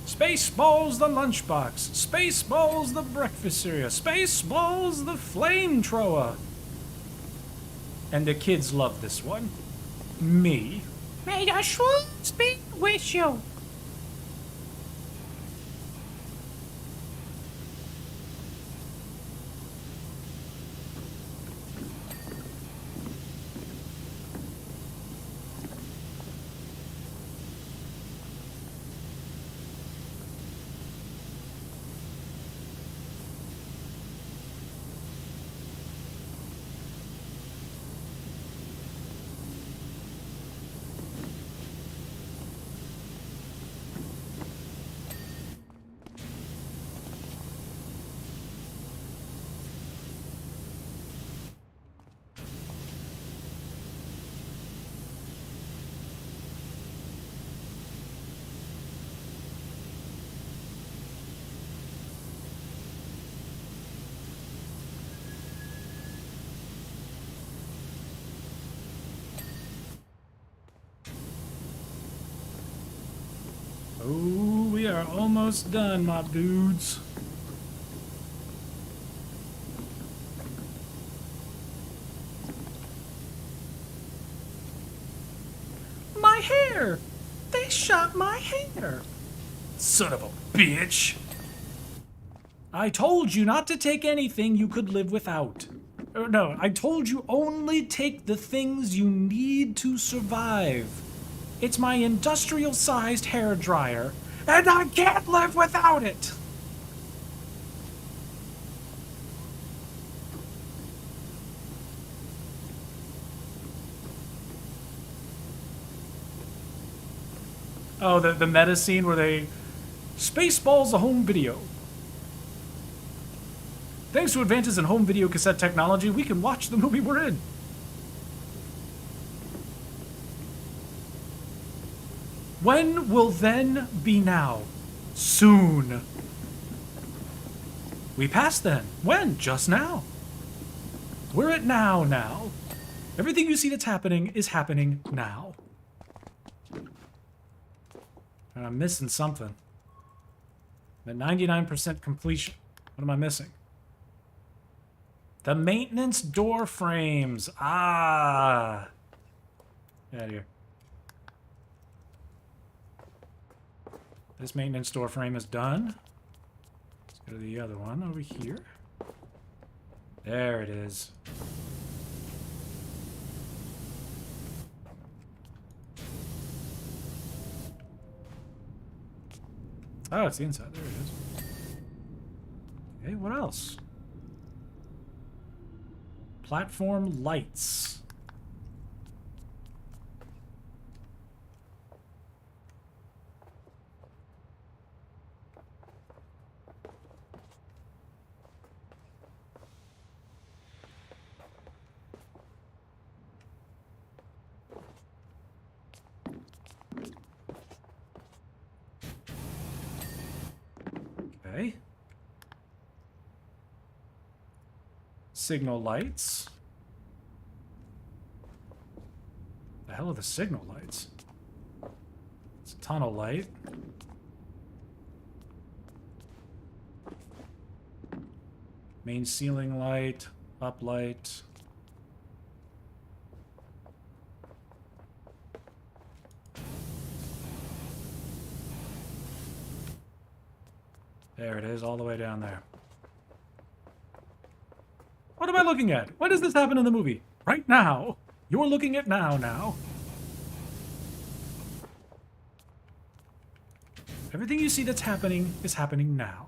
Spaceballs the lunchbox. Spaceballs the breakfast cereal. Spaceballs the flamethrower. And the kids love this one. Me. May the swans be with you. are almost done, my dudes. My hair! They shot my hair! Son of a bitch! I told you not to take anything you could live without. No, I told you only take the things you need to survive. It's my industrial-sized hair dryer, and I can't live without it! Oh, the meta scene where they Spaceballs the home video. Thanks to advances in home video cassette technology, we can watch the movie we're in. When will then be now? Soon. We passed then. When? Just now. We're at now. Everything you see that's happening is happening now. And I'm missing something. I'm at 99% completion. What am I missing? The maintenance door frames. Ah. Get out of here. This maintenance door frame is done. Let's go to the other one over here. There it is. Oh, it's the inside. There it is. Okay, what else? Platform lights. Okay. Signal lights. The hell are the signal lights? It's a tunnel light. Main ceiling light, up light. There it is, all the way down there. What am I looking at? When does this happen in the movie? Right now. You're looking at now. Everything you see that's happening is happening now.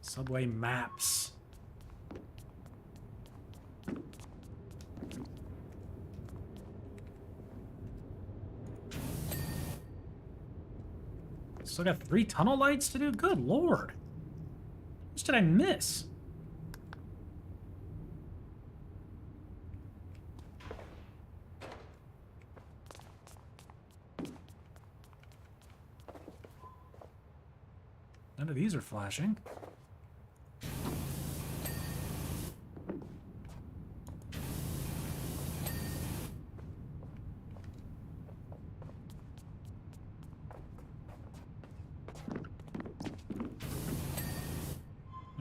Subway maps. Still got 3 tunnel lights to do? Good lord. How much did I miss? None of these are flashing.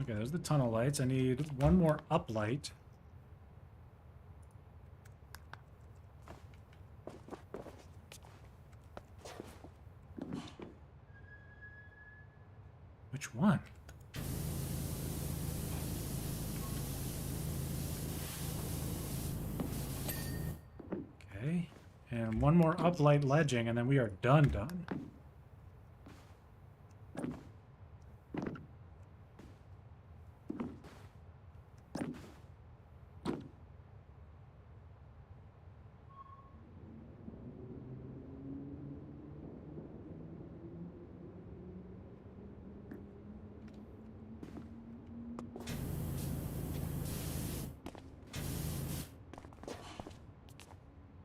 Okay, there's the tunnel lights. I need one more up light. Which one? Okay, and one more uplight ledging, and then we are done.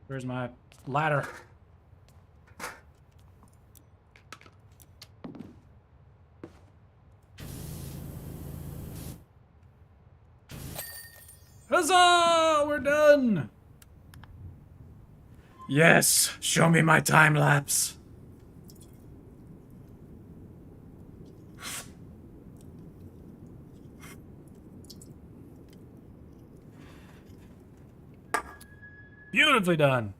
Where's my ladder? Huzzah! We're done! Yes, show me my time lapse. Beautifully done.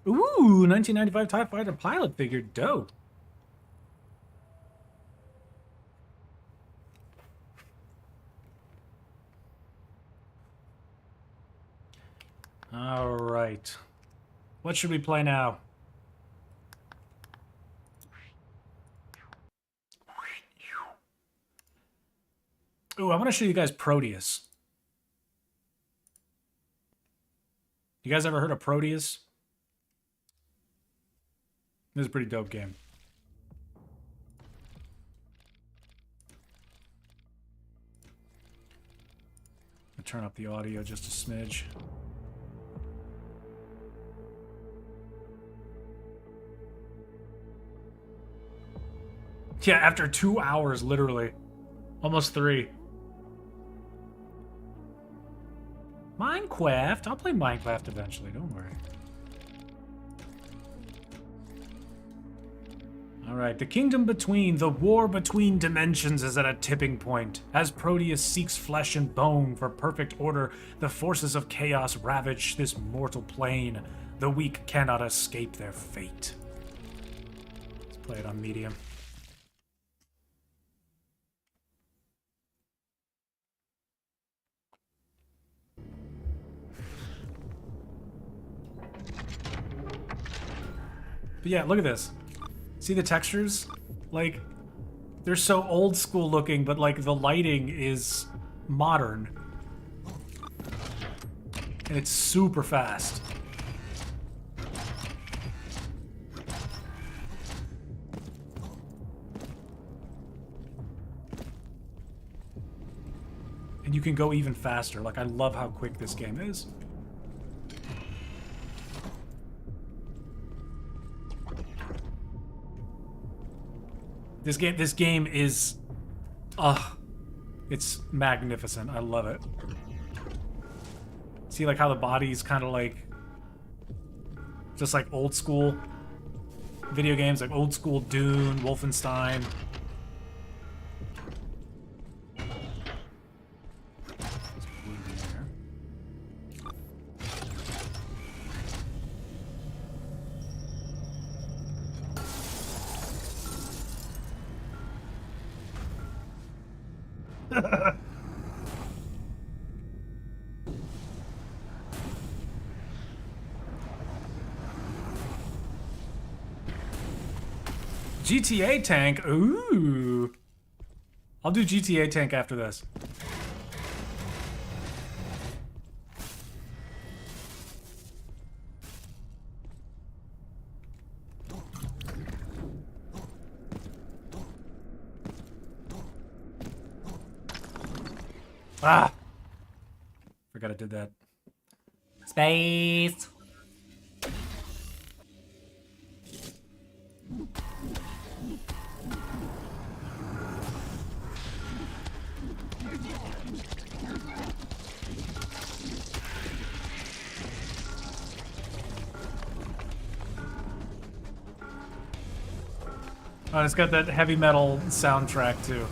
Ooh, 1995 TIE Fighter pilot figure. Dope. All right. What should we play now? Ooh, I want to show you guys Proteus. You guys ever heard of Proteus? This is a pretty dope game. I'll turn up the audio just a smidge. Yeah, after 2 hours, literally. Almost 3. Minecraft? I'll play Minecraft eventually, don't worry. Alright, the kingdom between, the war between dimensions is at a tipping point. As Proteus seeks flesh and bone for perfect order, the forces of chaos ravage this mortal plane. The weak cannot escape their fate. Let's play it on medium. But yeah, look at this. See the textures? Like, they're so old school looking, but like the lighting is modern. And it's super fast. And you can go even faster. Like, I love how quick this game is. This game is, it's magnificent. I love it. See, like, how the body's kind of like, just like old school video games, like old school Dune, Wolfenstein. GTA tank, ooh. I'll do GTA tank after this. Ah! Forgot I did that. Space! Oh, it's got that heavy metal soundtrack too.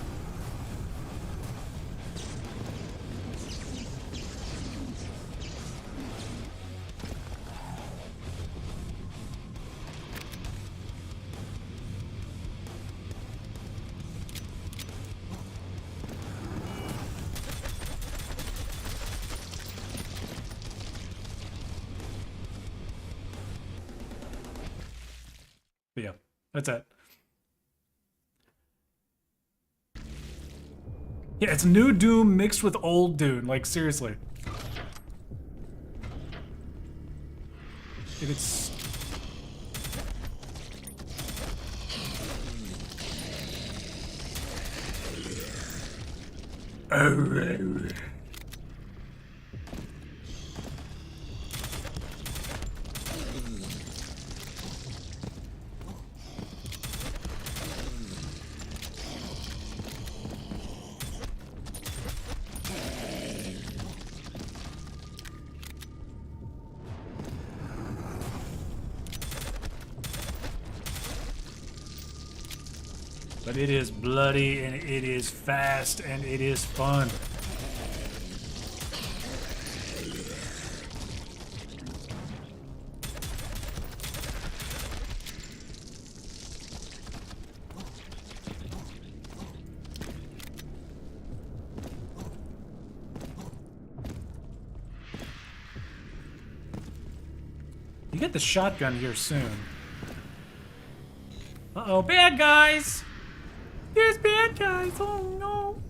But yeah, that's it. Yeah, it's new Doom mixed with old Dune. Like, seriously. It's... Oh. But it is bloody, and it is fast, and it is fun. You get the shotgun here soon. Uh-oh, bad guys! There's bad guys! Oh no!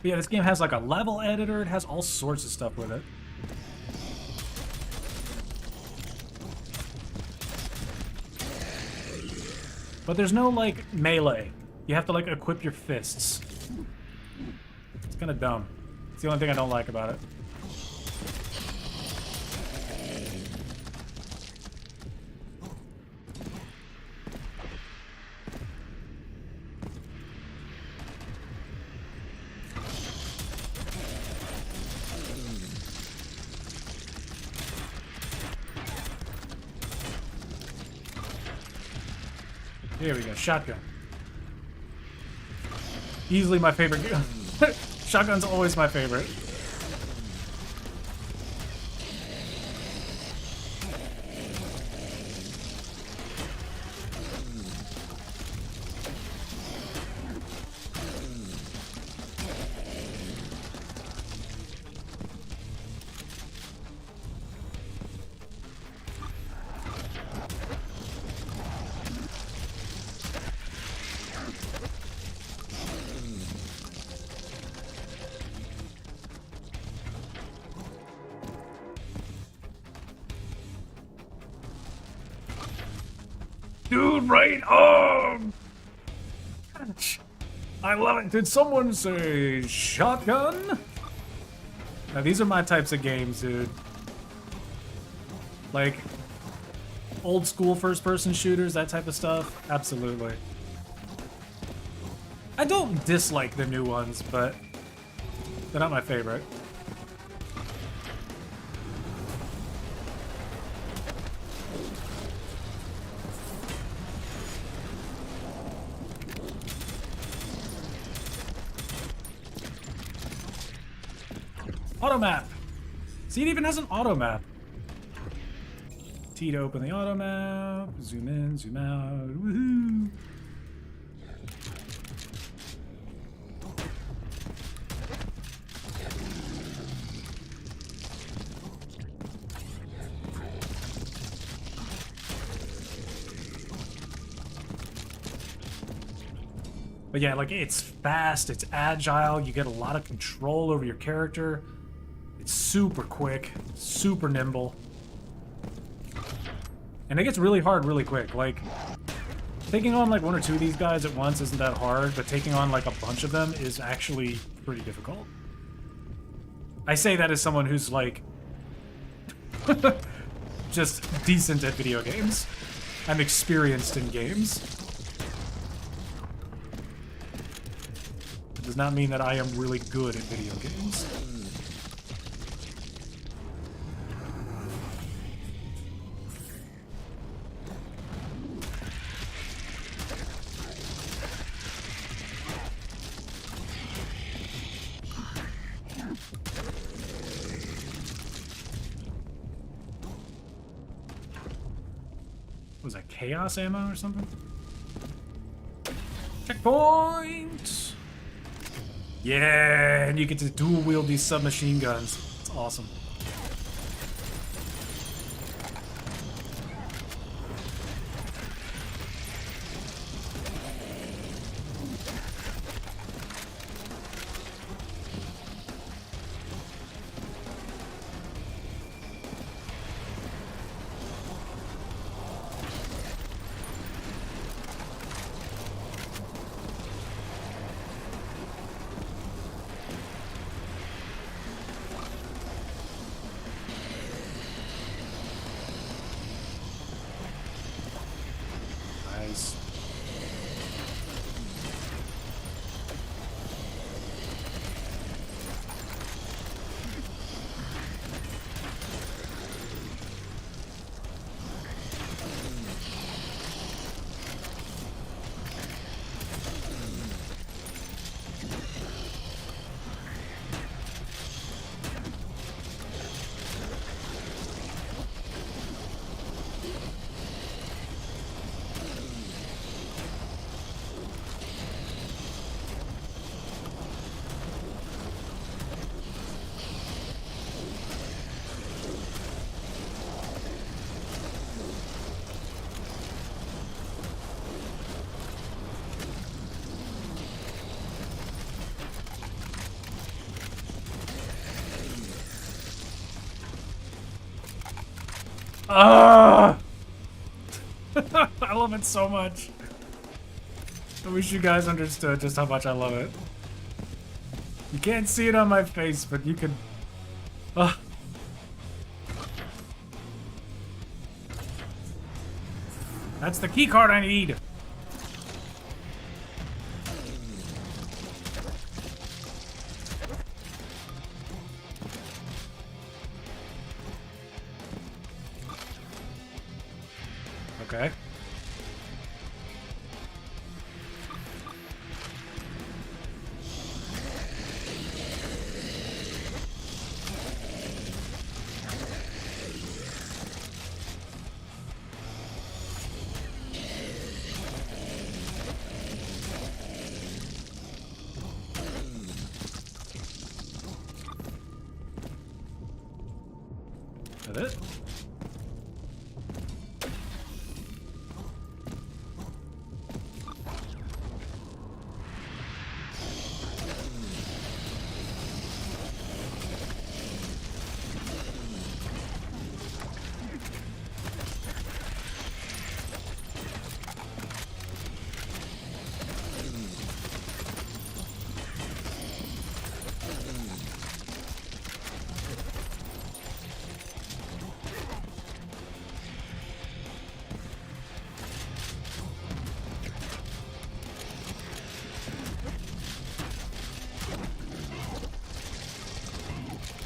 But yeah, this game has like a level editor. It has all sorts of stuff with it. But there's no, like, melee. You have to, like, equip your fists. It's kind of dumb. It's the only thing I don't like about it. Here we go, shotgun. Easily my favorite gun. Shotgun's always my favorite. Dude, right arm! I love it. Did someone say shotgun? Now, these are my types of games, dude. Like, old school first-person shooters, that type of stuff. Absolutely. I don't dislike the new ones, but they're not my favorite. Auto map. See, it even has an auto map. T to open the auto map. Zoom in, zoom out. Woohoo! But yeah, like, it's fast, it's agile, you get a lot of control over your character. It's super quick, super nimble. And it gets really hard really quick. Like, taking on like one or two of these guys at once isn't that hard, but taking on like a bunch of them is actually pretty difficult. I say that as someone who's like just decent at video games. I'm experienced in games. It does not mean that I am really good at video games. Was that chaos ammo or something? Checkpoint! Yeah, and you get to dual wield these submachine guns. It's awesome. Ah! I love it so much. I wish you guys understood just how much I love it. You can't see it on my face, but you can... Ugh. That's the key card I need. Okay. Is that it?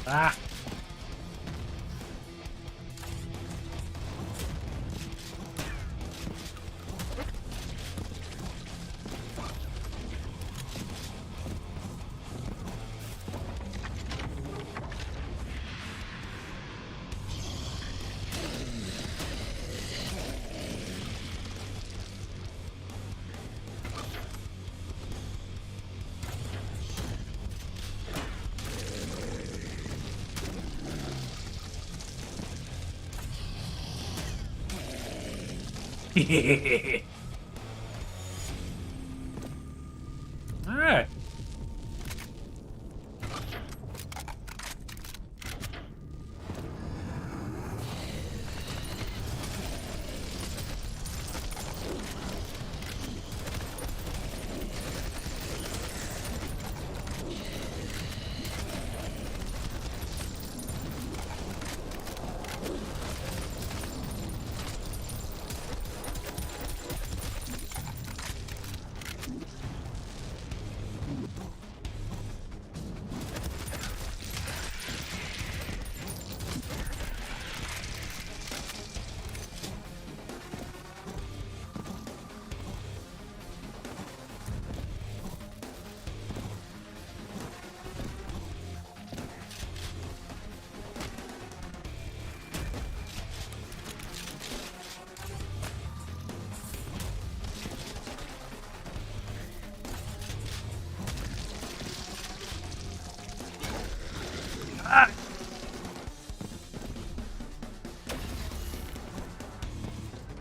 Ah. All right.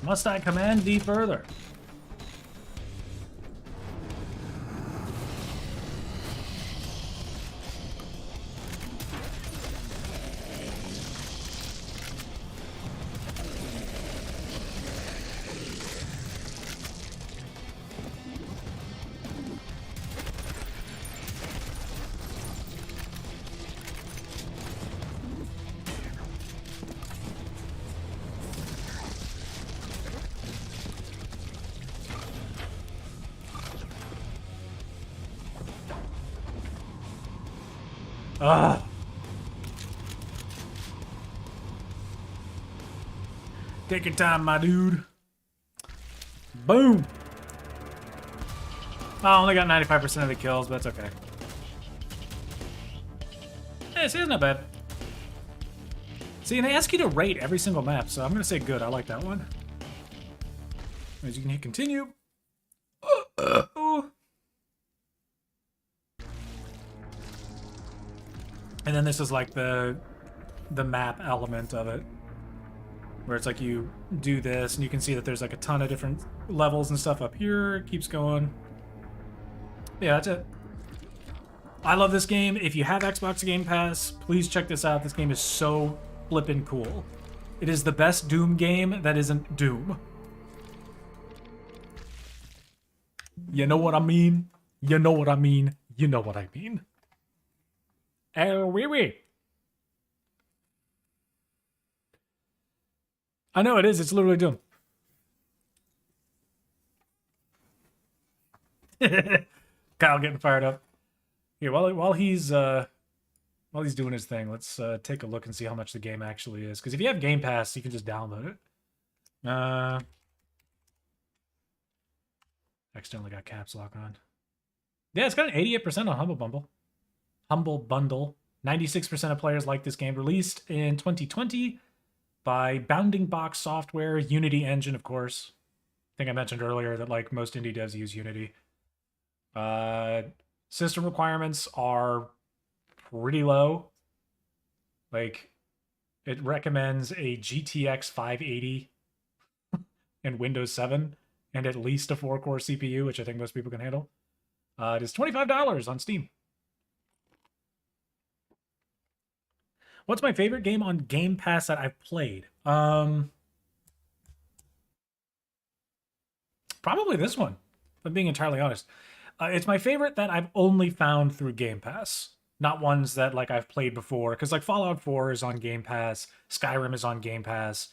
Must I command thee further? Ah. Take your time, my dude. Boom. I only got 95% of the kills, but that's okay. Hey, see, it's not bad. See, and they ask you to rate every single map, so I'm gonna say good. I like that one. As you can hit continue. And then this is like the map element of it, where it's like you do this, and you can see that there's like a ton of different levels and stuff up here. It keeps going. Yeah, that's it. I love this game. If you have Xbox Game Pass, please check this out. This game is so flippin' cool. It is the best Doom game that isn't Doom. You know what I mean? You know what I mean? You know what I mean. Oh, wee wee. I know it is. It's literally Doom. Kyle getting fired up. Here, while he's doing his thing, let's take a look and see how much the game actually is. Because if you have Game Pass, you can just download it. Accidentally got caps lock on. Yeah, it's got an 88% on Humble Bundle. Humble Bundle. 96% of players like this game. Released in 2020 by Bounding Box Software, Unity Engine, of course. I think I mentioned earlier that like most indie devs use Unity. System requirements are pretty low. Like, it recommends a GTX 580 and Windows 7 and at least a 4-core CPU, which I think most people can handle. It is $25 on Steam. What's my favorite game on Game Pass that I've played? Probably this one, if I'm being entirely honest. It's my favorite that I've only found through Game Pass. Not ones that like I've played before. Because like Fallout 4 is on Game Pass. Skyrim is on Game Pass.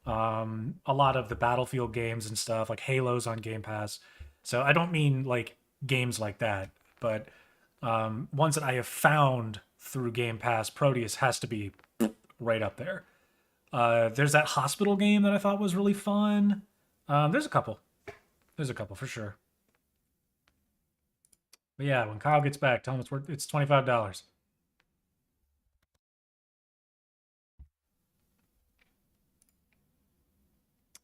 A lot of the Battlefield games and stuff, like Halo's on Game Pass. So I don't mean like games like that. But ones that I have found through Game Pass, Proteus has to be right up there. There's that hospital game that I thought was really fun. There's a couple. There's a couple for sure. But yeah, when Kyle gets back, tell him it's $25.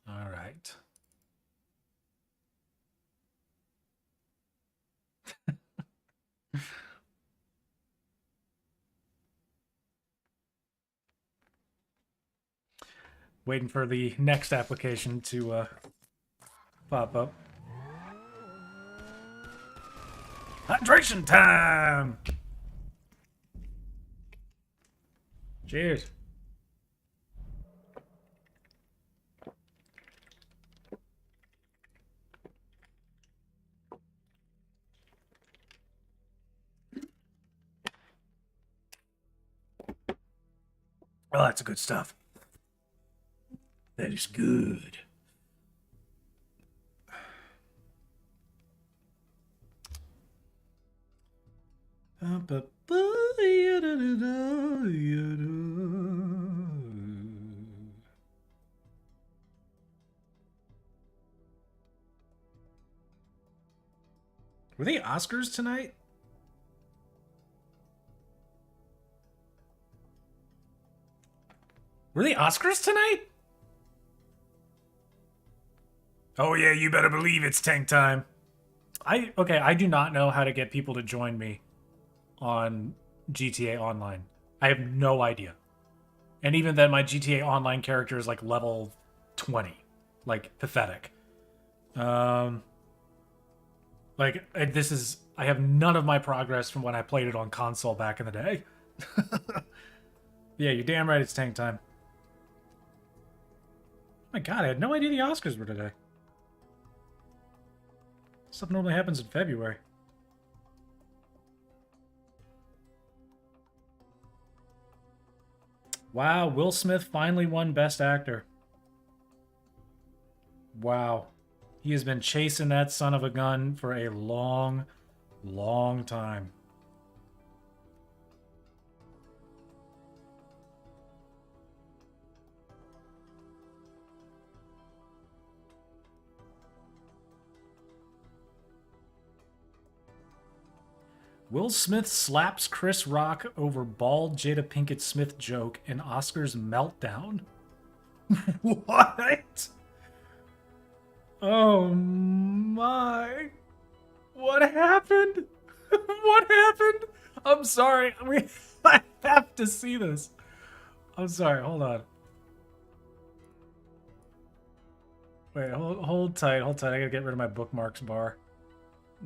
All right. Waiting for the next application to pop up. Hydration time! Cheers. Oh, that's good stuff. That is good. Were they Oscars tonight? Were they Oscars tonight? Oh yeah, you better believe it's tank time. I do not know how to get people to join me on GTA Online. I have no idea. And even then my GTA Online character is like level 20. Like pathetic. I have none of my progress from when I played it on console back in the day. Yeah, you're damn right it's tank time. Oh my god, I had no idea the Oscars were today. Stuff normally happens in February. Wow, Will Smith finally won Best Actor. Wow. He has been chasing that son of a gun for a long, long time. Will Smith slaps Chris Rock over bald Jada Pinkett Smith joke in Oscars meltdown. What? Oh my. What happened? What happened? I'm sorry. I have to see this. I'm sorry. Hold on. Wait, hold tight. Hold tight. I gotta get rid of my bookmarks bar.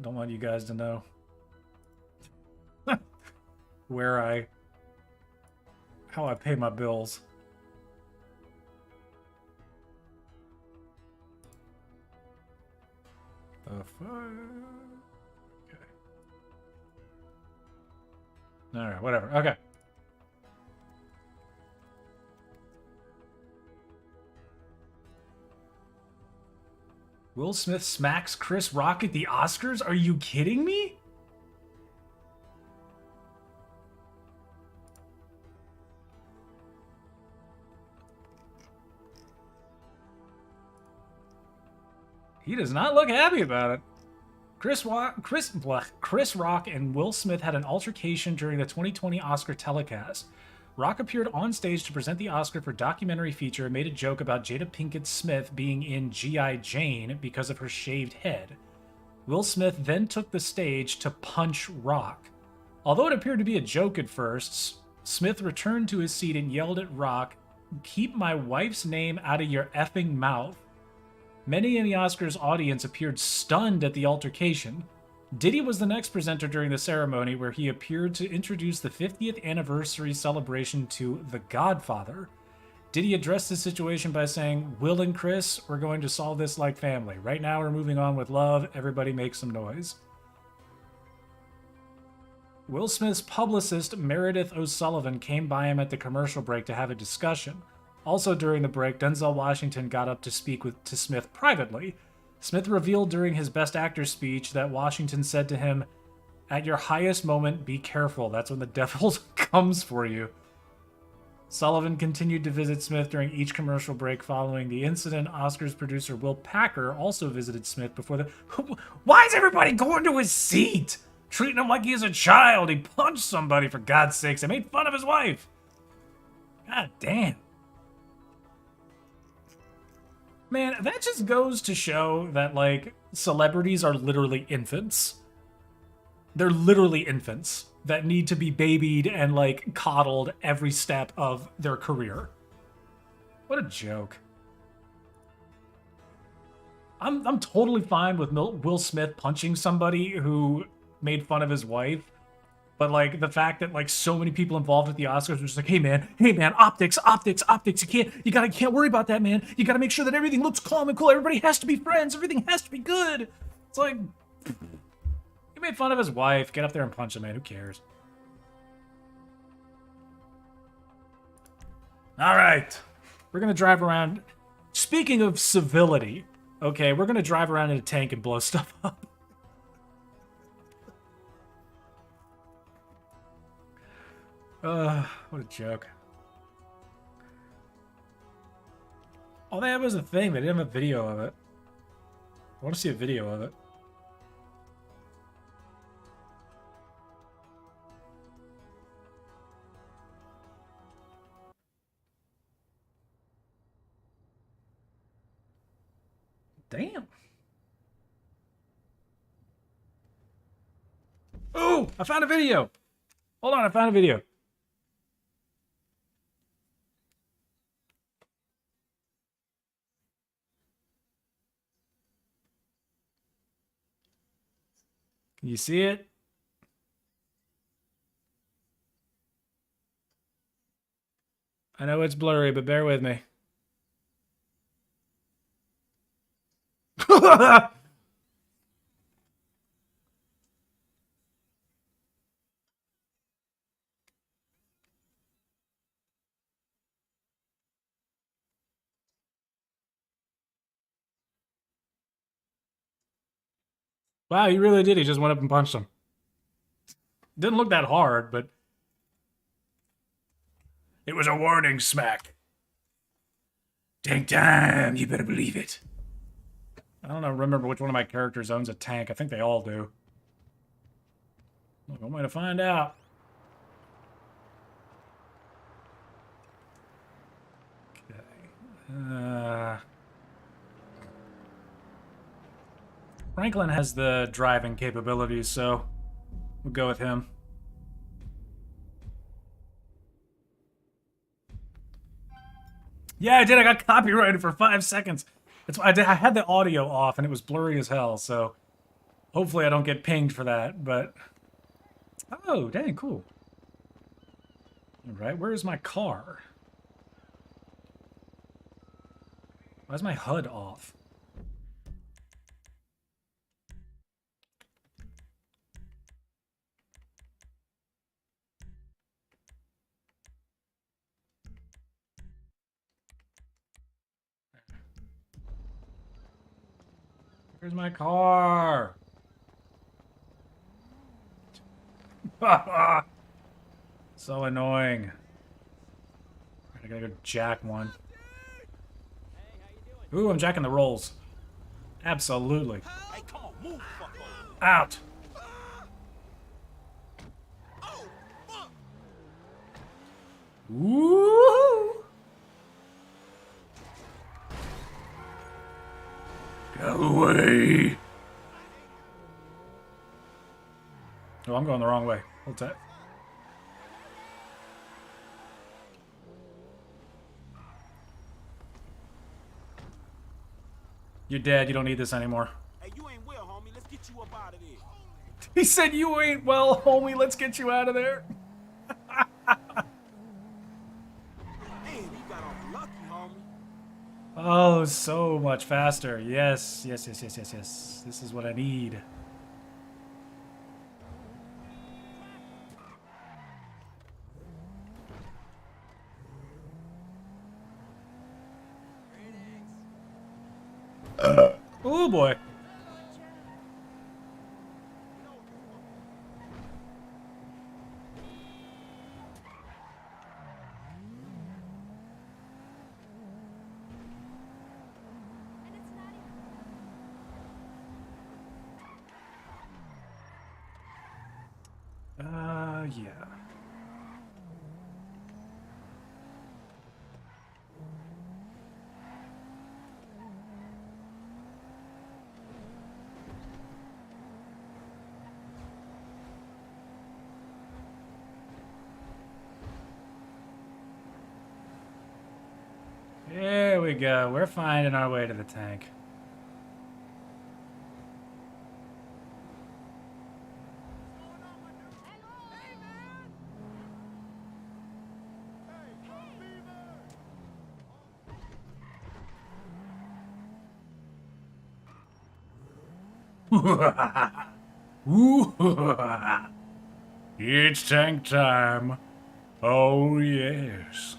Don't want you guys to know how I pay my bills. Okay. Alright, whatever. Okay. Will Smith smacks Chris Rock at the Oscars? Are you kidding me? He does not look happy about it. Chris Rock and Will Smith had an altercation during the 2020 Oscar telecast. Rock appeared on stage to present the Oscar for documentary feature and made a joke about Jada Pinkett Smith being in G.I. Jane because of her shaved head. Will Smith then took the stage to punch Rock. Although it appeared to be a joke at first, Smith returned to his seat and yelled at Rock, "Keep my wife's name out of your effing mouth." Many in the Oscars audience appeared stunned at the altercation. Diddy was the next presenter during the ceremony, where he appeared to introduce the 50th anniversary celebration to The Godfather. Diddy addressed the situation by saying, "Will and Chris, we're going to solve this like family. Right now we're moving on with love. Everybody make some noise." Will Smith's publicist, Meredith O'Sullivan, came by him at the commercial break to have a discussion. Also during the break, Denzel Washington got up to speak to Smith privately. Smith revealed during his Best Actor speech that Washington said to him, "At your highest moment, be careful. That's when the devil comes for you." Sullivan continued to visit Smith during each commercial break following the incident. Oscars producer Will Packer also visited Smith before the... Why is everybody going to his seat? Treating him like he's a child. He punched somebody, for God's sakes. They made fun of his wife. God damn. Man, that just goes to show that, like, celebrities are literally infants. They're literally infants that need to be babied and, like, coddled every step of their career. What a joke. I'm totally fine with Will Smith punching somebody who made fun of his wife. But, like, the fact that, like, so many people involved with the Oscars were just like, hey, man, optics. You can't worry about that, man. You gotta make sure that everything looks calm and cool. Everybody has to be friends. Everything has to be good. It's like, he made fun of his wife. Get up there and punch him, man. Who cares? All right. We're gonna drive around. Speaking of civility, okay, we're gonna drive around in a tank and blow stuff up. What a joke. All they had was a thing. They didn't have a video of it. I want to see a video of it. Damn. Oh, I found a video. Hold on, I found a video. Can you see it? I know it's blurry, but bear with me. Wow, he really did. He just went up and punched him. Didn't look that hard, but it was a warning smack. Tank time, you better believe it. I don't know, remember which one of my characters owns a tank. I think they all do. Well, one way to find out. Okay. Franklin has the driving capabilities, so we'll go with him. Yeah, I did. I got copyrighted for 5 seconds. That's why I had the audio off, and it was blurry as hell, so hopefully I don't get pinged for that, but... Oh, dang, cool. Alright, where is my car? Why is my HUD off? Where's my car? So annoying. I gotta go jack one. Ooh, I'm jacking the rolls. Absolutely. Hey, come on, move, fucko. Out. Ooh. Go away. Oh, I'm going the wrong way. Hold tight. You're dead. You don't need this anymore. Hey, you ain't well, homie. Let's get you up out of there. He said, you ain't well, homie. Let's get you out of there. Man, you got off lucky, homie. Oh, so much faster. Yes, yes, yes, yes, yes, yes. This is what I need. Oh boy. Yeah. There we go. We're finding our way to the tank. Ooh, it's tank time. Oh, yes.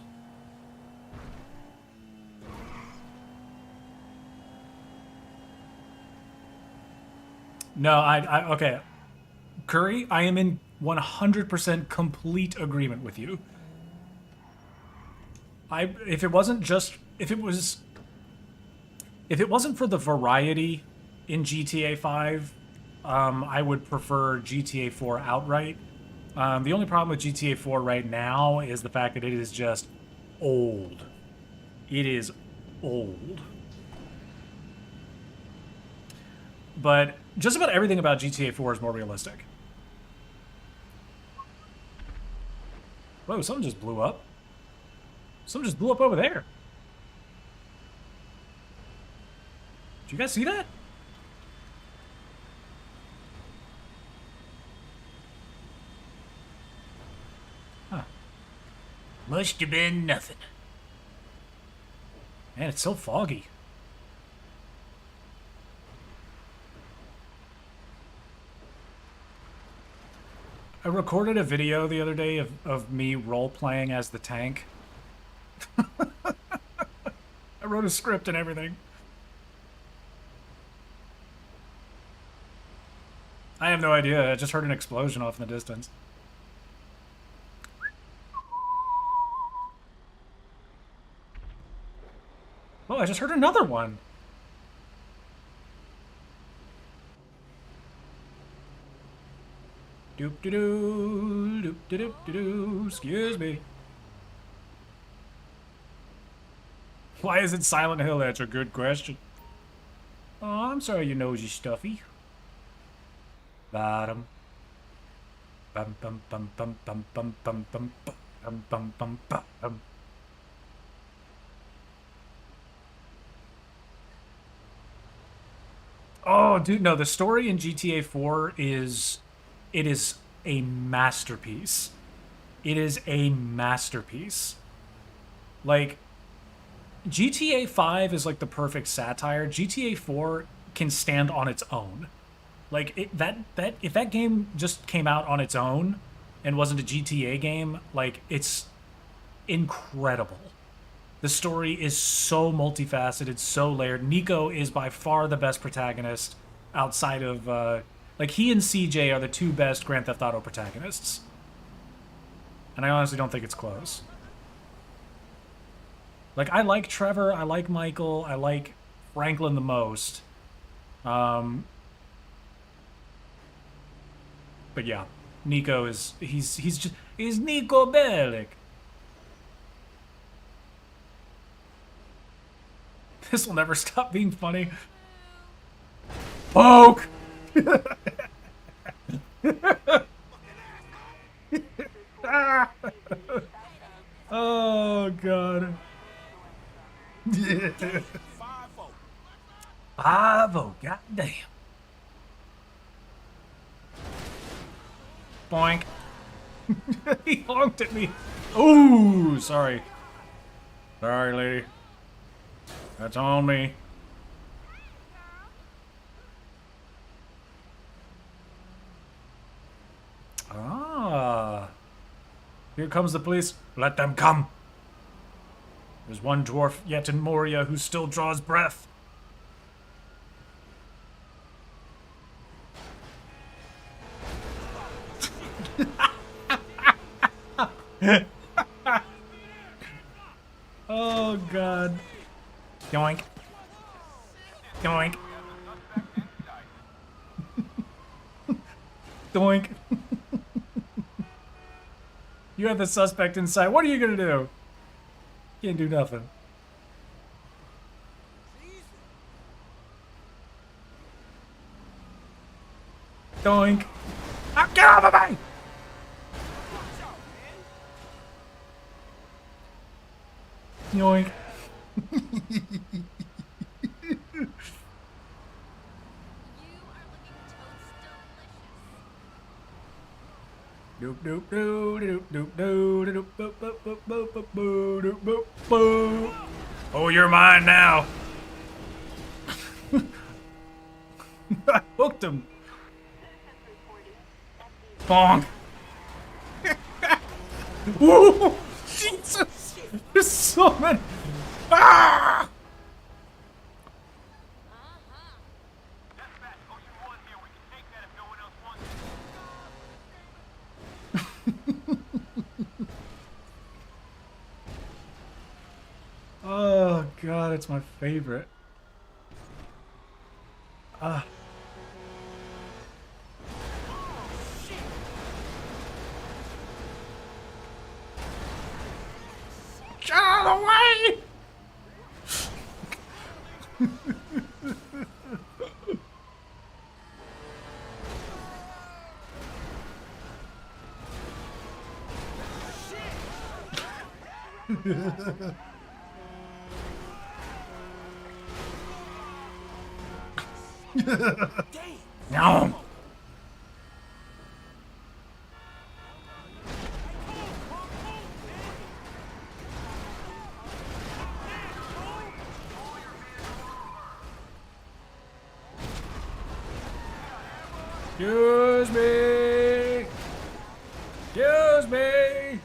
No, okay. Curry, I am in 100% complete agreement with you. If it wasn't for the variety in GTA 5, I would prefer GTA 4 outright. The only problem with GTA 4 right now is the fact that it is just old. It is old. But just about everything about GTA 4 is more realistic. Whoa, something just blew up. Something just blew up over there. Did you guys see that? Huh. Must have been nothing. Man, it's so foggy. I recorded a video the other day of me role-playing as the tank. I wrote a script and everything. I have no idea. I just heard an explosion off in the distance. Oh, I just heard another one. Doop doo doo, doop doo doop doo doo. Excuse me. Why is it Silent Hill? That's a good question. Oh, I'm sorry, you nosy stuffy. Bottom. Bum bum bum bum bum bum bum bum bum bum bum bum. Oh, dude, no, the story in GTA 4 is a masterpiece. It is a masterpiece. Like, GTA 5 is like the perfect satire. GTA 4 can stand on its own. Like if that game just came out on its own and wasn't a GTA game, like it's incredible. The story is so multifaceted, so layered. Nico is by far the best protagonist outside of like he and CJ are the two best Grand Theft Auto protagonists. And I honestly don't think it's close. Like I like Trevor, I like Michael, I like Franklin the most. But yeah, Nico is he's Nico Bellic. This will never stop being funny. Poke! Oh, God. 5-0. 5-0, goddamn. Boink. He honked at me. Ooh, sorry. Sorry, lady. That's on me. Ah. Here comes the police. Let them come. There's one dwarf yet in Moria who still draws breath. Oh, God. Yoink. Yoink. Doink. You have the suspect inside. What are you gonna do? Can't do nothing. Doink. Ah, get off of me! Yoink. Doop doop doo doop doop doo doop boop boop boop boop boop boo doop boop boo. Oh, you're mine now. I hooked him. Bonk. Woo! Jesus! There's so many. Ah! Oh, God, it's my favorite. Ah. Get out of the way! No. Excuse me. Excuse me.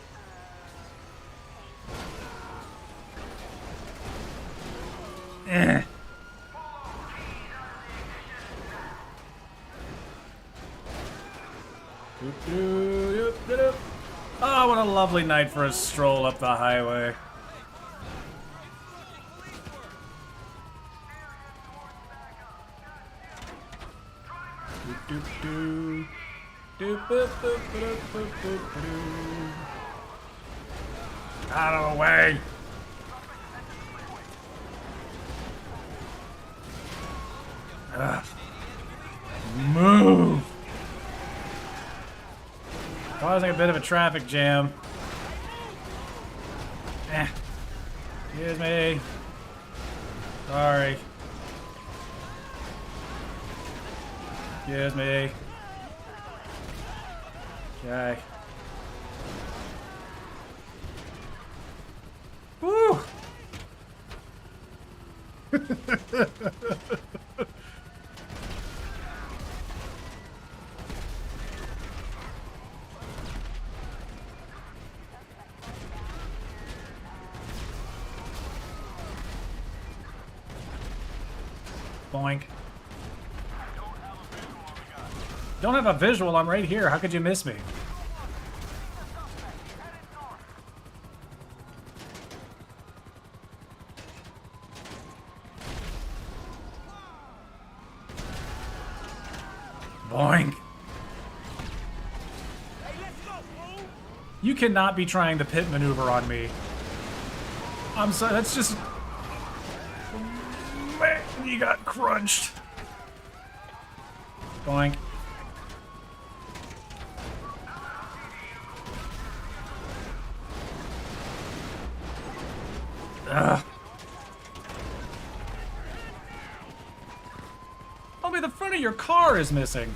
Oh, what a lovely night for a stroll up the highway. Out of the way. Ugh. Move. Causing a bit of a traffic jam. Excuse me. Sorry. Excuse me. Okay. Woo! Boink. Don't have a visual, I'm right here. How could you miss me? Boink. You cannot be trying the pit maneuver on me. I'm sorry, that's just... Man, you got crunched. Boink. Ugh. Oh, but the front of your car is missing.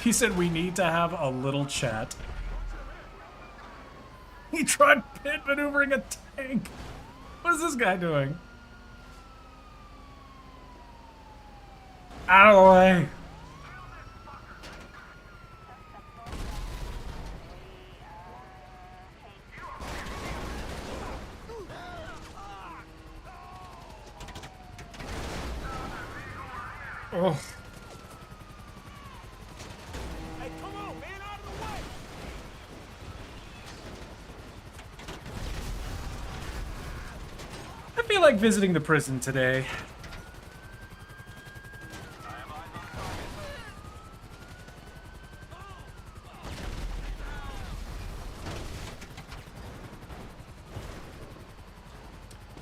He said we need to have a little chat. He tried pit maneuvering a tank. What is this guy doing? Out of the way. Oh. Hey, come on, man, out of the way. I feel like visiting the prison today.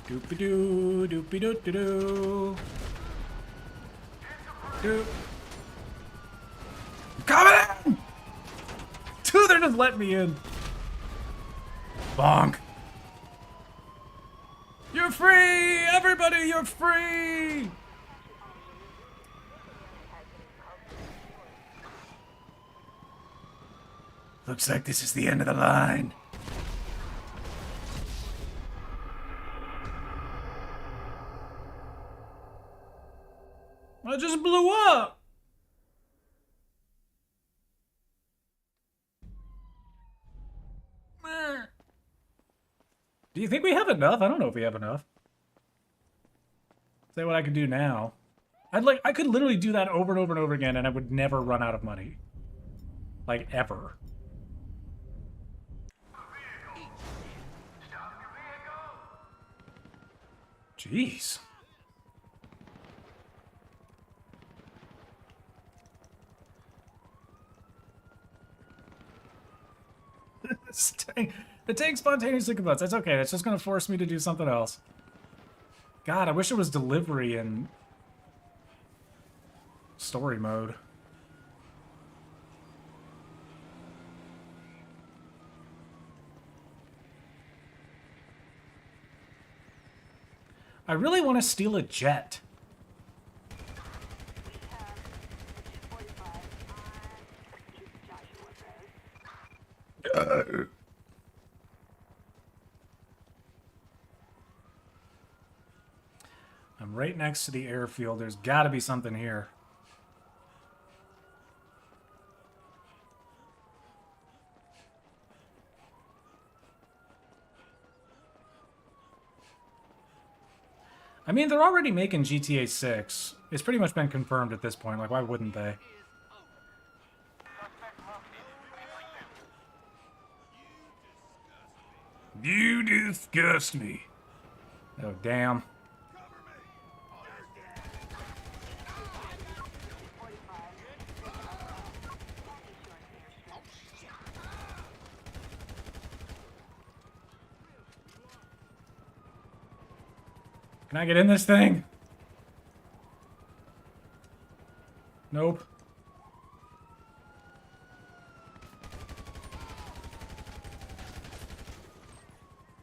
Doopy-doo, doopy-doo-doo-doo. Doop. Coming in! Dude, they're just letting me in. Bonk. You're free! Everybody, you're free! Looks like this is the end of the line. I just blew up! Do you think we have enough? I don't know if we have enough. Say what I could do now. I could literally do that over and over and over again and I would never run out of money. Like, ever. Jeez. The tank spontaneously combusts. That's okay. That's just going to force me to do something else. God, I wish it was delivery in story mode. I really want to steal a jet. I'm right next to the airfield. There's got to be something here. I mean, they're already making GTA 6. It's pretty much been confirmed at this point. Like, why wouldn't they? You disgust me. Oh, damn. Can I get in this thing? Nope.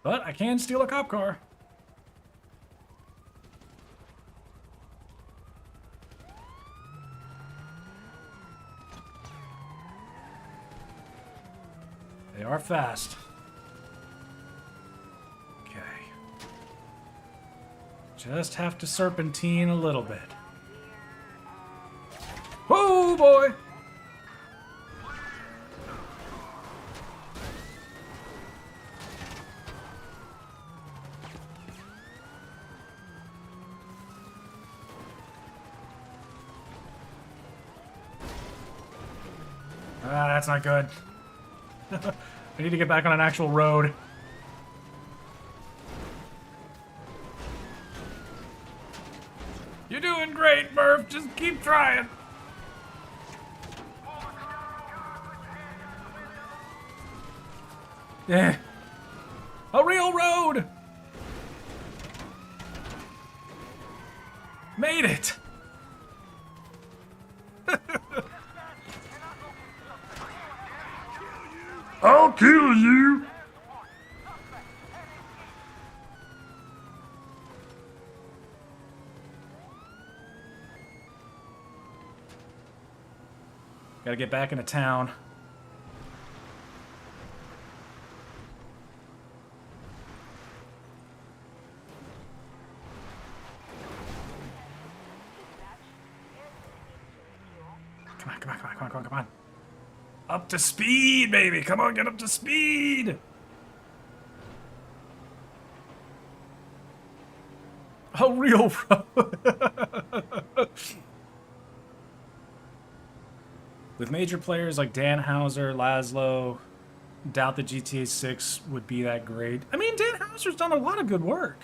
But I can steal a cop car. They are fast. Okay. Just have to serpentine a little bit. Oh boy! Ah, that's not good. I need to get back on an actual road. You're doing great, Murph. Just keep trying. Yeah. A real road. Made it. I'll kill you. Gotta get back into town. Come on, come on, come on, come on, come on, come on. Up to speed, baby. Come on, get up to speed. A real road. With major players like Danhauser, Laszlo, doubt that GTA 6 would be that great. I mean, Danhauser's done a lot of good work.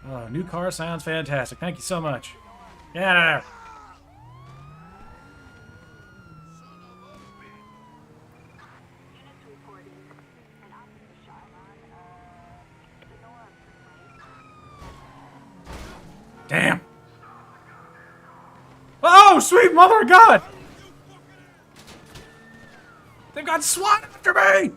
Oh, new car sounds fantastic. Thank you so much. Get out of there. Damn. Oh, sweet mother of God. They've got SWAT after me.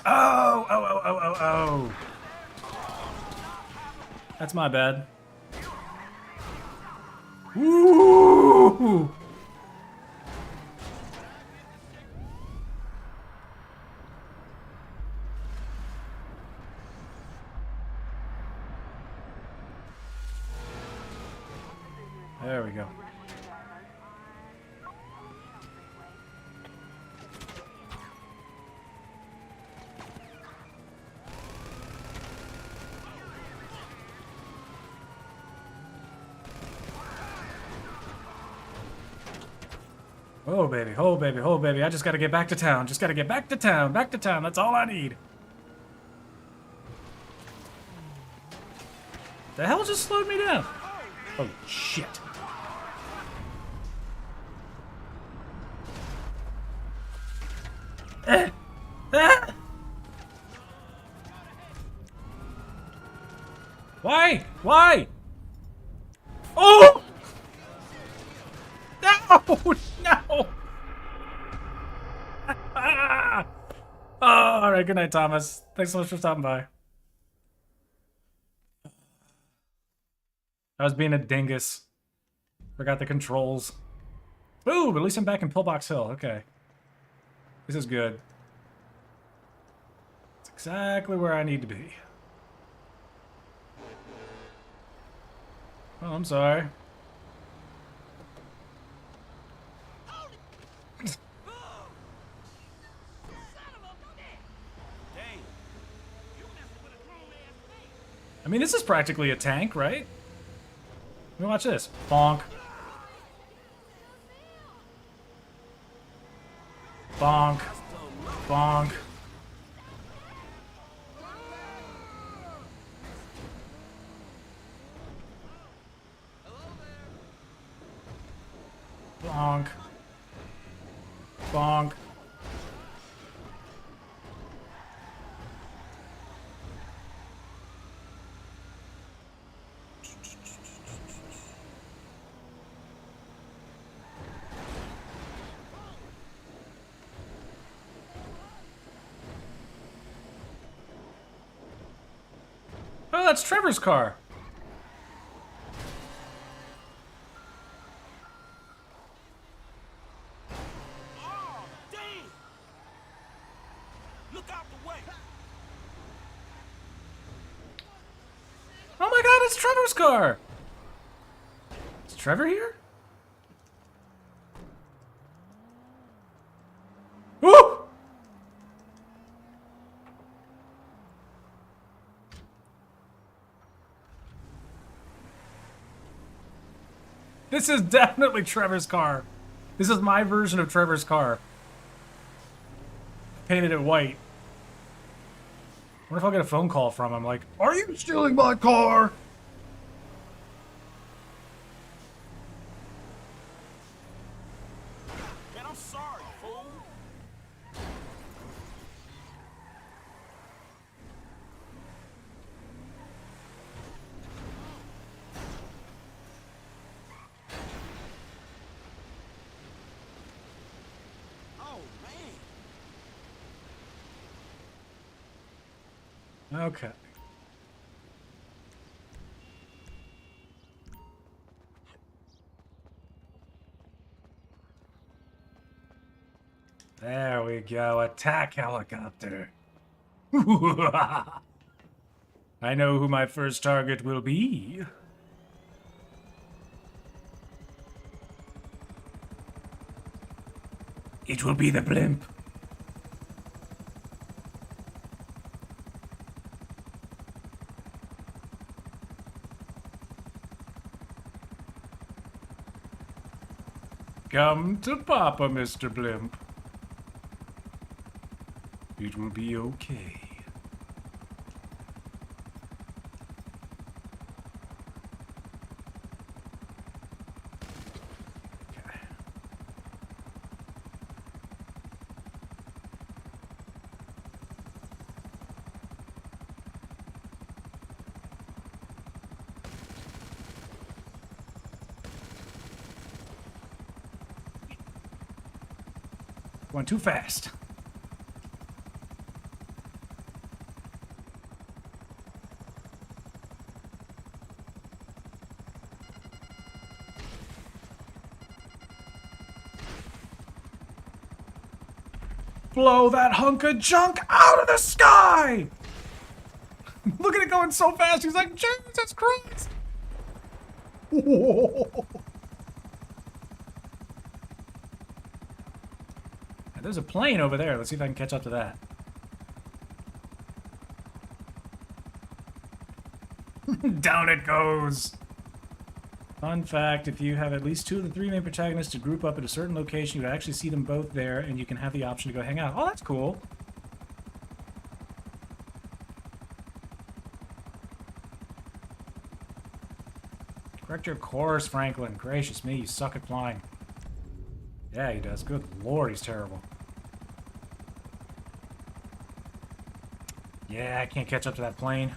Oh, oh, oh, oh, oh, oh. That's my bad. Woo! There we go. Oh baby, oh baby, oh baby, I just gotta get back to town. Just gotta get back to town, that's all I need. The hell just slowed me down? Oh shit. Why? Why? Oh! No! No! Oh, alright, good night, Thomas. Thanks so much for stopping by. I was being a dingus. Forgot the controls. Ooh, but at least I'm back in Pillbox Hill. Okay. This is good. It's exactly where I need to be. Oh, I'm sorry. I mean, this is practically a tank, right? Let me watch this. Bonk. Bonk. Bonk. Bonk. Bonk. Oh, that's Trevor's car. it's Trevor's car! Is Trevor here? Woo! This is definitely Trevor's car. This is my version of Trevor's car. Painted it white. What if I'll get a phone call from him like, "Are you stealing my car?" Man, I'm sorry, fool. Oh, man. Okay. There we go. Attack helicopter. I know who my first target will be. It will be the blimp. Come to Papa, Mr. Blimp. It will be okay. Okay. Going too fast. Blow that hunk of junk out of the sky! Look at it going so fast. He's like, Jesus Christ! Whoa. There's a plane over there. Let's see if I can catch up to that. Down it goes! Fun fact, if you have at least 2 of the 3 main protagonists to group up at a certain location, you would actually see them both there, and you can have the option to go hang out. Oh, that's cool. Correct your course, Franklin. Gracious me, you suck at flying. Yeah, he does. Good lord, he's terrible. Yeah, I can't catch up to that plane.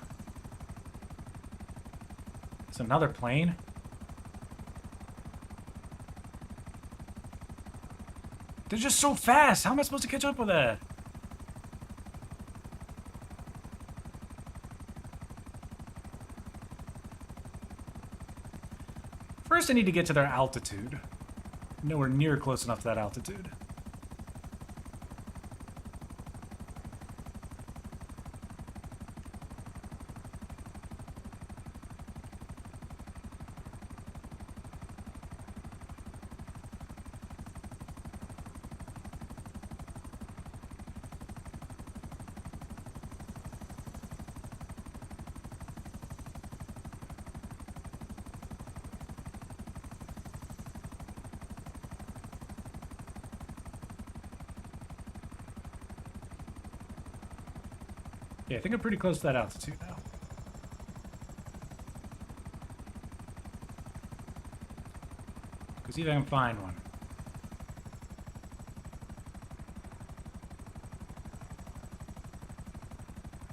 It's another plane? They're just so fast. How am I supposed to catch up with that? First, I need to get to their altitude. Nowhere near close enough to that altitude. Yeah, I think I'm pretty close to that altitude now. Because see if I can find one.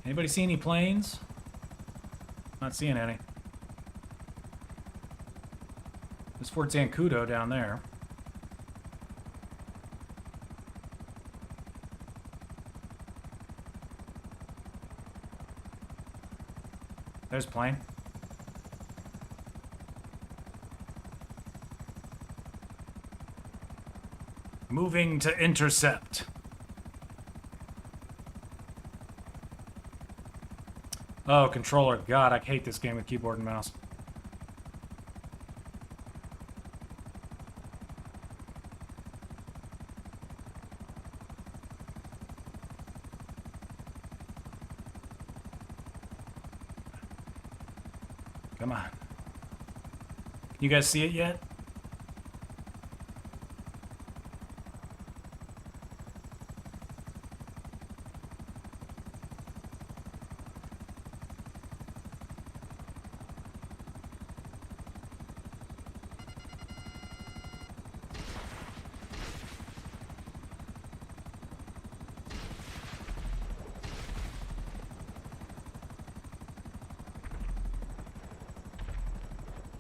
Anybody see any planes? Not seeing any. There's Fort Zancudo down there. There's a plane. Moving to intercept. Oh, controller. God, I hate this game with keyboard and mouse. Come on. Can you guys see it yet?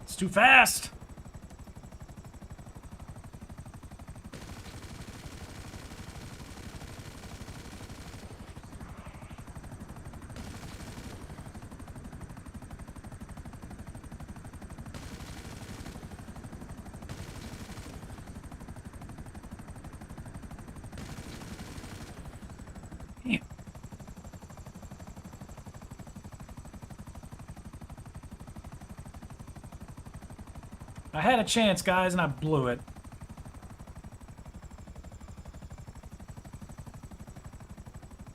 It's too fast! Damn. I had a chance, guys, and I blew it.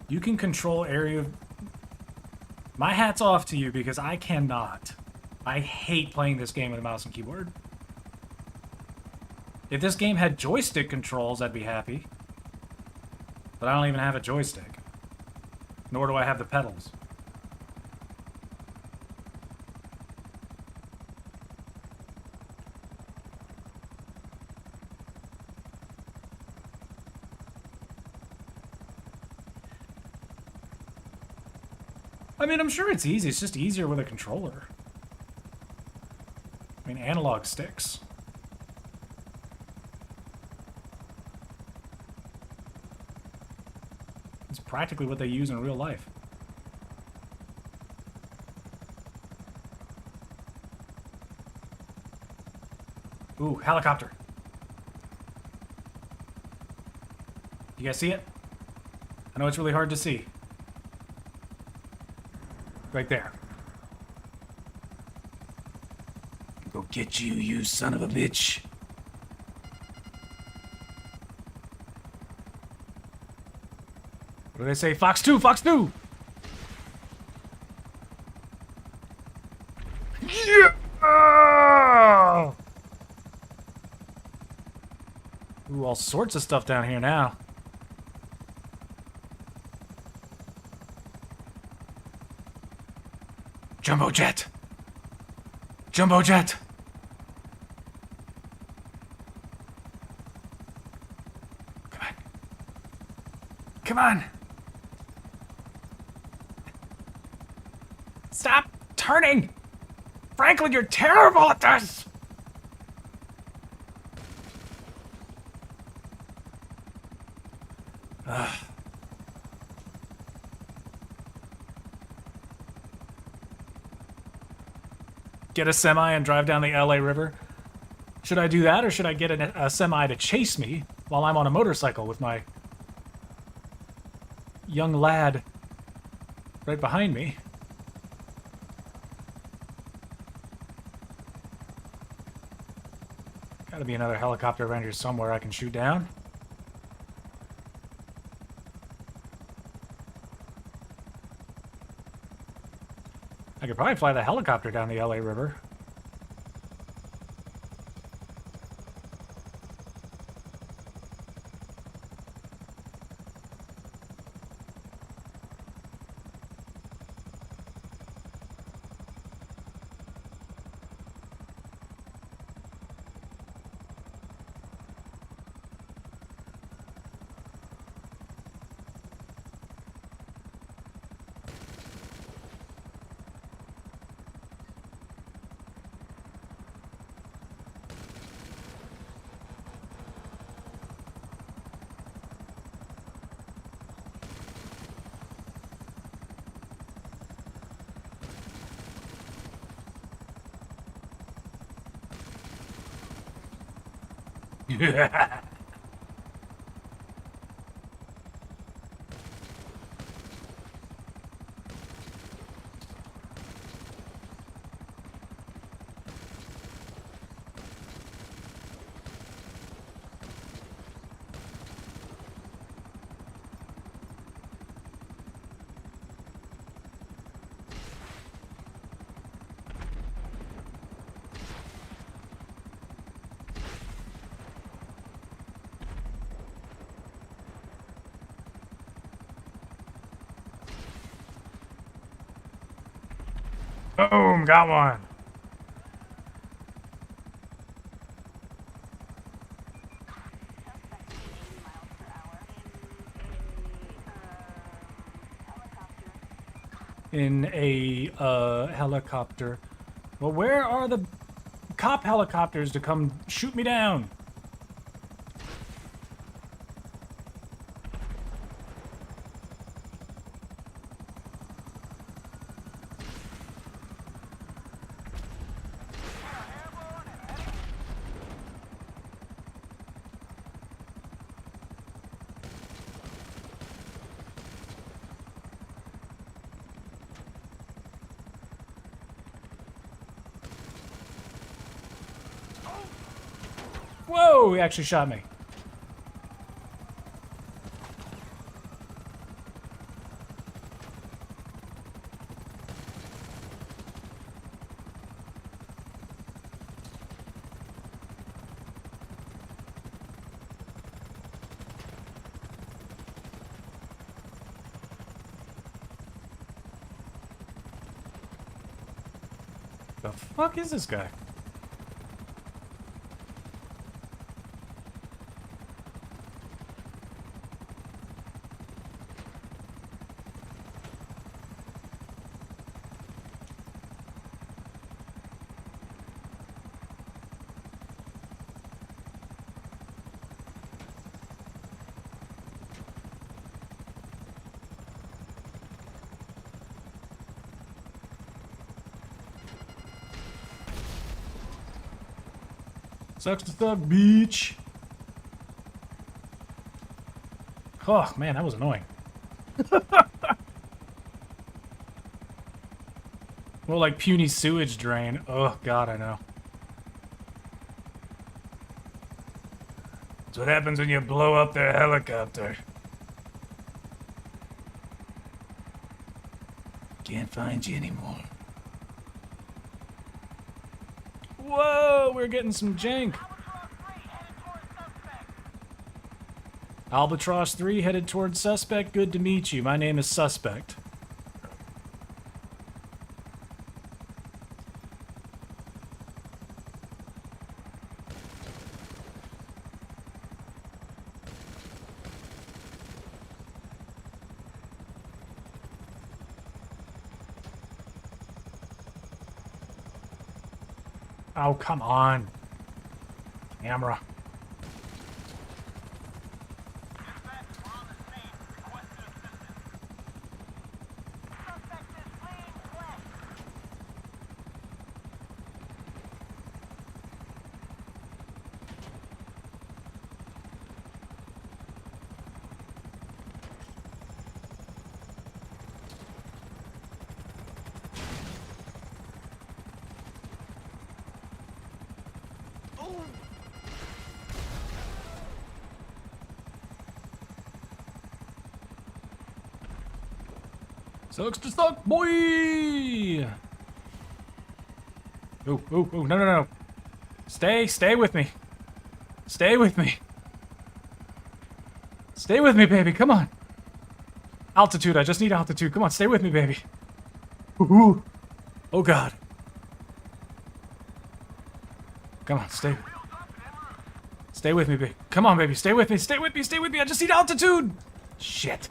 You can control area... My hat's off to you, because I cannot. I hate playing this game with a mouse and keyboard. If this game had joystick controls, I'd be happy. But I don't even have a joystick. Nor do I have the pedals. I mean, I'm sure it's easy. It's just easier with a controller. I mean, analog sticks. It's practically what they use in real life. Ooh, helicopter. You guys see it? I know it's really hard to see. Right there. Go get you, you son of a bitch. What do they say? Fox 2! Fox 2! Yeah! Ooh, all sorts of stuff down here now. Jumbo jet! Jumbo jet! Come on. Come on! Stop turning! Franklin, you're terrible at this! Ugh. Get a semi and drive down the LA River? Should I do that, or should I get a semi to chase me while I'm on a motorcycle with my young lad right behind me? Gotta be another helicopter around here somewhere I can shoot down. I could probably fly the helicopter down the LA River. Boom, got one. In a helicopter. Well, where are the cop helicopters to come shoot me down? Whoa, he actually shot me. The fuck is this guy? Sucks to suck, beach. Oh, man, that was annoying. More like puny sewage drain. Oh, God, I know. That's what happens when you blow up their helicopter. Can't find you anymore. Whoa, we're getting some jank. Albatross 3 headed towards Suspect. Good to meet you. My name is Suspect. Oh, come on. Camera. Sucks to suck, boy! Ooh, ooh, ooh, no. Stay with me. Stay with me. Stay with me, baby, come on. Altitude, I just need altitude. Come on, stay with me, baby. Ooh. Oh, God. Come on, stay. Stay with me, baby. Come on, baby, stay with me, stay with me, stay with me. I just need altitude. Shit.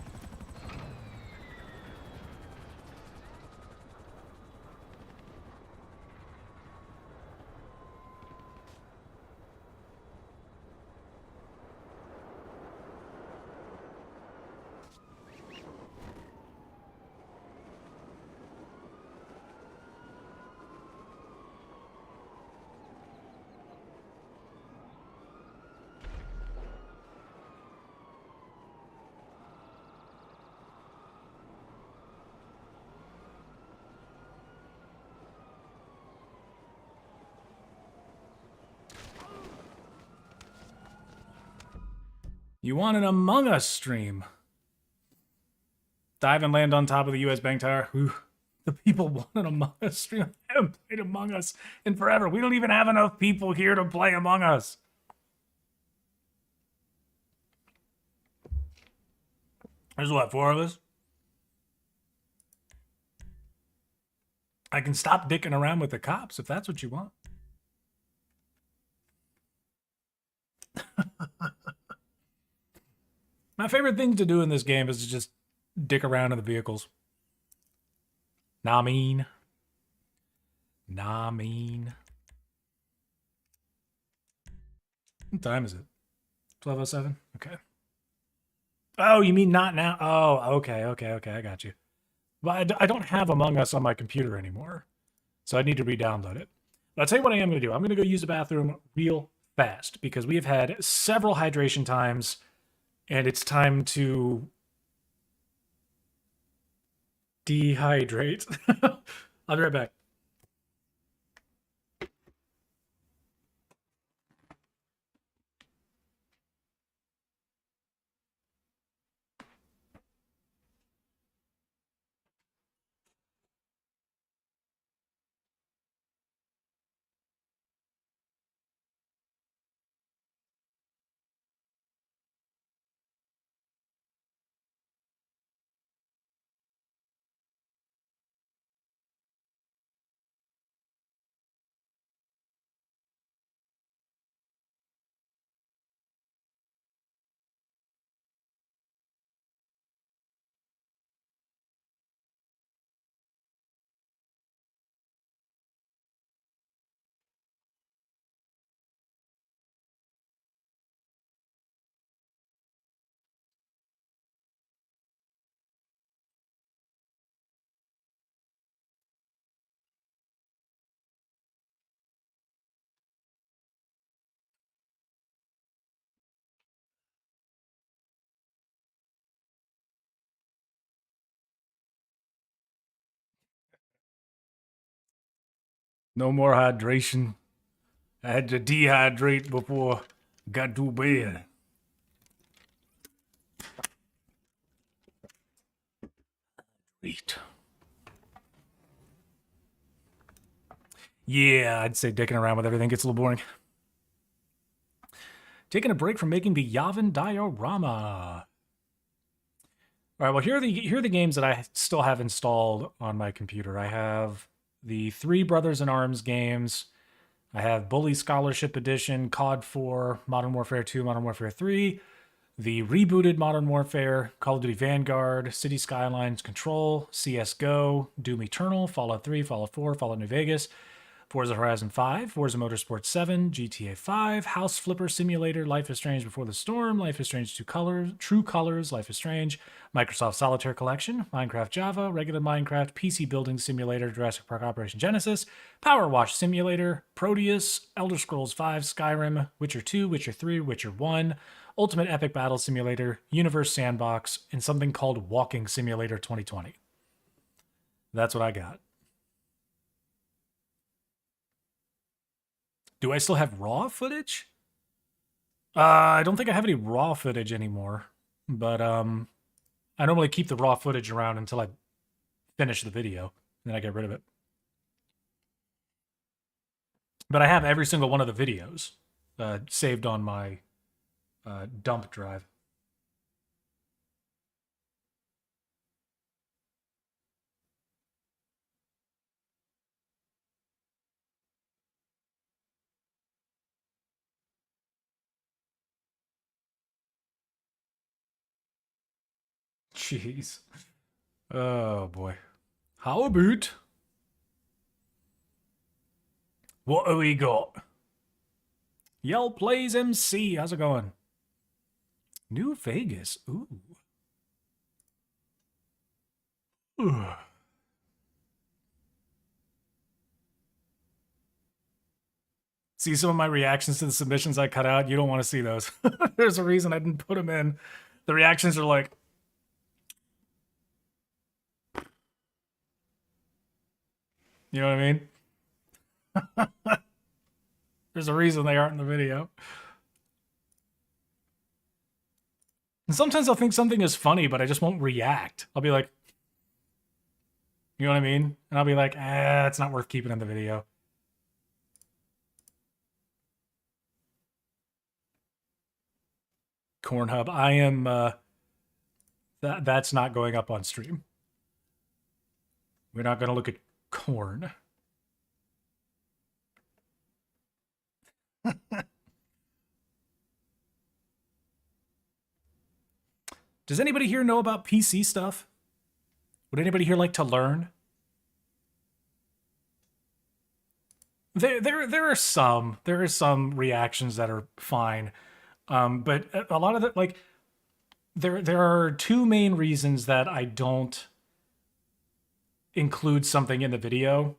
You want an Among Us stream? Dive and land on top of the US Bank Tower. Ooh, the people want an Among Us stream. I haven't played Among Us in forever. We don't even have enough people here to play Among Us. There's what, 4 of us? I can stop dicking around with the cops if that's what you want. My favorite thing to do in this game is to just dick around in the vehicles. Nah, mean. Nah, mean. What time is it? 12:07? Okay. Oh, you mean not now? Oh, okay. I got you. But I don't have Among Us on my computer anymore, so I need to re-download it. But I'll tell you what I am going to do. I'm going to go use the bathroom real fast because we have had several hydration times, and it's time to dehydrate. I'll be right back. No more hydration. I had to dehydrate before I got to bed. Eat. Yeah, I'd say dicking around with everything gets a little boring. Taking a break from making the Yavin diorama. All right, well here are the games that I still have installed on my computer. I have the three Brothers in Arms games. I have Bully Scholarship Edition, COD 4, Modern Warfare 2, Modern Warfare 3, the rebooted Modern Warfare, Call of Duty Vanguard, City Skylines Control, CSGO, Doom Eternal, Fallout 3, Fallout 4, Fallout New Vegas, Forza Horizon 5, Forza Motorsport 7, GTA 5, House Flipper Simulator, Life is Strange Before the Storm, Life is Strange True Colors, Life is Strange, Microsoft Solitaire Collection, Minecraft Java, regular Minecraft, PC Building Simulator, Jurassic Park Operation Genesis, Power Wash Simulator, Proteus, Elder Scrolls 5, Skyrim, Witcher 2, Witcher 3, Witcher 1, Ultimate Epic Battle Simulator, Universe Sandbox, and something called Walking Simulator 2020. That's what I got. Do I still have raw footage? I don't think I have any raw footage anymore, but I normally keep the raw footage around until I finish the video, and then I get rid of it. But I have every single one of the videos saved on my dump drive. Jeez. Oh boy. How about what do we got? Yell Plays MC. How's it going? New Vegas. Ooh. Ugh. See some of my reactions to the submissions I cut out? You don't want to see those. There's a reason I didn't put them in. The reactions are like, you know what I mean? There's a reason they aren't in the video. And sometimes I'll think something is funny, but I just won't react. I'll be like, you know what I mean? And I'll be like, it's not worth keeping in the video. Cornhub. I am that's not going up on stream. We're not gonna look at Corn. Does anybody here know about PC stuff? Would anybody here like to learn? There are some reactions that are fine, but a lot of the like there are two main reasons that I don't include something in the video.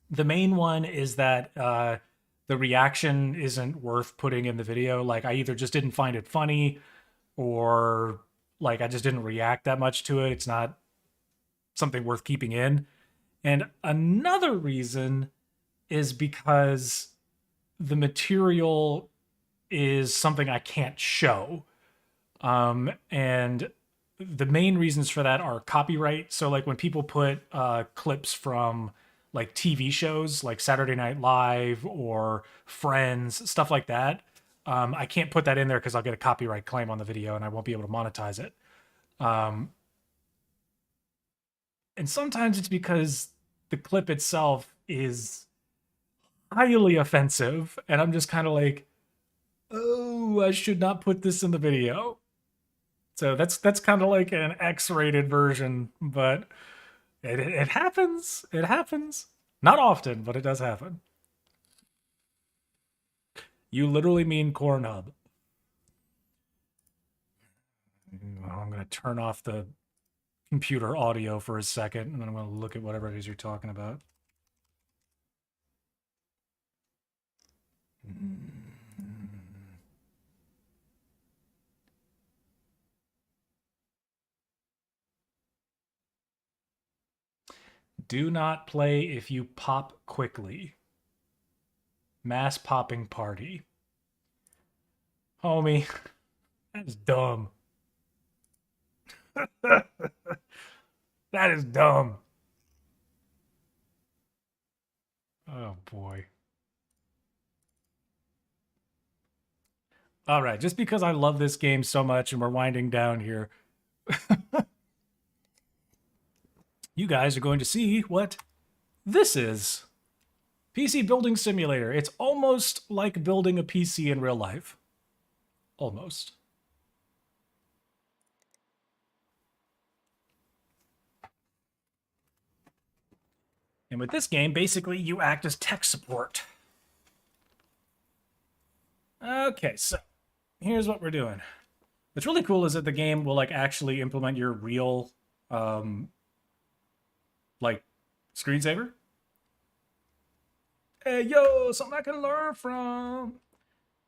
The main one is that the reaction isn't worth putting in the video. Like I either just didn't find it funny, or like I just didn't react that much to it. It's not something worth keeping in. And another reason is because the material is something I can't show. And the main reasons for that are copyright. So like when people put clips from like TV shows like Saturday Night Live or Friends, stuff like that, I can't put that in there because I'll get a copyright claim on the video and I won't be able to monetize it. And sometimes it's because the clip itself is highly offensive, and I'm just kind of like, oh, I should not put this in the video. So that's kind of like an X-rated version, but it happens. It happens. Not often, but it does happen. You literally mean corn hub. I'm going to turn off the computer audio for a second, and then I'm going to look at whatever it is you're talking about. Do not play if you pop quickly. Mass popping party. Homie, that's dumb. That is dumb. Oh boy. All right, just because I love this game so much and we're winding down here, you guys are going to see what this is. PC Building Simulator. It's almost like building a PC in real life. Almost. And with this game, basically, you act as tech support. Okay, so here's what we're doing. What's really cool is that the game will like actually implement your real like screensaver. Hey yo, something I can learn from.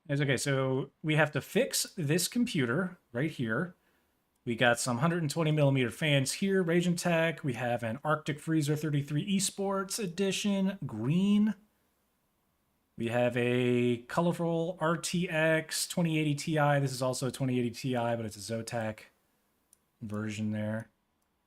It's okay, so we have to fix this computer right here. We got some 120 millimeter fans here, Raging Tech. We have an Arctic Freezer 33 Esports Edition, green. We have a colorful RTX 2080 Ti. This is also a 2080 Ti, but it's a Zotac version there.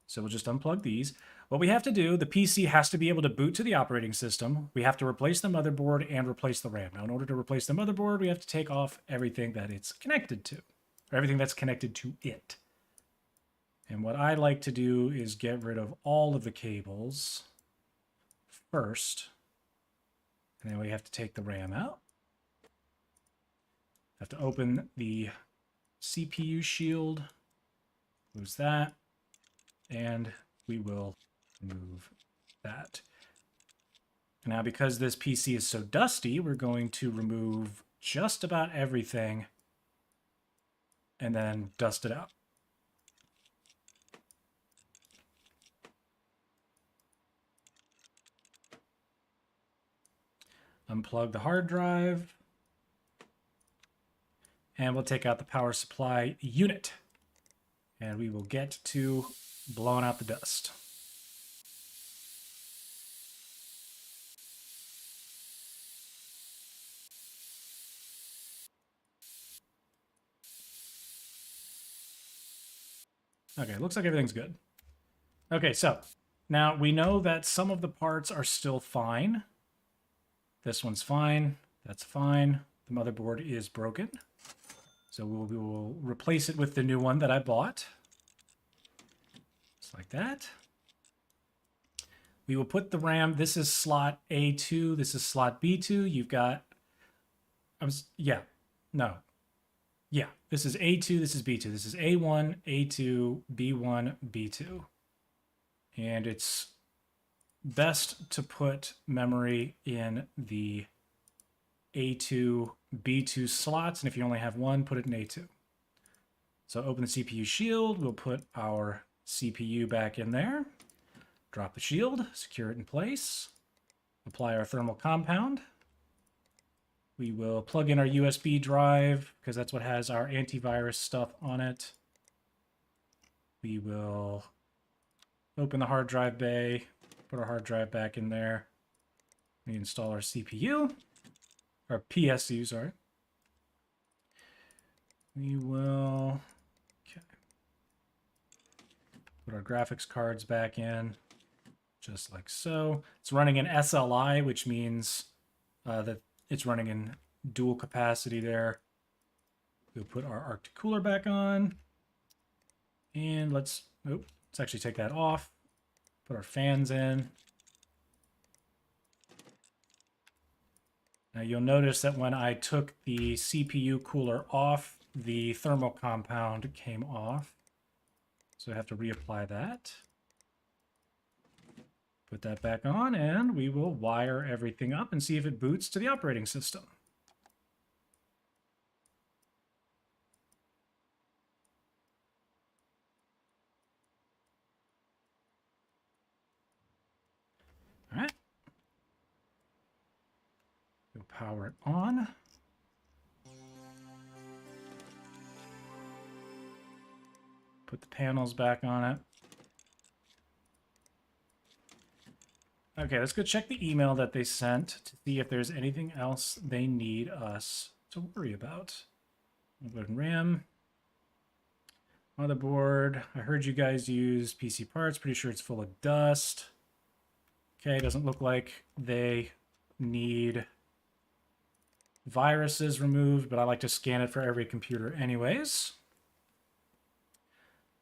So we'll just unplug these. What we have to do, the PC has to be able to boot to the operating system. We have to replace the motherboard and replace the RAM. Now, in order to replace the motherboard, we have to take off everything that it's connected to, or everything that's connected to it. And what I like to do is get rid of all of the cables first. And then we have to take the RAM out. Have to open the CPU shield. Lose that. And we will remove that. Now, because this PC is so dusty, we're going to remove just about everything and then dust it out. Unplug the hard drive. And we'll take out the power supply unit. And we will get to blowing out the dust. Okay, looks like everything's good. Okay, so now we know that some of the parts are still fine. This one's fine. That's fine. The motherboard is broken. So we will replace it with the new one that I bought. Just like that. We will put the RAM. This is slot A2. This is slot B2. You've got, yeah, no. Yeah, this is A2. This is B2. This is A1, A2, B1, B2. And it's best to put memory in the A2, B2 slots. And if you only have one, put it in A2. So open the CPU shield. We'll put our CPU back in there. Drop the shield, secure it in place. Apply our thermal compound. We will plug in our USB drive because that's what has our antivirus stuff on it. We will open the hard drive bay, put our hard drive back in there. We install our CPU, or PSU, sorry. We will put our graphics cards back in, just like so. It's running in SLI, which means that it's running in dual capacity there. We'll put our Arctic cooler back on. And let's actually take that off. Put our fans in. Now you'll notice that when I took the CPU cooler off, the thermal compound came off. So I have to reapply that. Put that back on, and we will wire everything up and see if it boots to the operating system. All right. We'll power it on. Put the panels back on it. Okay, let's go check the email that they sent to see if there's anything else they need us to worry about. Motherboard and RAM. Motherboard. I heard you guys use PC parts. Pretty sure it's full of dust. Okay, doesn't look like they need viruses removed, but I like to scan it for every computer anyways.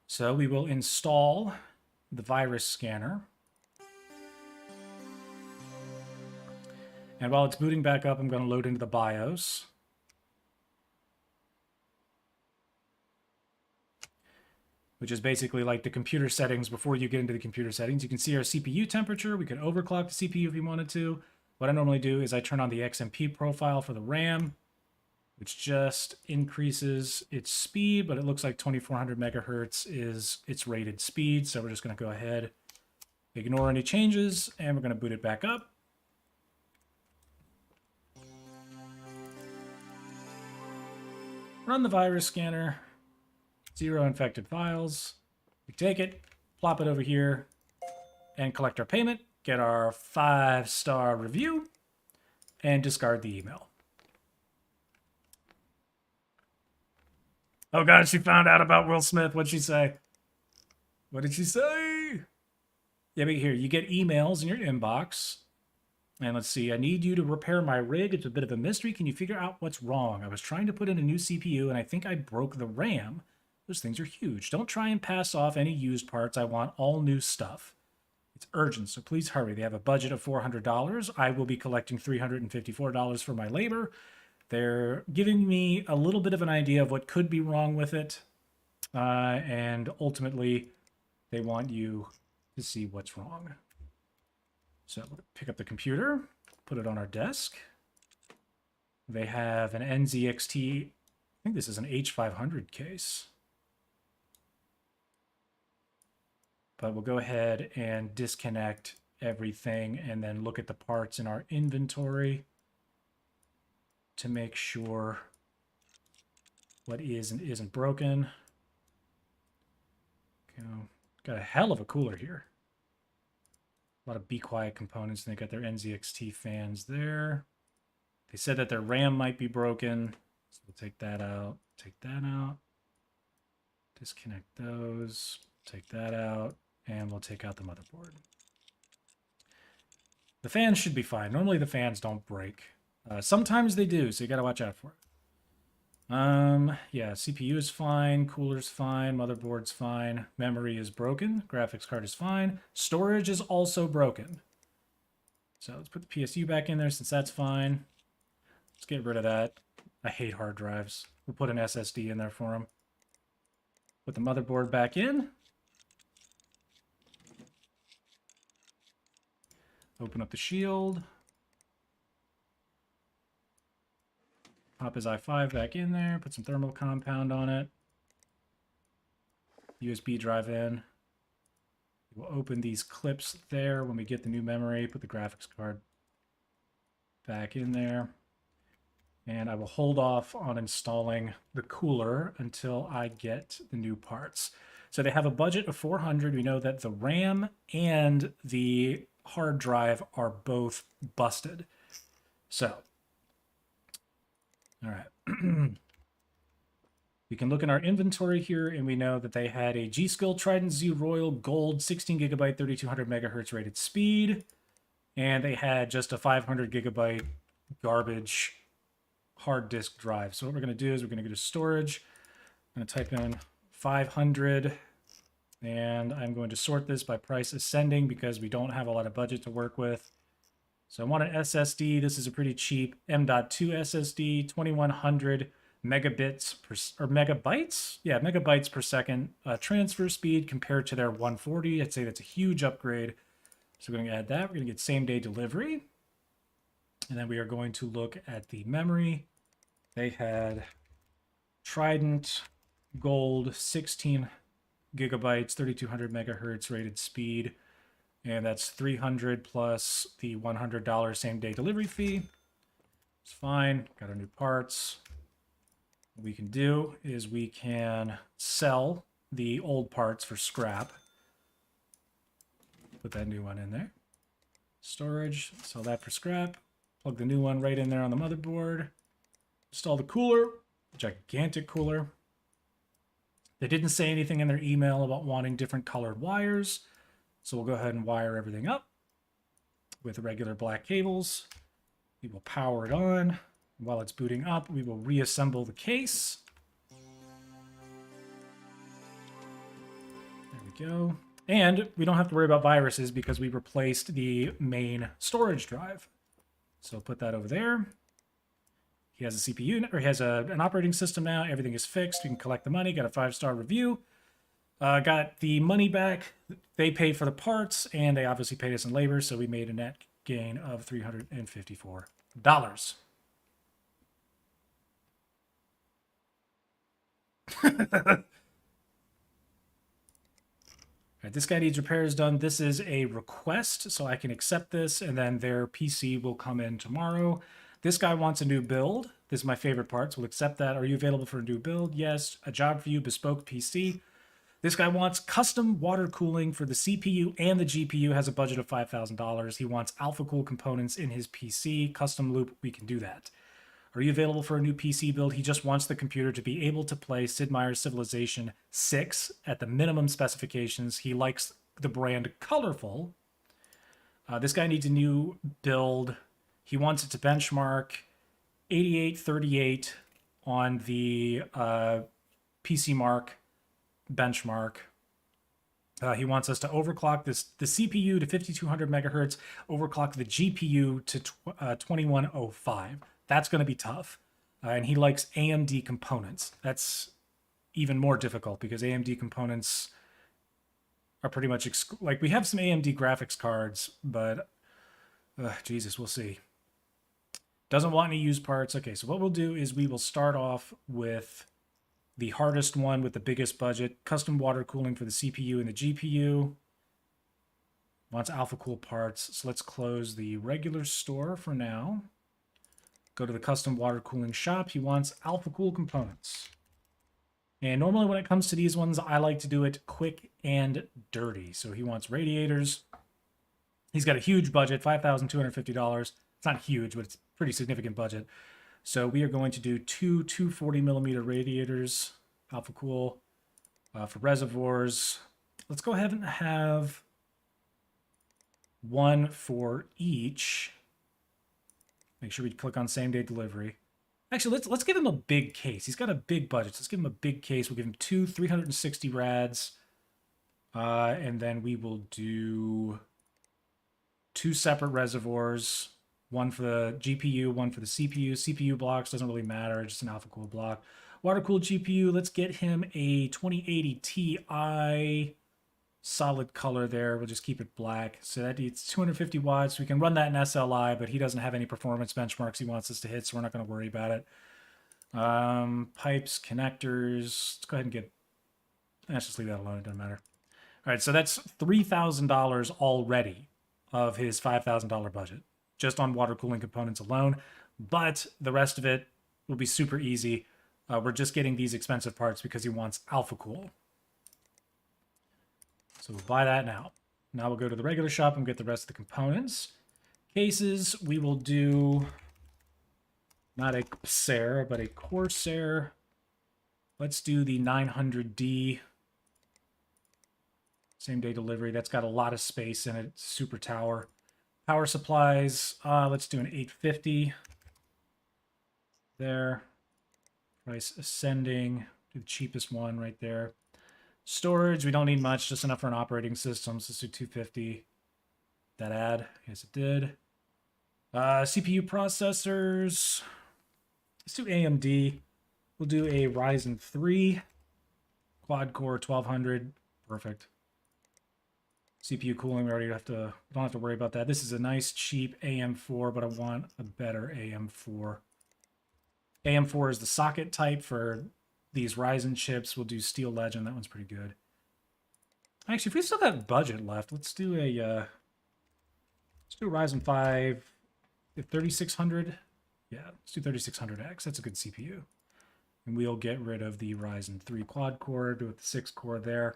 So we will install the virus scanner. And while it's booting back up, I'm going to load into the BIOS. Which is basically like the computer settings before you get into the computer settings. You can see our CPU temperature. We could overclock the CPU if we wanted to. What I normally do is I turn on the XMP profile for the RAM, which just increases its speed, but it looks like 2400 megahertz is its rated speed. So we're just going to go ahead, ignore any changes, and we're going to boot it back up. Run the virus scanner, 0 infected files. We take it, plop it over here, and collect our payment, get our 5-star review, and discard the email. Oh God, she found out about Will Smith. What'd she say? What did she say? Yeah, but here, you get emails in your inbox. And let's see, I need you to repair my rig. It's a bit of a mystery. Can you figure out what's wrong? I was trying to put in a new CPU, and I think I broke the RAM. Those things are huge. Don't try and pass off any used parts. I want all new stuff. It's urgent, so please hurry. They have a budget of $400. I will be collecting $354 for my labor. They're giving me a little bit of an idea of what could be wrong with it. And ultimately, they want you to see what's wrong. So we'll pick up the computer, put it on our desk. They have an NZXT, I think this is an H500 case. But we'll go ahead and disconnect everything and then look at the parts in our inventory to make sure what is and isn't broken. Okay, got a hell of a cooler here. A lot of Be Quiet components, and they got their NZXT fans there. They said that their RAM might be broken, so we'll take that out, disconnect those, take that out, and we'll take out the motherboard. The fans should be fine. Normally the fans don't break. Sometimes they do, so you got to watch out for it. Yeah, CPU is fine, cooler's fine, motherboard's fine, memory is broken, graphics card is fine, storage is also broken. So let's put the PSU back in there since that's fine. Let's get rid of that. I hate hard drives. We'll put an SSD in there for them. Put the motherboard back in. Open up the shield. Pop his i5 back in there. Put some thermal compound on it. USB drive in. We'll open these clips there when we get the new memory. Put the graphics card back in there. And I will hold off on installing the cooler until I get the new parts. So they have a budget of 400. We know that the RAM and the hard drive are both busted. So, all right. We can look in our inventory here, and we know that they had a G-Skill Trident Z Royal Gold 16 gigabyte, 3200 megahertz rated speed, and they had just a 500 gigabyte garbage hard disk drive. So what we're going to do is we're going to go to storage. I'm going to type in 500, and I'm going to sort this by price ascending because we don't have a lot of budget to work with. So I want an SSD. This is a pretty cheap M.2 SSD, 2100 megabits per, or megabytes? Yeah, megabytes per second transfer speed compared to their 140. I'd say that's a huge upgrade. So we're going to add that. We're going to get same day delivery. And then we are going to look at the memory. They had Trident Gold 16 gigabytes, 3200 megahertz rated speed. And that's 300 plus the $100 same day delivery fee. It's fine. Got our new parts. What we can do is we can sell the old parts for scrap. Put that new one in there. Storage, sell that for scrap. Plug the new one right in there on the motherboard. Install the cooler, gigantic cooler. They didn't say anything in their email about wanting different colored wires. So we'll go ahead and wire everything up with regular black cables. We will power it on. While it's booting up, we will reassemble the case. There we go. And we don't have to worry about viruses because we replaced the main storage drive. So put that over there. He has a CPU, or he has an operating system now. Everything is fixed. We can collect the money. Got a 5-star review. Got the money back. They paid for the parts, and they obviously paid us in labor, so we made a net gain of $354. Right, this guy needs repairs done. This is a request, so I can accept this, and then their PC will come in tomorrow. This guy wants a new build. This is my favorite part, so we'll accept that. Are you available for a new build? Yes. A job for you, bespoke PC. This guy wants custom water cooling for the CPU and the GPU, has a budget of $5,000. He wants alpha cool components in his PC. Custom loop, we can do that. Are you available for a new PC build? He just wants the computer to be able to play Sid Meier's Civilization 6 at the minimum specifications. He likes the brand Colorful. This guy needs a new build. He wants it to benchmark 8838 on the PC Mark benchmark. He wants us to overclock the CPU to 5200 megahertz, overclock the GPU to 2105. That's going to be tough. And he likes AMD components. That's even more difficult because AMD components are pretty much like we have some AMD graphics cards, but Jesus, we'll see. Doesn't want any used parts. Okay, so what we'll do is we will start off with the hardest one with the biggest budget, custom water cooling for the CPU and the GPU. Wants alpha cool parts. So let's close the regular store for now. Go to the custom water cooling shop. He wants alpha cool components. And normally when it comes to these ones, I like to do it quick and dirty. So he wants radiators. He's got a huge budget, $5,250. It's not huge, but it's a pretty significant budget. So we are going to do two 240 millimeter radiators, alpha cool, for reservoirs. Let's go ahead and have one for each. Make sure we click on same day delivery. Actually, let's give him a big case. He's got a big budget. So let's give him a big case. We'll give him two 360 rads. And then we will do two separate reservoirs. One for the GPU, one for the CPU. CPU blocks, doesn't really matter, just an alpha cool block. Water cooled GPU, let's get him a 2080 Ti solid color there. We'll just keep it black. So that needs 250 watts. We can run that in SLI, but he doesn't have any performance benchmarks he wants us to hit, so we're not going to worry about it. Pipes, connectors. Let's go ahead and get... Let's just leave that alone. It doesn't matter. All right, so that's $3,000 already of his $5,000 budget, just on water cooling components alone. But the rest of it will be super easy. We're just getting these expensive parts because he wants alpha cool. So we'll buy that now. Now we'll go to the regular shop and get the rest of the components. Cases, we will do not a Corsair, but a Corsair. Let's do the 900D. Same day delivery. That's got a lot of space in it. Super tower. Power supplies. Let's do an 850. There. Price ascending. Do the cheapest one right there. Storage. We don't need much. Just enough for an operating system. So let's do 250. That add. Yes, it did. CPU processors. Let's do AMD. We'll do a Ryzen 3. Quad core 1200. Perfect. CPU cooling, we already don't have to worry about that. This is a nice, cheap AM4, but I want a better AM4. AM4 is the socket type for these Ryzen chips. We'll do Steel Legend. That one's pretty good. Actually, if we still got budget left, let's do a Ryzen 5 3600. Yeah, let's do 3600X. That's a good CPU. And we'll get rid of the Ryzen 3 quad core, do it with the 6 core there.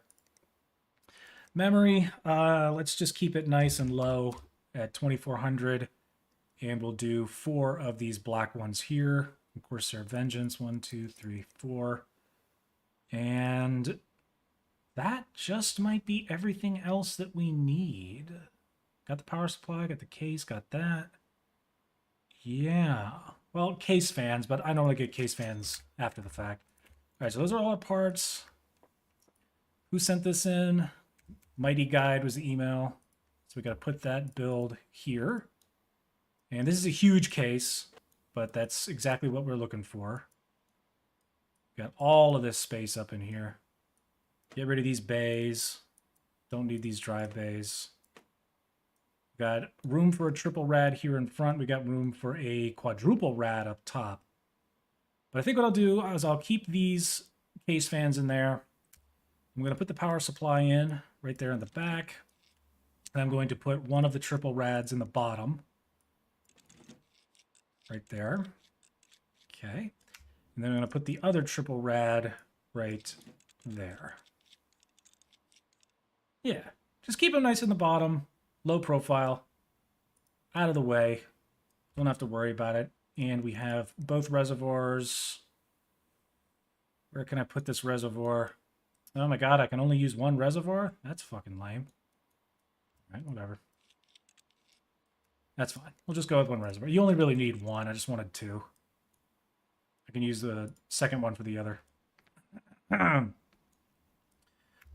Memory, let's just keep it nice and low at 2400. And we'll do 4 of these black ones here. Of course, Corsair Vengeance, 1, 2, 3, 4. And that just might be everything else that we need. Got the power supply, got the case, got that. Yeah. Well, case fans, but I normally get case fans after the fact. All right, so those are all our parts. Who sent this in? Mighty Guide was the email. So we got to put that build here. And this is a huge case, but that's exactly what we're looking for. Got all of this space up in here. Get rid of these bays. Don't need these drive bays. Got room for a triple rad here in front. We got room for a quadruple rad up top. But I think what I'll do is I'll keep these case fans in there. I'm going to put the power supply in right there in the back. And I'm going to put one of the triple rads in the bottom. Right there. Okay. And then I'm going to put the other triple rad right there. Yeah. Just keep them nice in the bottom. Low profile. Out of the way. Don't have to worry about it. And we have both reservoirs. Where can I put this reservoir? Oh my god, I can only use one reservoir? That's fucking lame. All right, whatever. That's fine. We'll just go with one reservoir. You only really need one. I just wanted two. I can use the second one for the other.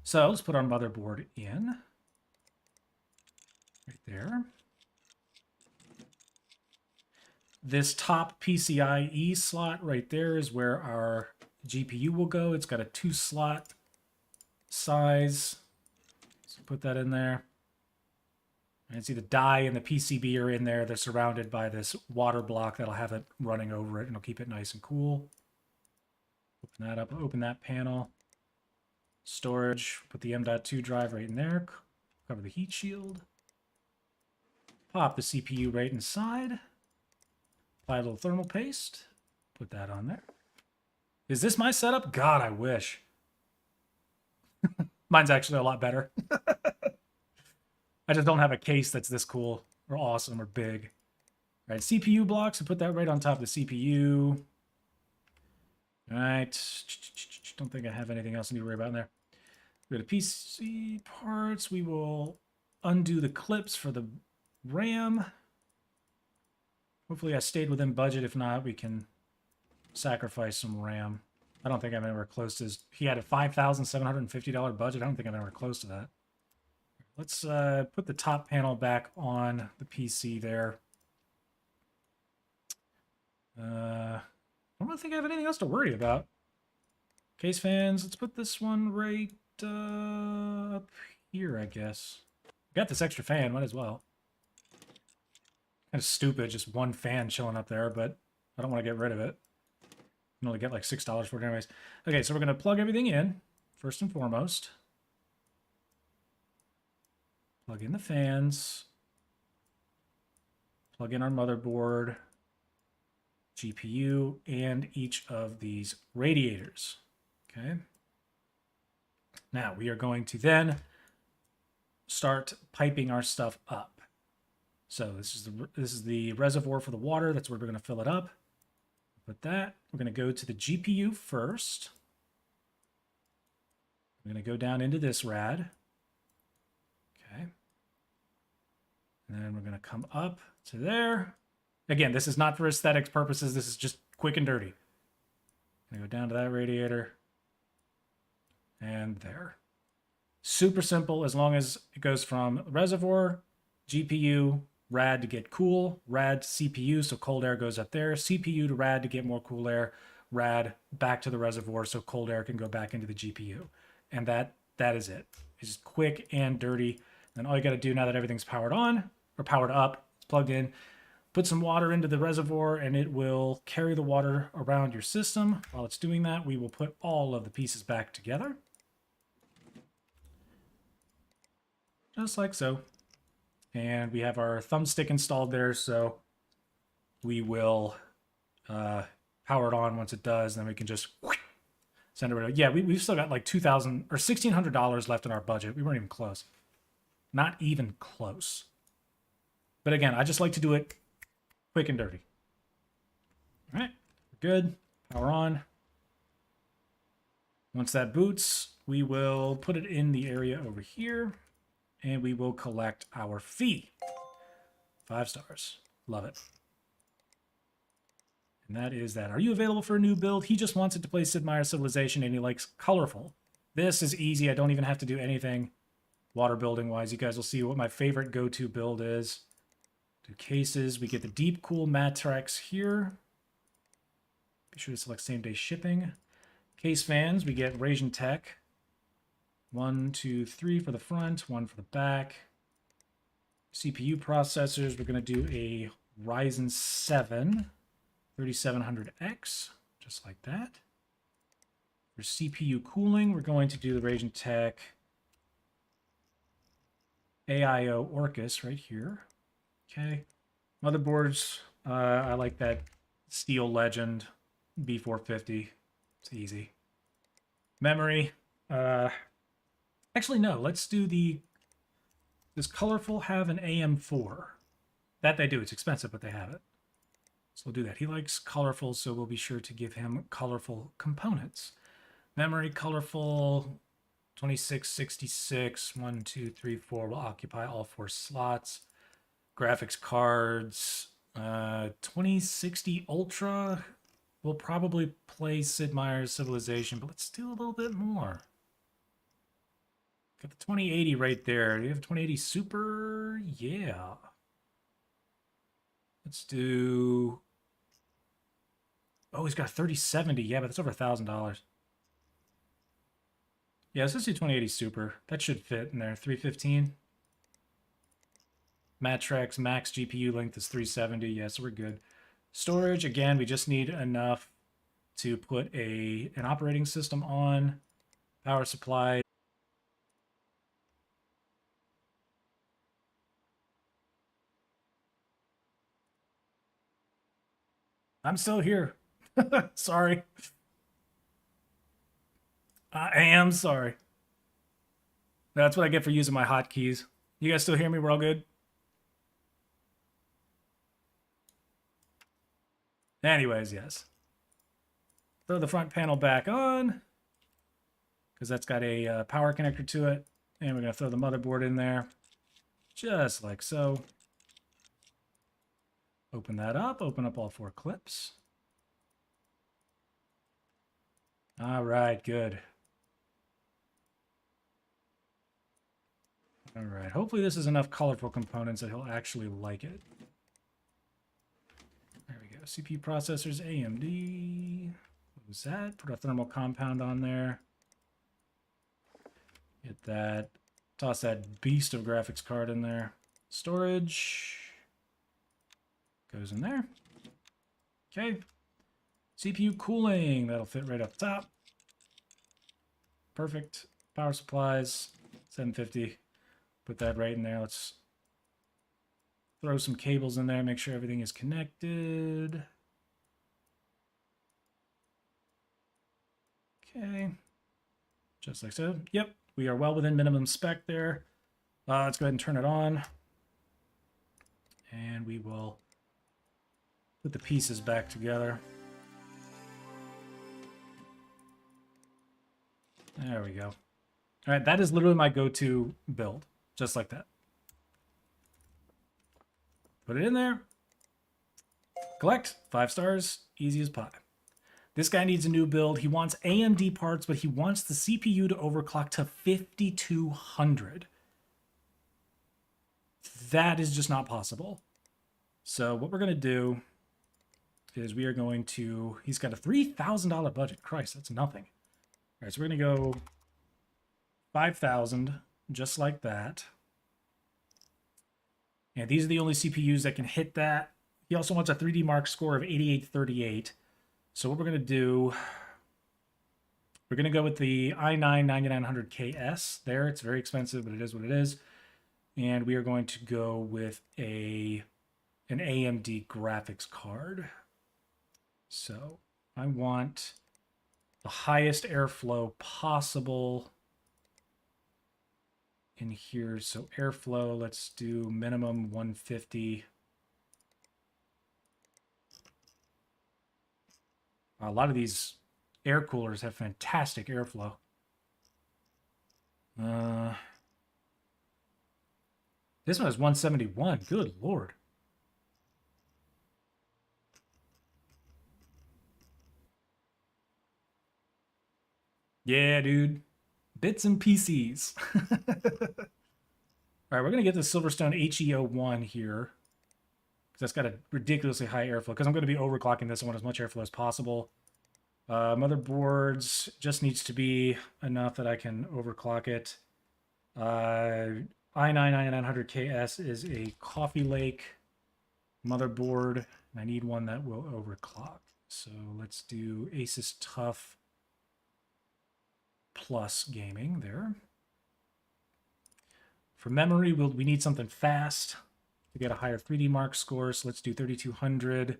So let's put our motherboard in. Right there. This top PCIe slot right there is where our GPU will go. It's got a 2-slot size. So put that in there. And see the die and the PCB are in there. They're surrounded by this water block that'll have it running over it and it'll keep it nice and cool. Open that up, open that panel. Storage, put the M.2 drive right in there. Cover the heat shield. Pop the CPU right inside. Apply a little thermal paste. Put that on there. Is this my setup? God, I wish. Mine's actually a lot better. I just don't have a case that's this cool or awesome or big. All right, CPU blocks. I put that right on top of the CPU. All right. Don't think I have anything else I need to worry about in there. We got a PC parts. We will undo the clips for the RAM. Hopefully I stayed within budget. If not, we can sacrifice some RAM. I don't think I'm anywhere close to his... He had a $5,750 budget. I don't think I'm anywhere close to that. Let's put the top panel back on the PC there. I don't really think I have anything else to worry about. Case fans, let's put this one right up here, I guess. Got this extra fan, might as well. Kind of stupid, just one fan chilling up there, but I don't want to get rid of it. You can only get like $6 for it anyways. Okay, so we're going to plug everything in, first and foremost. Plug in the fans. Plug in our motherboard, GPU, and each of these radiators. Okay. Now we are going to then start piping our stuff up. So this is the reservoir for the water. That's where we're going to fill it up. Put that. We're going to go to the GPU first. We're going to go down into this rad. Okay. And then we're going to come up to there. Again, this is not for aesthetics purposes. This is just quick and dirty. I'm going to go down to that radiator. And there. Super simple as long as it goes from reservoir, GPU, rad to get cool, rad to CPU, so cold air goes up there, CPU to rad to get more cool air, rad back to the reservoir so cold air can go back into the GPU. And that is it. It's just quick and dirty. And all you got to do now that everything's powered on, or powered up, it's plugged in, put some water into the reservoir and it will carry the water around your system. While it's doing that, we will put all of the pieces back together. Just like so. And we have our thumbstick installed there, so we will power it on once it does, and then we can just send it over. Yeah, we've still got like $2,000 or $1,600 left in our budget. We weren't even close. Not even close. But again, I just like to do it quick and dirty. All right, good. Power on. Once that boots, we will put it in the area over here. And we will collect our fee. 5 stars. Love it. And that is that. Are you available for a new build? He just wants it to play Sid Meier's Civilization, and he likes colorful. This is easy. I don't even have to do anything water building wise. You guys will see what my favorite go-to build is. Do cases. We get the Deep Cool Matrix here. Be sure to select same day shipping. Case fans. We get Rasian Tech. 1, 2, 3 for the front, 1 for the back. CPU processors, we're going to do a Ryzen 7 3700X, just like that. For CPU cooling, we're going to do the Rasian Tech AIO Orcus right here. Okay. Motherboards, I like that Steel Legend B450. It's easy. Memory, actually, no. Let's do does Colorful have an AM4? That they do. It's expensive, but they have it. So we'll do that. He likes colorful, so we'll be sure to give him colorful components. Memory, colorful, 2666, 1, 2, 3, 4 will occupy all 4 slots. Graphics cards, 2060 Ultra will probably play Sid Meier's Civilization, but let's do a little bit more. Got the 2080 right there. Do you have a 2080 Super? Yeah. Let's do... Oh, he's got a 3070. Yeah, but that's over $1,000. Yeah, let's just do 2080 Super. That should fit in there. 315. Matrix max GPU length is 370. Yeah, so we're good. Storage, again, we just need enough to put an operating system on. Power supply. I'm still here. Sorry. I am sorry. That's what I get for using my hotkeys. You guys still hear me? We're all good? Anyways, yes. Throw the front panel back on, because that's got a power connector to it. And we're going to throw the motherboard in there, just like so. Open that up. Open up all 4 clips. All right, good. All right, hopefully this is enough colorful components that he'll actually like it. There we go. CPU processors, AMD. What was that? Put a thermal compound on there. Get that. Toss that beast of graphics card in there. Storage goes in there. Okay. CPU cooling. That'll fit right up top. Perfect. Power supplies. 750. Put that right in there. Let's throw some cables in there. Make sure everything is connected. Okay. Just like so. Yep. We are well within minimum spec there. Let's go ahead and turn it on. And we will put the pieces back together. There we go. All right, that is literally my go-to build. Just like that. Put it in there. Collect. 5 stars. Easy as pie. This guy needs a new build. He wants AMD parts, but he wants the CPU to overclock to 5200. That is just not possible. So what we're going to do is we are going to... He's got a $3,000 budget. Christ, that's nothing. All right, so we're going to go 5,000, just like that. And these are the only CPUs that can hit that. He also wants a 3D Mark score of 8838. So what we're going to do, we're going to go with the i9-9900KS there. It's very expensive, but it is what it is. And we are going to go with an AMD graphics card. So I want the highest airflow possible in here. So airflow, let's do minimum 150. A lot of these air coolers have fantastic airflow. This one is 171. Good Lord. Yeah, dude. Bits and PCs. All right, we're going to get the Silverstone HE01 here. That's got a ridiculously high airflow because I'm going to be overclocking this. I want as much airflow as possible. Motherboards just needs to be enough that I can overclock it. i9-9900KS is a Coffee Lake motherboard, and I need one that will overclock. So let's do Asus TUF Plus Gaming there. For memory, we need something fast to get a higher 3D Mark score, so let's do 3200.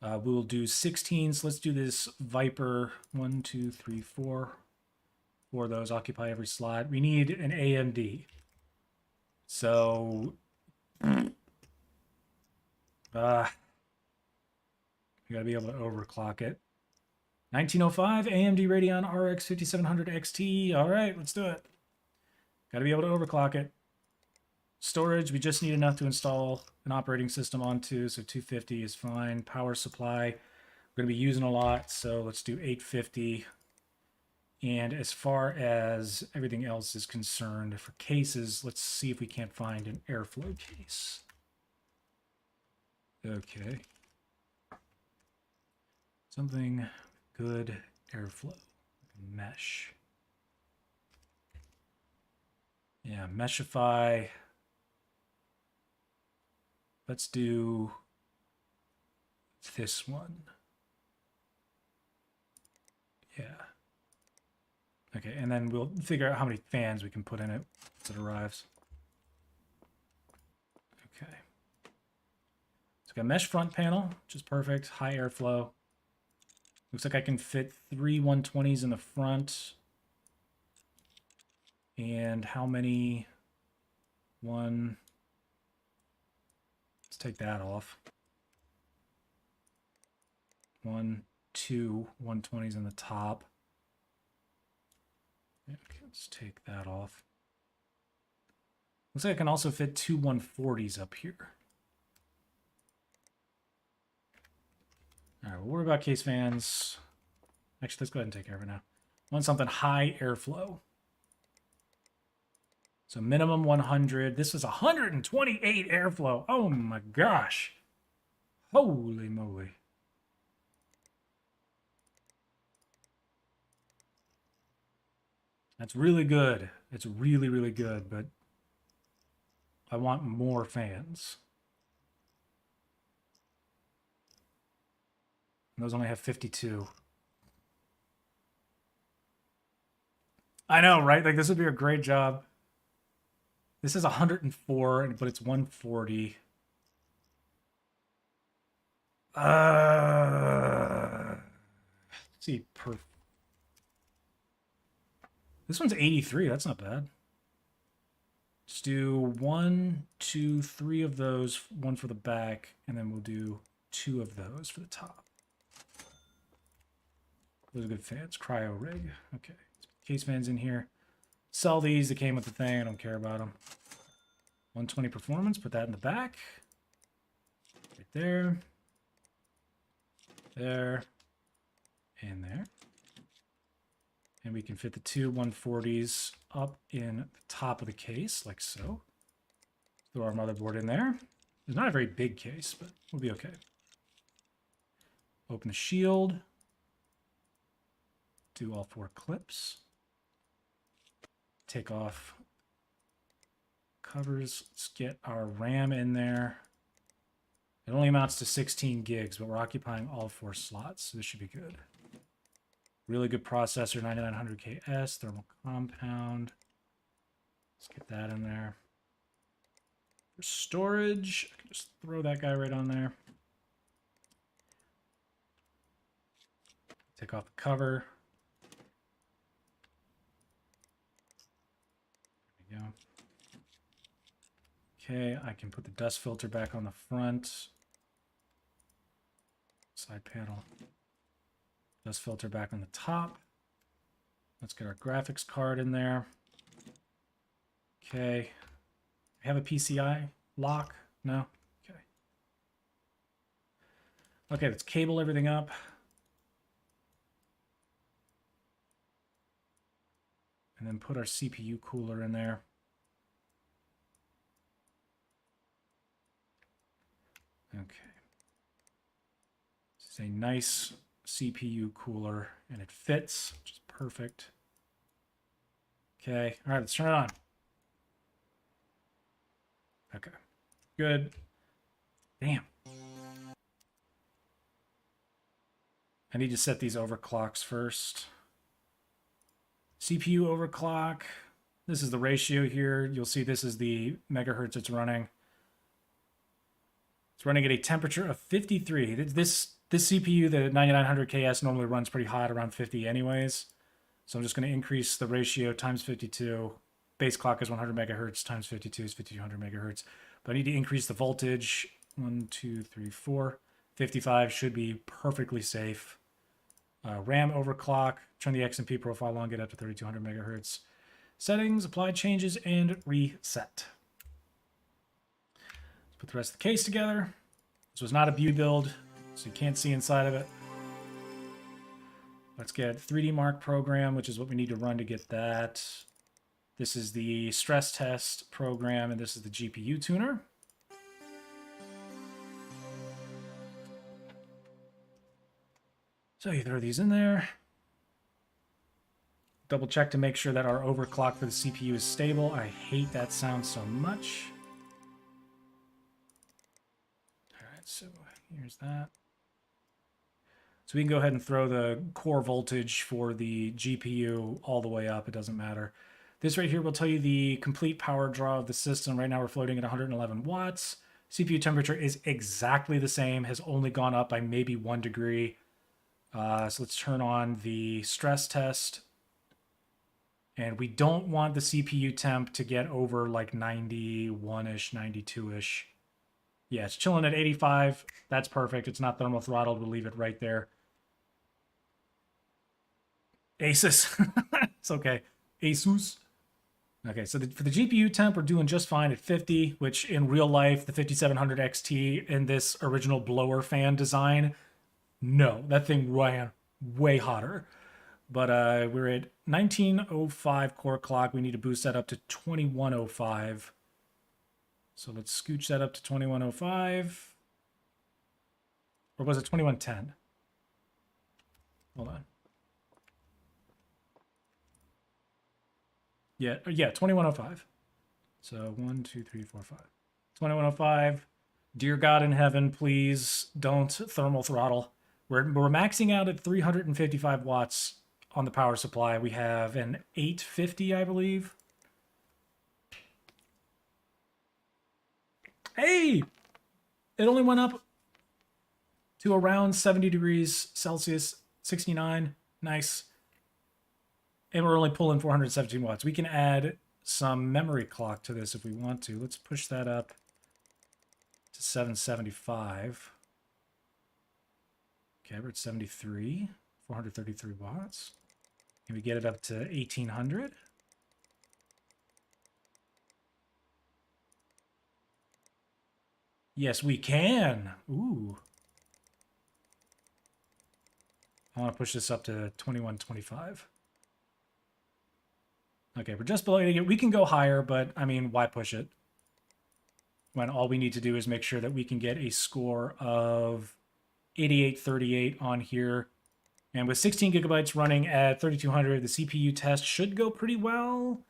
We'll do 16, so let's do this Viper. 1, 2, 3, 4. 4 of those occupy every slot. We need an AMD. So, we gotta be able to overclock it. 1905 AMD Radeon RX 5700 XT. All right, let's do it. Gotta be able to overclock it. Storage, we just need enough to install an operating system onto, so 250 is fine. Power supply, we're going to be using a lot, so let's do 850. And as far as everything else is concerned, for cases, let's see if we can't find an airflow case. Okay. Something good airflow. Mesh. Yeah, Meshify. Let's do this one. Yeah. Okay, and then we'll figure out how many fans we can put in it once it arrives. Okay. So got mesh front panel, which is perfect. High airflow. Looks like I can fit 3 120s in the front. And how many? One. Let's take that off. 1, 2 120s in the top. Okay, let's take that off. Looks like I can also fit 2 140s up here. All right, we'll worry about case fans Actually, let's go ahead and take care of it now. I want something high airflow. So minimum 100. This is 128 airflow. Oh my gosh. Holy moly. That's really good. It's really, really good, but I want more fans. And those only have 52. I know, right? Like, this would be a great job. This is 104, but it's 140. Let's see, this one's 83. That's not bad. Let's do 1, 2, 3 of those, one for the back, and then we'll do 2 of those for the top. Those are good fans. Cryo rig. Okay. Case fans in here. Sell these. They came with the thing. I don't care about them. 120 performance. Put that in the back. Right there. There. And there. And we can fit the 2 140s up in the top of the case, like so. Throw our motherboard in there. It's not a very big case, but we'll be okay. Open the shield. Do all 4 clips. Take off covers. Let's get our RAM in there. It only amounts to 16 gigs, but we're occupying all 4 slots, so this should be good. Really good processor, 9900KS, thermal compound. Let's get that in there. For storage, I can just throw that guy right on there. Take off the cover. There we go. Okay, I can put the dust filter back on the front. Side panel. Dust filter back on the top. Let's get our graphics card in there. Okay. We have a PCI lock? No? Okay. Okay, let's cable everything up. And then put our CPU cooler in there. Okay. This is a nice CPU cooler, and it fits, which is perfect. Okay, all right, let's turn it on. Okay, good. Damn. I need to set these overclocks first. CPU overclock. This is the ratio here. You'll see this is the megahertz it's running. It's running at a temperature of 53. This CPU, the 9900KS, normally runs pretty hot, around 50 anyways. So I'm just going to increase the ratio times 52. Base clock is 100 megahertz times 52 is 5200 megahertz. But I need to increase the voltage. 1, 2, 3, 4. 55 should be perfectly safe. RAM overclock. Turn the XMP profile on, get up to 3200 megahertz. Settings, apply changes, and reset. Let's put the rest of the case together. This was not a view build, so you can't see inside of it. Let's get 3D Mark program, which is what we need to run to get that. This is the stress test program, and this is the GPU tuner. So you throw these in there. Double check to make sure that our overclock for the CPU is stable. I hate that sound so much. All right, so here's that. So we can go ahead and throw the core voltage for the GPU all the way up. It doesn't matter. This right here will tell you the complete power draw of the system. Right now we're floating at 111 watts. CPU temperature is exactly the same, has only gone up by maybe 1 degree. So let's turn on the stress test. And we don't want the CPU temp to get over like 91-ish, 92-ish. Yeah, it's chilling at 85. That's perfect. It's not thermal throttled. We'll leave it right there. Asus. It's okay. Asus. Okay, so for the GPU temp, we're doing just fine at 50, which in real life, the 5700 XT in this original blower fan design, no, that thing ran way hotter. But we're at 1905 core clock. We need to boost that up to 2105. So let's scooch that up to 2105. Or was it 2110? Hold on. Yeah, 2105. So 1, 2, 3, 4, 5. 2105. Dear God in heaven, please don't thermal throttle. We're maxing out at 355 watts on the power supply. We have an 850, I believe. Hey! It only went up to around 70 degrees Celsius, 69. Nice. And we're only pulling 417 watts. We can add some memory clock to this if we want to. Let's push that up to 775. Okay, we're at 73, 433 watts. Can we get it up to 1800? Yes, we can. Ooh. I want to push this up to 2125. Okay, we're just below it. We can go higher, but I mean, why push it? When all we need to do is make sure that we can get a score of 8838 on here. And with 16 gigabytes running at 3200, the CPU test should go pretty well.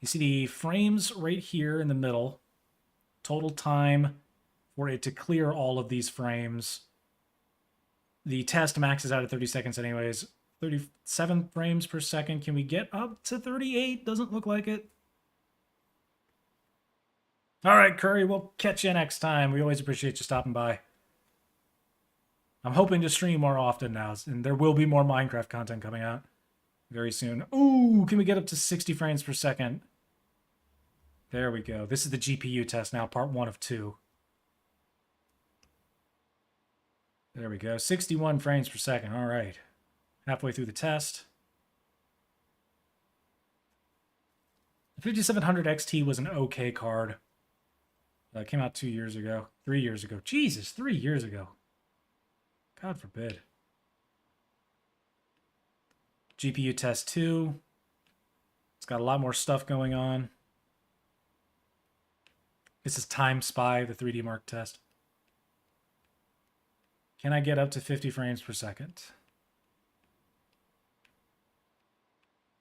You see the frames right here in the middle. Total time for it to clear all of these frames. The test maxes out at 30 seconds anyways. 37 frames per second. Can we get up to 38? Doesn't look like it. All right, Curry, we'll catch you next time. We always appreciate you stopping by. I'm hoping to stream more often now, and there will be more Minecraft content coming out very soon. Ooh, can we get up to 60 frames per second? There we go. This is the GPU test now, part 1 of 2. There we go. 61 frames per second. All right. Halfway through the test. The 5700 XT was an okay card. It came out 2 years ago. 3 years ago. Jesus, 3 years ago. God forbid. GPU test 2. It's got a lot more stuff going on. This is Time Spy, the 3D Mark test. Can I get up to 50 frames per second?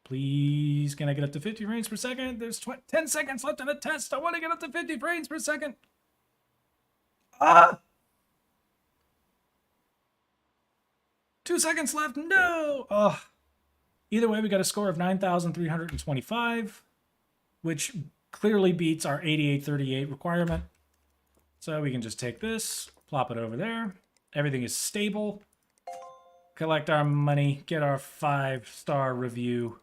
Please, can I get up to 50 frames per second? There's 10 seconds left in the test. I want to get up to 50 frames per second. Ah! 2 seconds left. No! Oh. Either way, we got a score of 9,325, which clearly beats our 8838 requirement. So we can just take this, plop it over there. Everything is stable. Collect our money, get our 5-star review.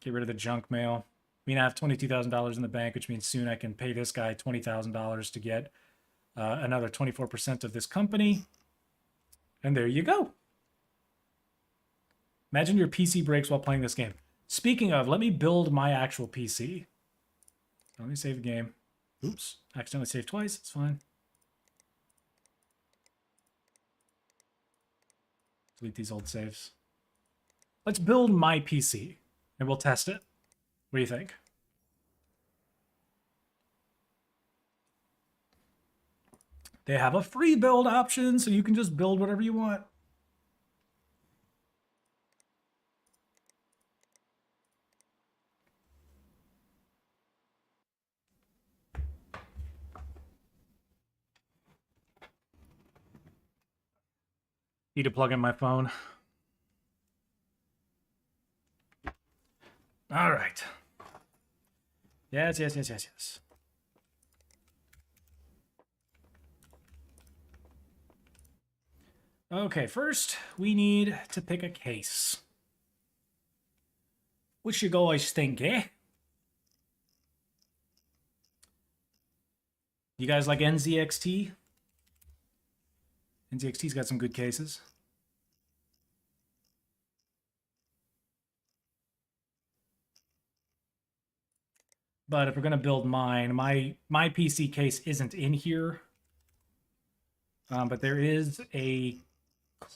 Get rid of the junk mail. I mean, I have $22,000 in the bank, which means soon I can pay this guy $20,000 to get another 24% of this company. And there you go. Imagine your PC breaks while playing this game. Speaking of, let me build my actual PC. Let me save the game. Oops, accidentally saved twice. It's fine. Delete these old saves. Let's build my PC, and we'll test it. What do you think? They have a free build option, so you can just build whatever you want. Need to plug in my phone. All right. Yes. Okay, first we need to pick a case. What you guys think, eh? You guys like NZXT? NZXT's got some good cases. But if we're gonna build mine, my PC case isn't in here. But there is a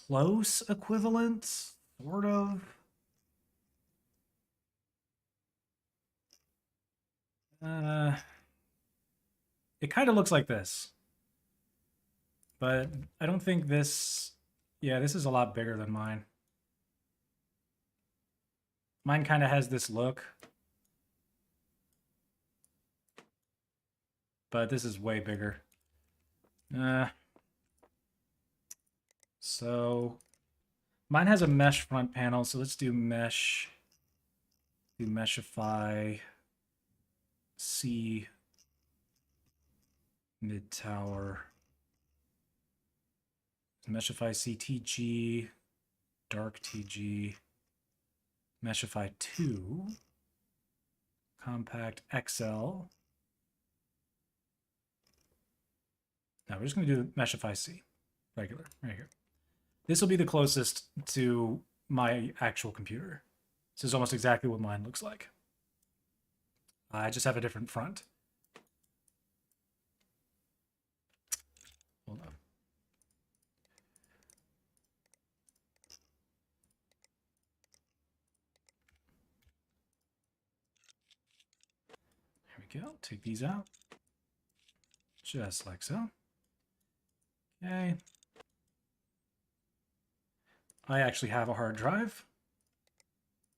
close equivalent, sort of. It kind of looks like this, but I don't think this. Yeah, this is a lot bigger than mine. Mine kind of has this look, but this is way bigger. So mine has a mesh front panel, so let's do mesh. Do Meshify C mid tower. Meshify CTG, dark TG, Meshify 2, compact XL. Now we're just going to do Meshify C, regular, right here. This will be the closest to my actual computer. This is almost exactly what mine looks like. I just have a different front. Hold on. There we go. Take these out. Just like so. Okay. I actually have a hard drive.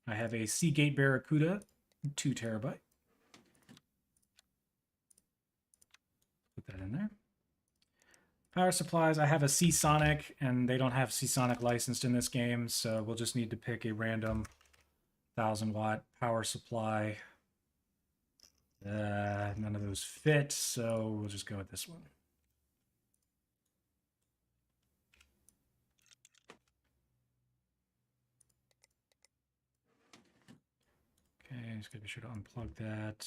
I have a Seagate Barracuda, 2 terabyte. Put that in there. Power supplies, I have a Seasonic, and they don't have Seasonic licensed in this game, so we'll just need to pick a random 1000-watt power supply. None of those fit, so we'll just go with this one. Okay, just gotta be sure to unplug that.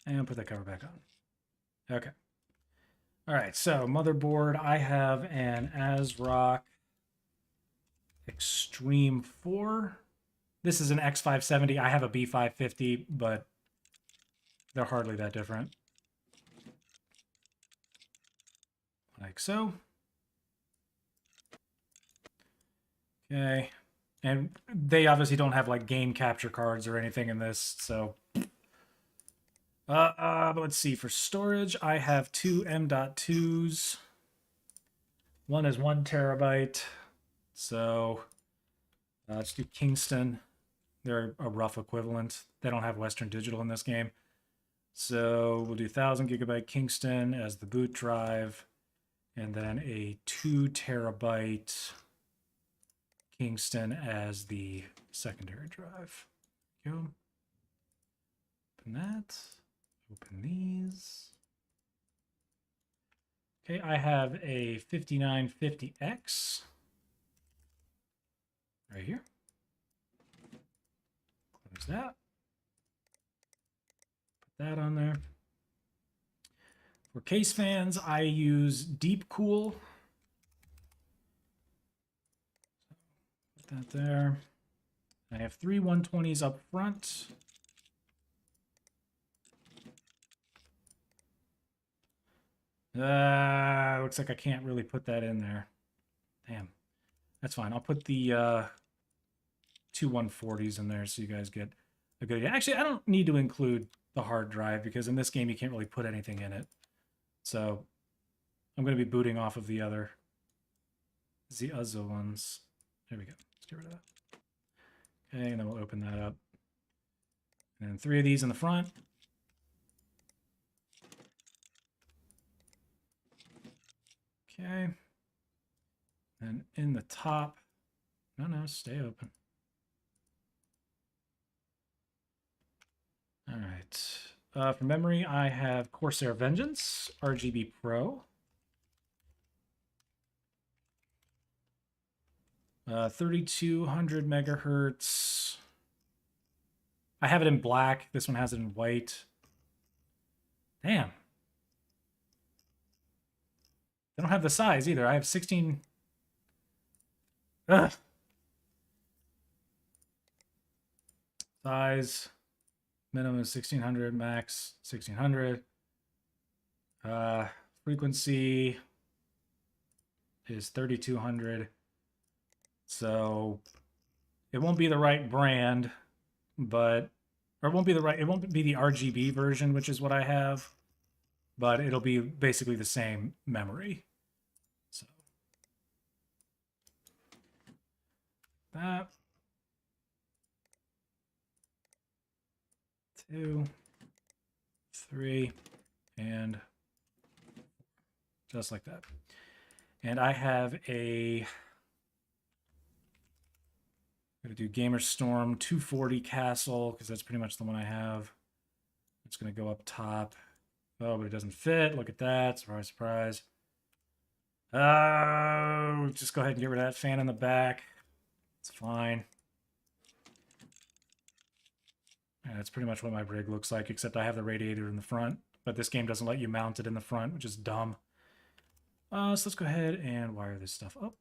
And put that cover back on. Okay. All right, so motherboard, I have an ASRock Extreme 4. This is an X570. I have a B550, but they're hardly that different. Like so. Okay. And they obviously don't have like game capture cards or anything in this, so but let's see. For storage, I have 2 M.2s. One is 1 terabyte. So let's do Kingston. They're a rough equivalent. They don't have Western Digital in this game. So we'll do 1000 gigabyte Kingston as the boot drive, and then a 2 terabyte Kingston as the secondary drive. Go. Open that. Open these. Okay, I have a 5950X right here. Close that. Put that on there. For case fans, I use Deep Cool. Put that there. I have 3 120s up front. Looks like I can't really put that in there. Damn. That's fine. I'll put the 2 140s in there so you guys get a good idea. Actually, I don't need to include the hard drive because in this game you can't really put anything in it. So I'm going to be booting off of the other ones. There we go. Let's get rid of that. Okay, and then we'll open that up. And then 3 of these in the front. Okay. And in the top, no, stay open. All right. For memory, I have Corsair Vengeance, RGB Pro. 3200 megahertz. I have it in black. This one has it in white. Damn. They don't have the size either. I have 16. Ugh. Size. Minimum is 1600, max 1600. Frequency is 3200. So it won't be the right brand, but or it won't be the RGB version, which is what I have, but it'll be basically the same memory. So that 2, 3, and just like that. And I have I'm going to do Gamer Storm 240 Castle because that's pretty much the one I have. It's going to go up top. Oh, but it doesn't fit. Look at that. Surprise, surprise. Just go ahead and get rid of that fan in the back. It's fine. Yeah, that's pretty much what my rig looks like, except I have the radiator in the front. But this game doesn't let you mount it in the front, which is dumb. So let's go ahead and wire this stuff up.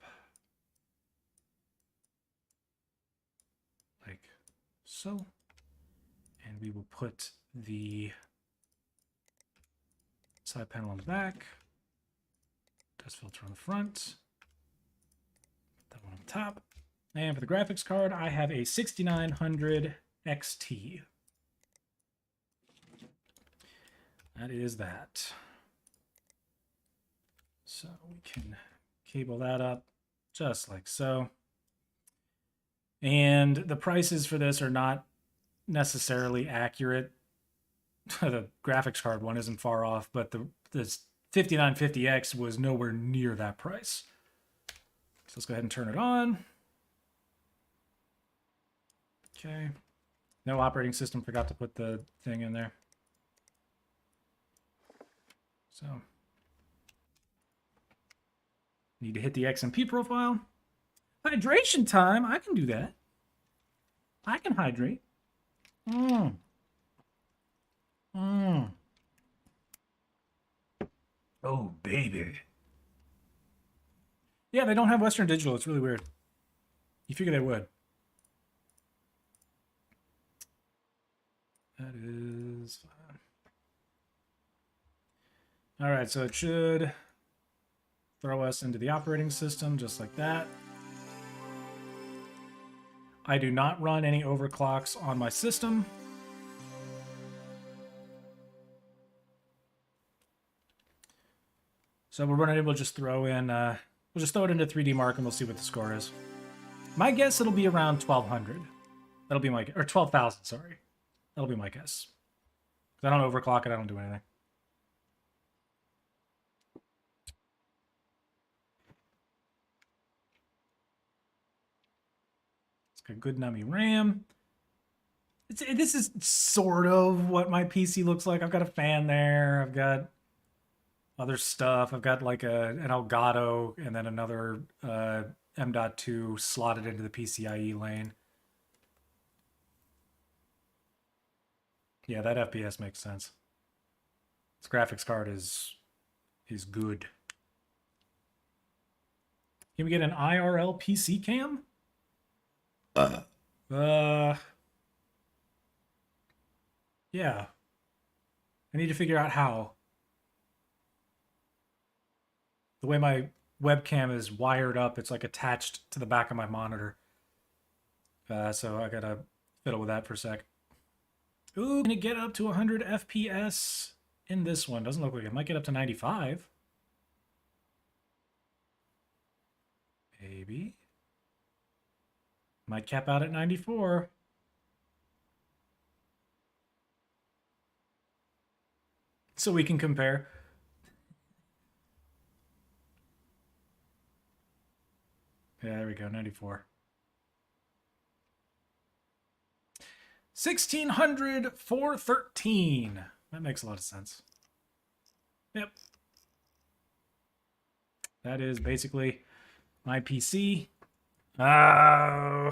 Like so. And we will put the side panel on the back. Dust filter on the front. Put that one on the top. And for the graphics card, I have a 6900 XT. That is that. So we can cable that up just like so. And the prices for this are not necessarily accurate. The graphics card one isn't far off, but this 5950X was nowhere near that price. So let's go ahead and turn it on. Okay. No operating system, forgot to put the thing in there. So need to hit the XMP profile. Hydration time, I can do that. I can hydrate. Oh, baby. Yeah, they don't have Western Digital. It's really weird. You figure they would. That is fine. All right, so it should throw us into the operating system just like that. I do not run any overclocks on my system. So we're able to just throw in, we'll just throw it into 3D Mark and we'll see what the score is. My guess it'll be around 1200. That'll be my, or 12,000, sorry. That'll be my guess. I don't overclock it, I don't do anything. It's got good nummy RAM. This is sort of what my PC looks like. I've got a fan there. I've got other stuff. I've got like an Elgato and then another M.2 slotted into the PCIe lane. Yeah, that FPS makes sense. This graphics card is good. Can we get an IRL PC cam? Yeah. I need to figure out how. The way my webcam is wired up, it's like attached to the back of my monitor. So I gotta fiddle with that for a sec. Ooh, can it get up to 100 FPS in this one? Doesn't look like it. Might get up to 95. Maybe. Might cap out at 94. So we can compare. Yeah, there we go, 94. 1600 413. That makes a lot of sense. Yep. That is basically my PC. How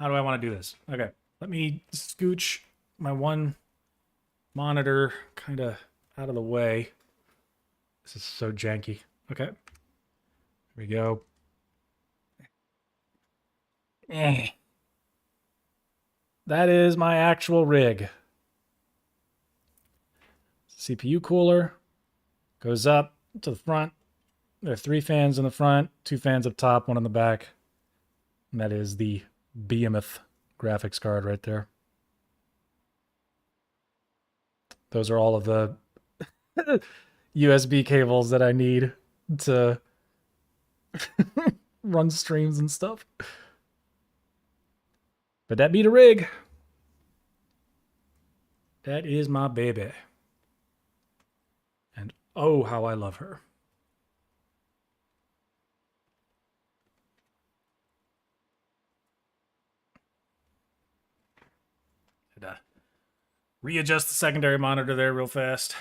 do I want to do this? Okay, let me scooch my one monitor kind of out of the way. This is so janky. Okay. Here we go. That is my actual rig. CPU cooler. Goes up to the front. There are 3 fans in the front, 2 fans up top, 1 in the back. And that is the Behemoth graphics card right there. Those are all of the USB cables that I need to run streams and stuff. But that be the rig. That is my baby. And oh, how I love her. Readjust the secondary monitor there real fast.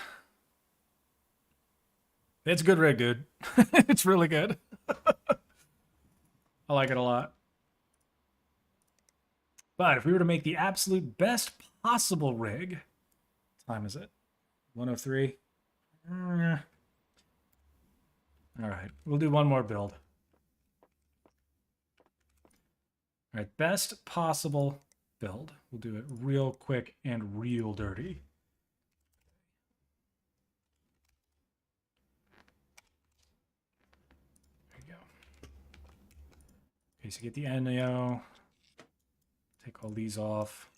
It's a good rig, dude. It's really good. I like it a lot. But if we were to make the absolute best possible rig, what time is it? 103. All right, we'll do one more build. All right, best possible build. We'll do it real quick and real dirty. There you go. Okay, so get the NAO. Take all these off.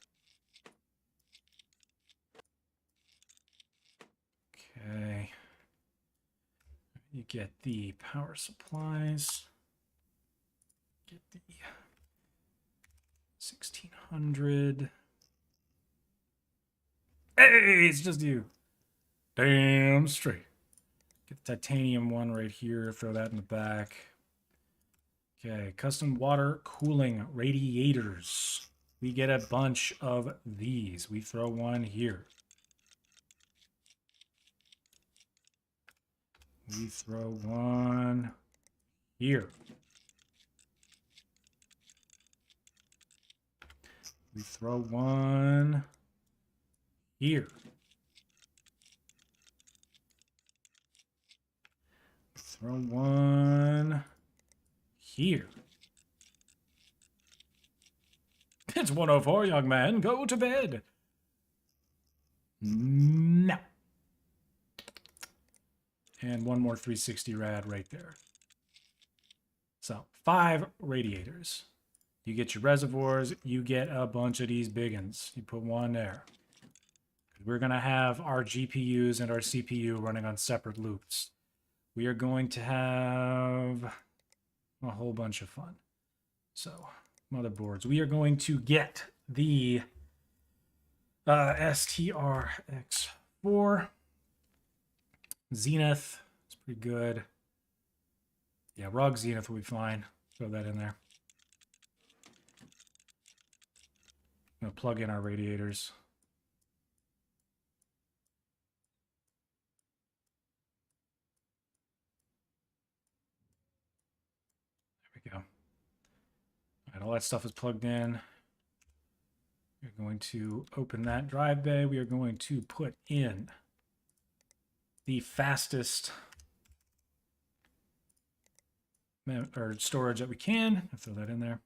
Okay. You get the power supplies. Get the 1600. Hey, it's just you. Damn straight. Get the titanium one right here. Throw that in the back. Okay, custom water cooling radiators. We get a bunch of these. We throw one here. We throw one here. We throw one here. We throw one here. It's 104, young man. Go to bed. No. And one more 360 rad right there. So 5 radiators. You get your reservoirs. You get a bunch of these big ones. You put one there. We're going to have our GPUs and our CPU running on separate loops. We are going to have a whole bunch of fun. So, motherboards. We are going to get the STRX4. Zenith. It's pretty good. Yeah, ROG Zenith will be fine. Throw that in there. I'm going to plug in our radiators. There we go. All right, all that stuff is plugged in. We're going to open that drive bay. We are going to put in the fastest or storage that we can. I'll throw that in there.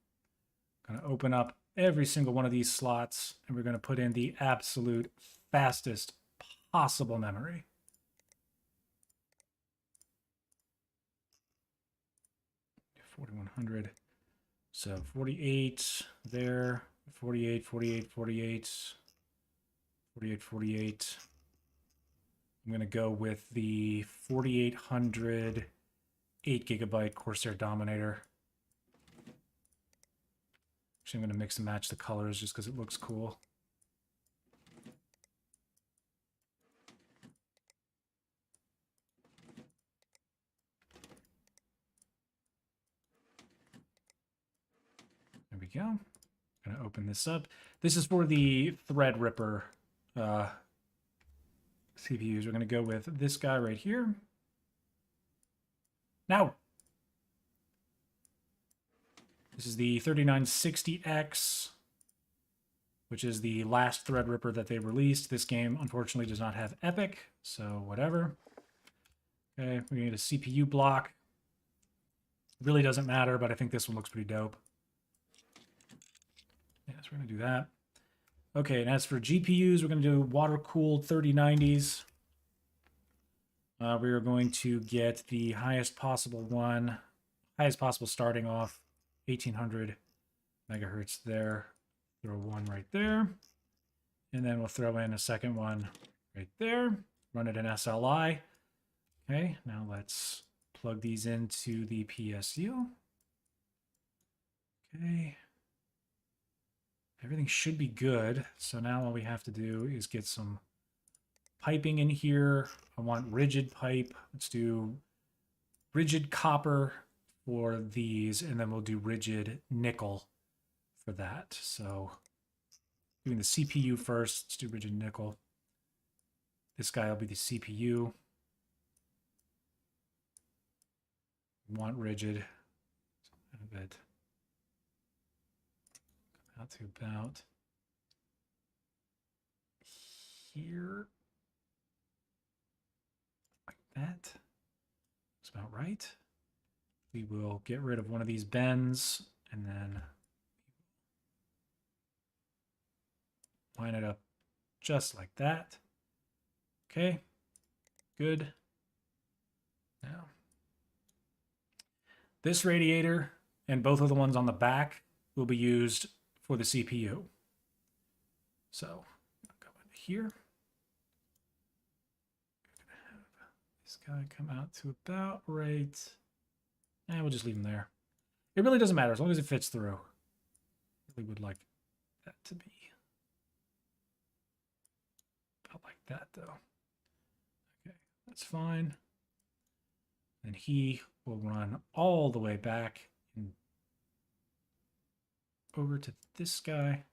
Going to open up every single one of these slots, and we're going to put in the absolute fastest possible memory. $4,100. So 48 there, 48, 48, 48, 48, 48. I'm going to go with the 4800 8GB Corsair Dominator. Actually, I'm going to mix and match the colors just because it looks cool. There we go. I'm going to open this up. This is for the Threadripper CPUs. We're going to go with this guy right here. Now, this is the 3960X, which is the last Threadripper that they released. This game, unfortunately, does not have Epic, so whatever. Okay, we need a CPU block. Really doesn't matter, but I think this one looks pretty dope. Yeah, so we're going to do that. Okay, and as for GPUs, we're going to do water-cooled 3090s. We are going to get the highest possible one, highest possible starting off, 1800 megahertz there. Throw one right there. And then we'll throw in a second one right there. Run it in SLI. Okay, now let's plug these into the PSU. Okay. Everything should be good. So now all we have to do is get some piping in here. I want rigid pipe. Let's do rigid copper for these, and then we'll do rigid nickel for that. So doing the CPU first, let's do rigid nickel. This guy will be the CPU. Want rigid. A bit. Out to about here. Like that. Looks about right. We will get rid of one of these bends and then line it up just like that. Okay, good. Now, this radiator and both of the ones on the back will be used for the CPU. So, I'll go into here. Have this guy come out to about right. And we'll just leave him there. It really doesn't matter as long as it fits through. I really would like that to be about like that, though. Okay, that's fine. And he will run all the way back and over to this guy,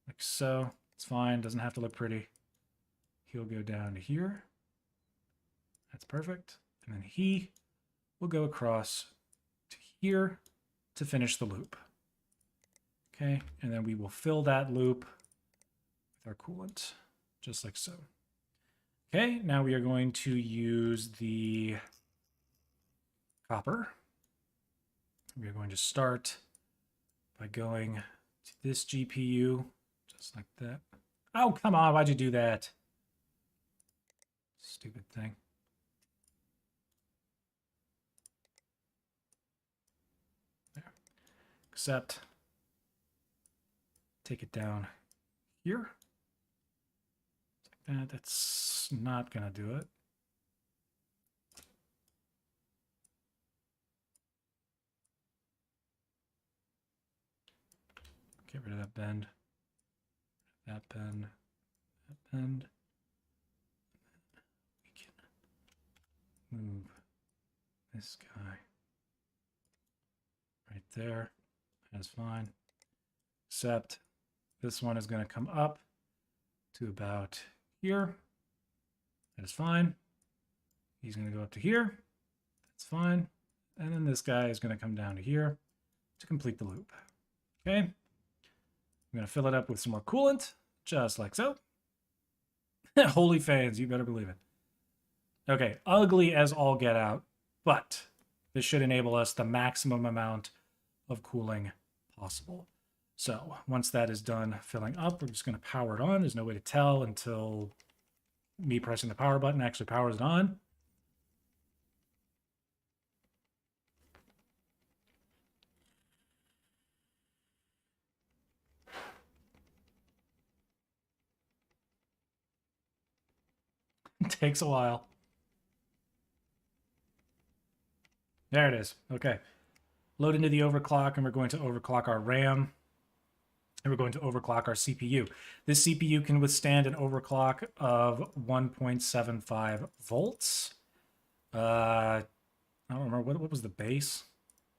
like so. It's fine, doesn't have to look pretty. He'll go down to here. That's perfect. And then he will go across to here to finish the loop. Okay, and then we will fill that loop with our coolant, just like so. Okay, now we are going to use the copper. We are going to start by going to this GPU, just like that. Oh, come on, why'd you do that? Stupid thing. There. Except, take it down here. Like that. That's not gonna do it. Get rid of that bend. That bend. That bend. We can move this guy right there. That's fine. Except this one is going to come up to about here. That is fine. He's going to go up to here. That's fine. And then this guy is going to come down to here to complete the loop. Okay. I'm going to fill it up with some more coolant, just like so. Holy fans, you better believe it. Okay, ugly as all get out, but this should enable us the maximum amount of cooling possible. So once that is done filling up, we're just going to power it on. There's no way to tell until me pressing the power button actually powers it on. It takes a while. There it is. Okay. Load into the overclock, and we're going to overclock our RAM. And we're going to overclock our CPU. This CPU can withstand an overclock of 1.75 volts. I don't remember. What was the base?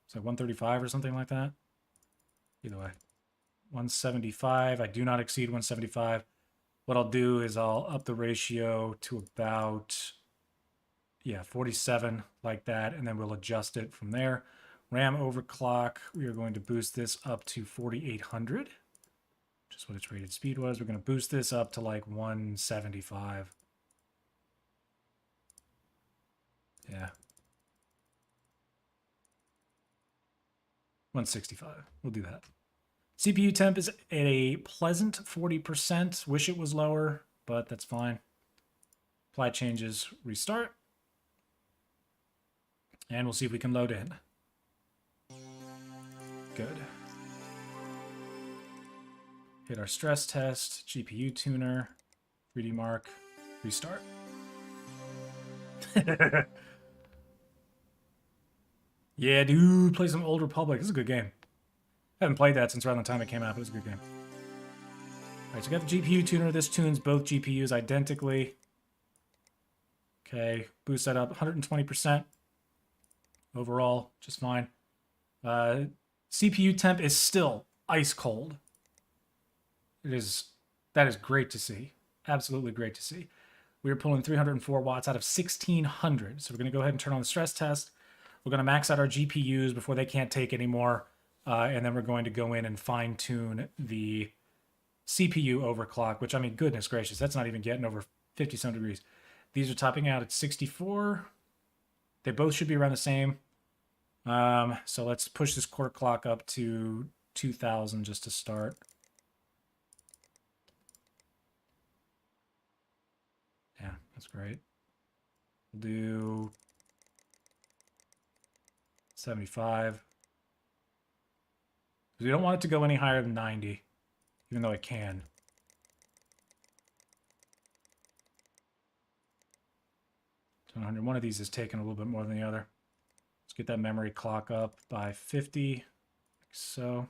It's like 135 or something like that. Either way. 175. I do not exceed 175. What I'll do is I'll up the ratio to about, 47, like that, and then we'll adjust it from there. RAM overclock, we are going to boost this up to 4800, which is what its rated speed was. We're going to boost this up to like 175. Yeah. 165. We'll do that. CPU temp is at a pleasant 40%. Wish it was lower, but that's fine. Apply changes, restart. And we'll see if we can load in. Good. Hit our stress test, GPU tuner, 3D mark, restart. Yeah, dude, play some Old Republic. This is a good game. I haven't played that since around the time it came out, but it's a good game. Alright, so we got the GPU tuner. This tunes both GPUs identically. Okay, boost that up 120% overall, just fine. CPU temp is still ice cold. That is great to see. Absolutely great to see. We are pulling 304 watts out of 1600. So we're going to go ahead and turn on the stress test. We're going to max out our GPUs before they can't take anymore. And then we're going to go in and fine tune the CPU overclock, which, I mean, goodness gracious, that's not even getting over 50-some degrees. These are topping out at 64. They both should be around the same. So let's push this core clock up to 2000 just to start. Yeah, that's great. We'll do 75. We don't want it to go any higher than 90, even though it can. One of these is taking a little bit more than the other. Let's get that memory clock up by 50, like so.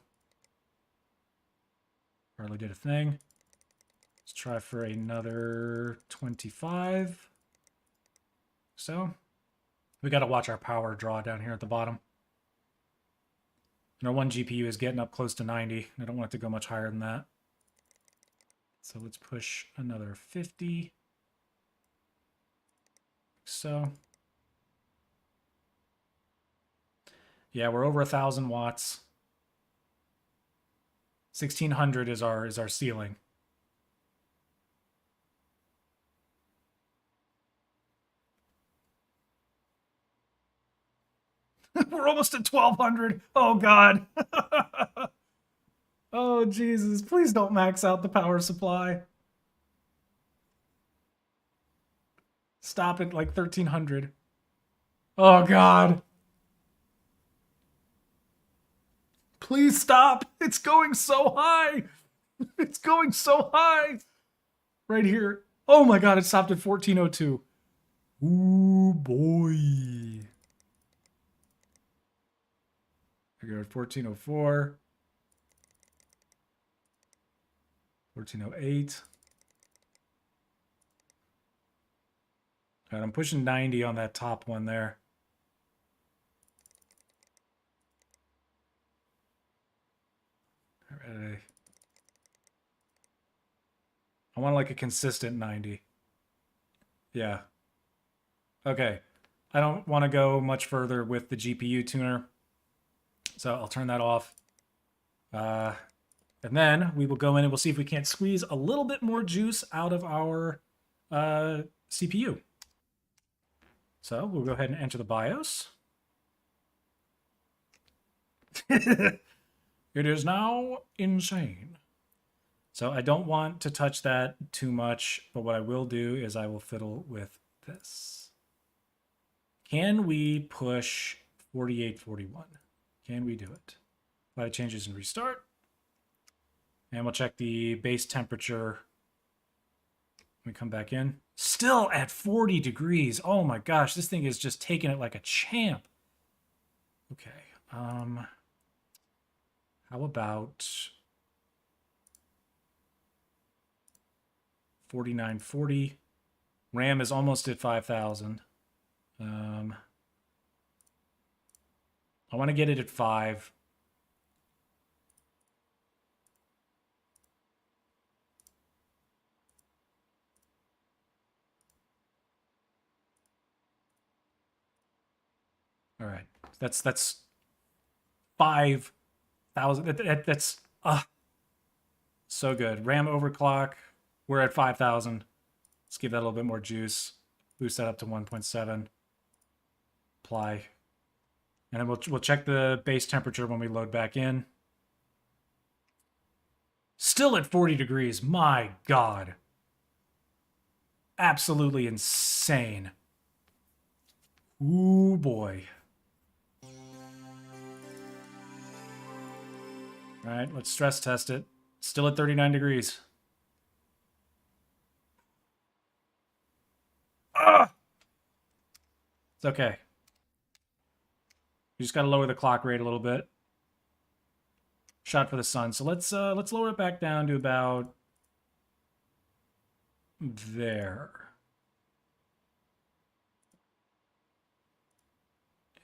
Hardly did a thing. Let's try for another 25. So, we got to watch our power draw down here at the bottom. And our one GPU is getting up close to 90. I don't want it to go much higher than that. So let's push another 50. So, yeah, we're over 1,000 watts. 1,600 is our ceiling. We're almost at 1,200. Oh God. Oh Jesus! Please don't max out the power supply. Stop at like 1,300. Oh God. Please stop. It's going so high. It's going so high. Right here. Oh my God, it stopped at 1,402. Ooh, boy. I go at 1,404. 1,408. And I'm pushing 90 on that top one there. All right. I want like a consistent 90. Yeah. Okay. I don't want to go much further with the GPU tuner. So I'll turn that off. And then we will go in and we'll see if we can't squeeze a little bit more juice out of our CPU. So we'll go ahead and enter the BIOS. It is now insane. So I don't want to touch that too much, but what I will do is I will fiddle with this. Can we push 4841? Can we do it? Apply changes and restart. And we'll check the base temperature. We come back in. Still at 40 degrees. Oh my gosh, this thing is just taking it like a champ. Okay. How about 4940? RAM is almost at 5,000. I want to get it at 5. All right, that's 5,000. That's so good. RAM overclock. We're at 5,000. Let's give that a little bit more juice. Boost that up to 1.7. Apply. And then we'll check the base temperature when we load back in. Still at 40 degrees. My God. Absolutely insane. Ooh, boy. All right, let's stress test it. Still at 39 degrees. Ah! It's okay. You just got to lower the clock rate a little bit. Shot for the sun. So let's lower it back down to about there.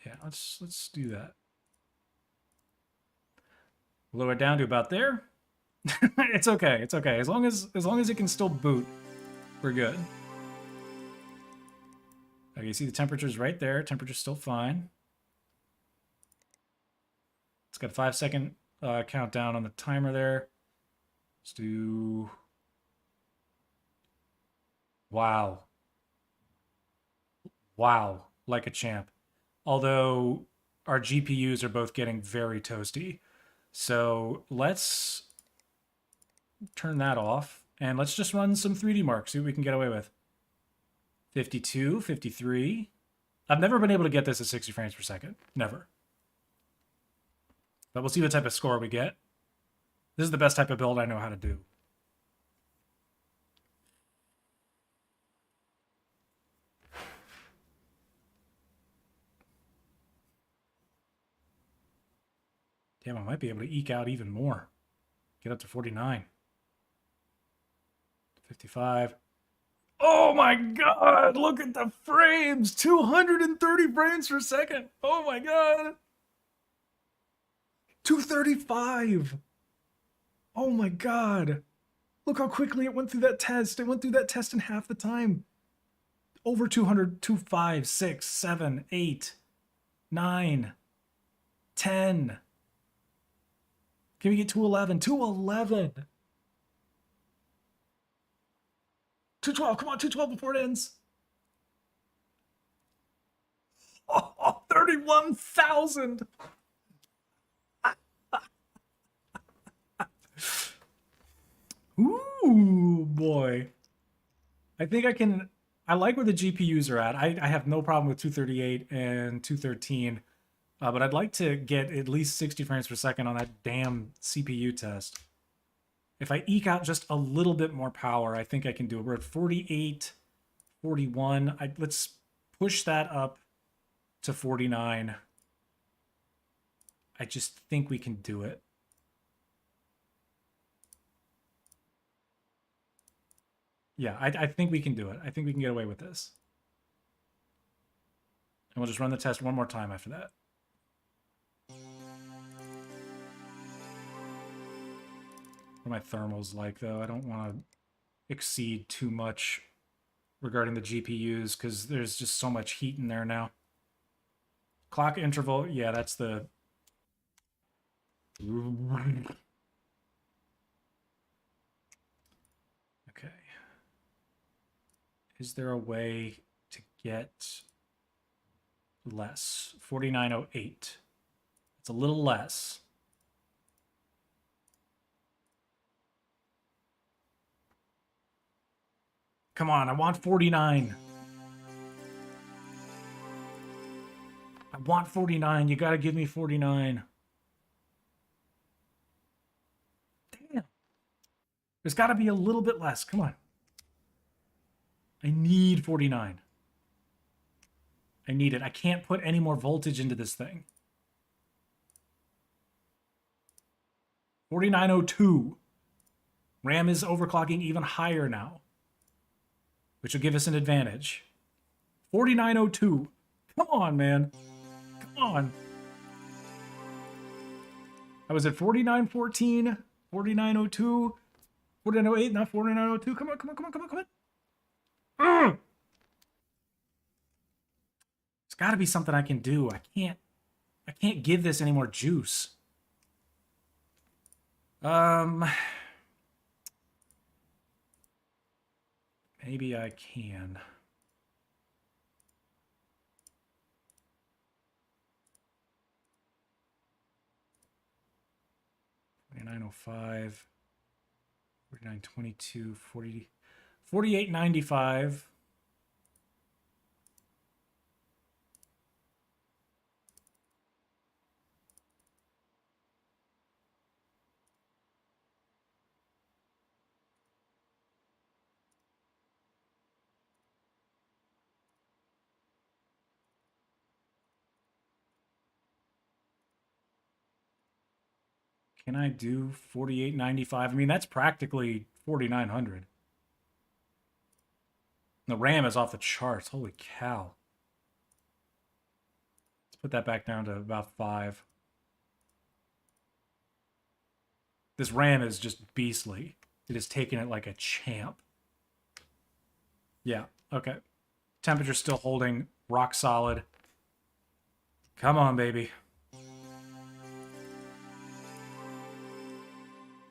Yeah, let's do that. Lower it down to about there. It's okay. It's okay. As long as it can still boot, we're good. Okay, you see the temperature's right there. Temperature's still fine. It's got a 5-second countdown on the timer there. Let's do... Wow. Wow. Like a champ. Although our GPUs are both getting very toasty. So let's turn that off. And let's just run some 3D marks, see what we can get away with. 52, 53. I've never been able to get this at 60 frames per second. Never. But we'll see what type of score we get. This is the best type of build I know how to do. Damn, I might be able to eke out even more. Get up to 49. 55. Oh my god! Look at the frames! 230 frames per second! Oh my god! 235! Oh my god! Look how quickly it went through that test. It went through that test in half the time. Over 200, 2, 5, 6, 7, 8, 9, 10. Can we get 211? 211! 212, come on, 212 before it ends. Oh, 31,000! Ooh, boy. I think I can... I like where the GPUs are at. I have no problem with 238 and 213. But I'd like to get at least 60 frames per second on that damn CPU test. If I eke out just a little bit more power, I think I can do it. We're at 48, 41. Let's push that up to 49. I just think we can do it. Yeah, I think we can do it. I think we can get away with this. And we'll just run the test one more time after that. What are my thermals like, though? I don't want to exceed too much regarding the GPUs because there's just so much heat in there now. Clock interval, yeah, that's the... Okay. Is there a way to get less? 4908. It's a little less. Come on, I want 49. I want 49. You gotta give me 49. Damn. There's gotta be a little bit less. Come on. I need 49. I need it. I can't put any more voltage into this thing. 4902. RAM is overclocking even higher now, which will give us an advantage. 4902. Come on, man. Come on. I was at 4914, 4902, 4908, not 4902. Come on, come on, come on, come on, come on. Ugh! There's got to be something I can do. I can't give this any more juice. Maybe I can. $49.05, $49.22, 48.95. Can I do 4895? I mean, that's practically 4900. The RAM is off the charts. Holy cow. Let's put that back down to about 5. This RAM is just beastly. It is taking it like a champ. Yeah, okay. Temperature's still holding rock solid. Come on, baby.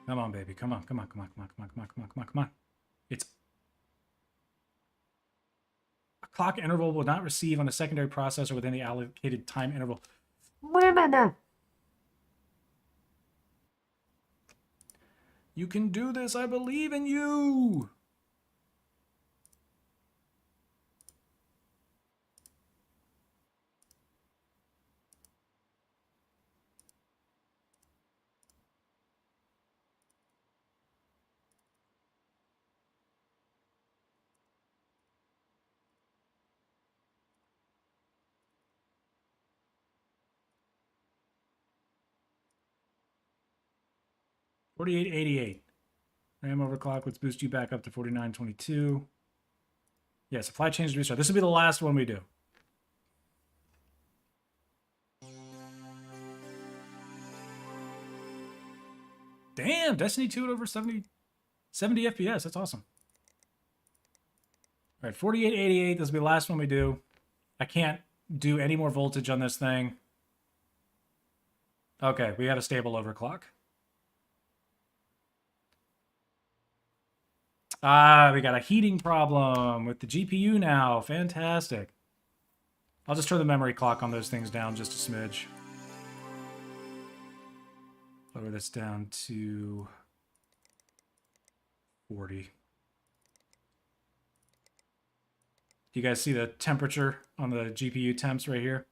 Come on, baby. Come on, come on, come on, come on, come on, come on, come on, come on, come on. It's a clock interval will not receive on a secondary processor within the allocated time interval. You can do this. I believe in you. $48.88. RAM overclock. Let's boost you back up to $49.22. Yeah, supply chains to restart. This will be the last one we do. Damn, Destiny 2 at over 70 FPS. That's awesome. All right, 4888. This will be the last one we do. I can't do any more voltage on this thing. Okay, we have a stable overclock. Ah, we got a heating problem with the GPU now. Fantastic. I'll just turn the memory clock on those things down just a smidge. Lower this down to 40. You guys see the temperature on the GPU temps right here?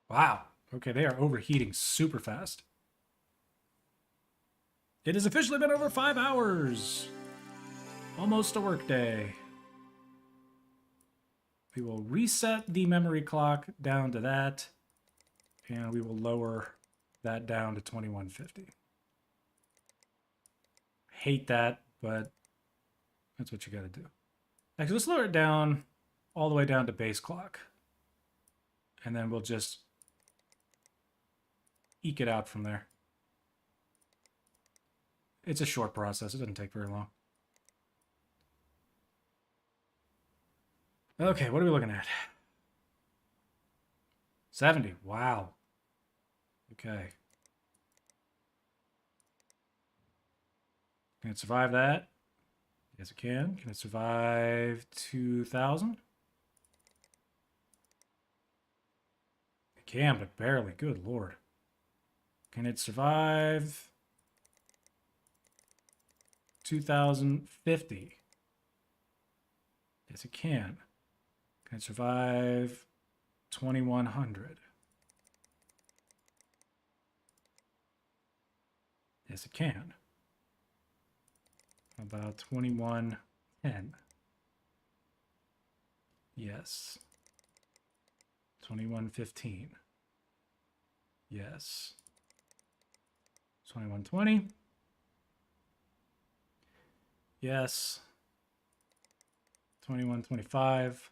Wow. Okay, they are overheating super fast. It has officially been over 5 hours. Almost a workday. We will reset the memory clock down to that. And we will lower that down to 2150. Hate that, but that's what you got to do. Actually, let's lower it down all the way down to base clock. And then we'll just eke it out from there. It's a short process. It doesn't take very long. Okay, what are we looking at? 70. Wow. Okay. Can it survive that? Yes, it can. Can it survive 2000? It can, but barely. Good lord. Can it survive 2050? Yes, it can. Can it survive 2100? Yes, it can. How about 2110? Yes. 2115? Yes. 2120? Yes. 2125?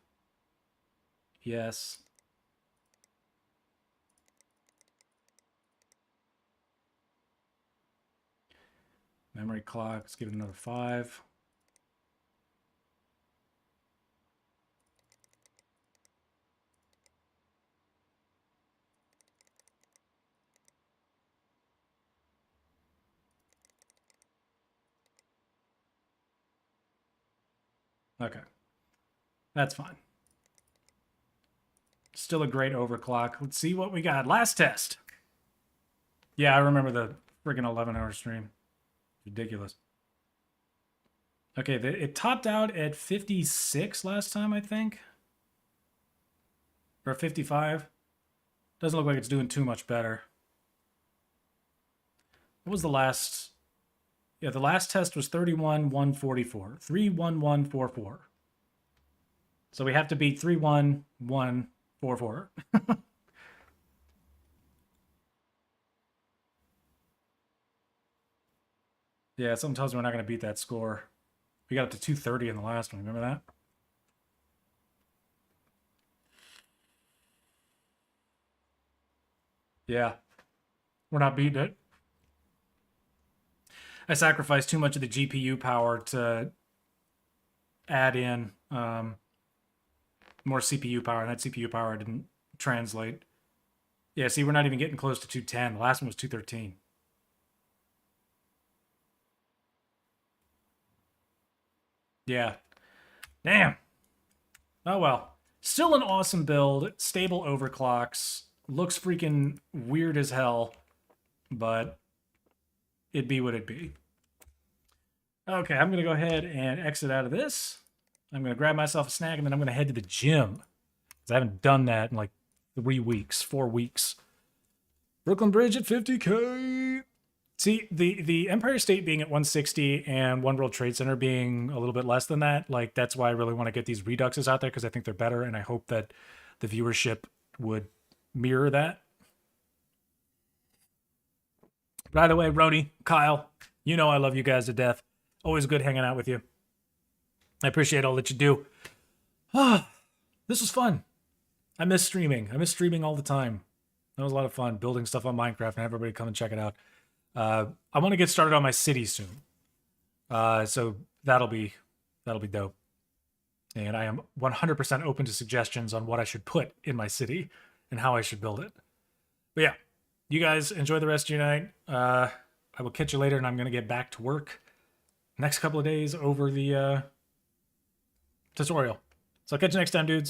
Yes. Memory clock, let's give it another 5. Okay. That's fine. Still a great overclock. Let's see what we got. Last test. Yeah, I remember the friggin' 11-hour stream. Ridiculous. Okay, it topped out at 56 last time, I think. Or 55. Doesn't look like it's doing too much better. What was the last Yeah, the last test was 31,144. 31144. So we have to beat 31144. Yeah, something tells me we're not going to beat that score. We got up to 230 in the last one. Remember that? Yeah, we're not beating it. I sacrificed too much of the GPU power to add in more CPU power, and that CPU power didn't translate. Yeah, see, we're not even getting close to 210. The last one was 213. Yeah. Damn. Oh well. Still an awesome build. Stable overclocks. Looks freaking weird as hell, but it'd be what it'd be. Okay, I'm going to go ahead and exit out of this. I'm going to grab myself a snack, and then I'm going to head to the gym. Because I haven't done that in like 3 weeks, 4 weeks. Brooklyn Bridge at 50K. See, the Empire State being at 160 and One World Trade Center being a little bit less than that, like that's why I really want to get these Reduxes out there because I think they're better, and I hope that the viewership would mirror that. By the way, Rody, Kyle, you know I love you guys to death. Always good hanging out with you. I appreciate all that you do. This was fun. I miss streaming. I miss streaming all the time. That was a lot of fun, building stuff on Minecraft, and everybody come and check it out. I want to get started on my city soon. So that'll be dope. And I am 100% open to suggestions on what I should put in my city and how I should build it. But yeah, you guys enjoy the rest of your night. I will catch you later, and I'm going to get back to work next couple of days over the tutorial. So I'll catch you next time, dudes.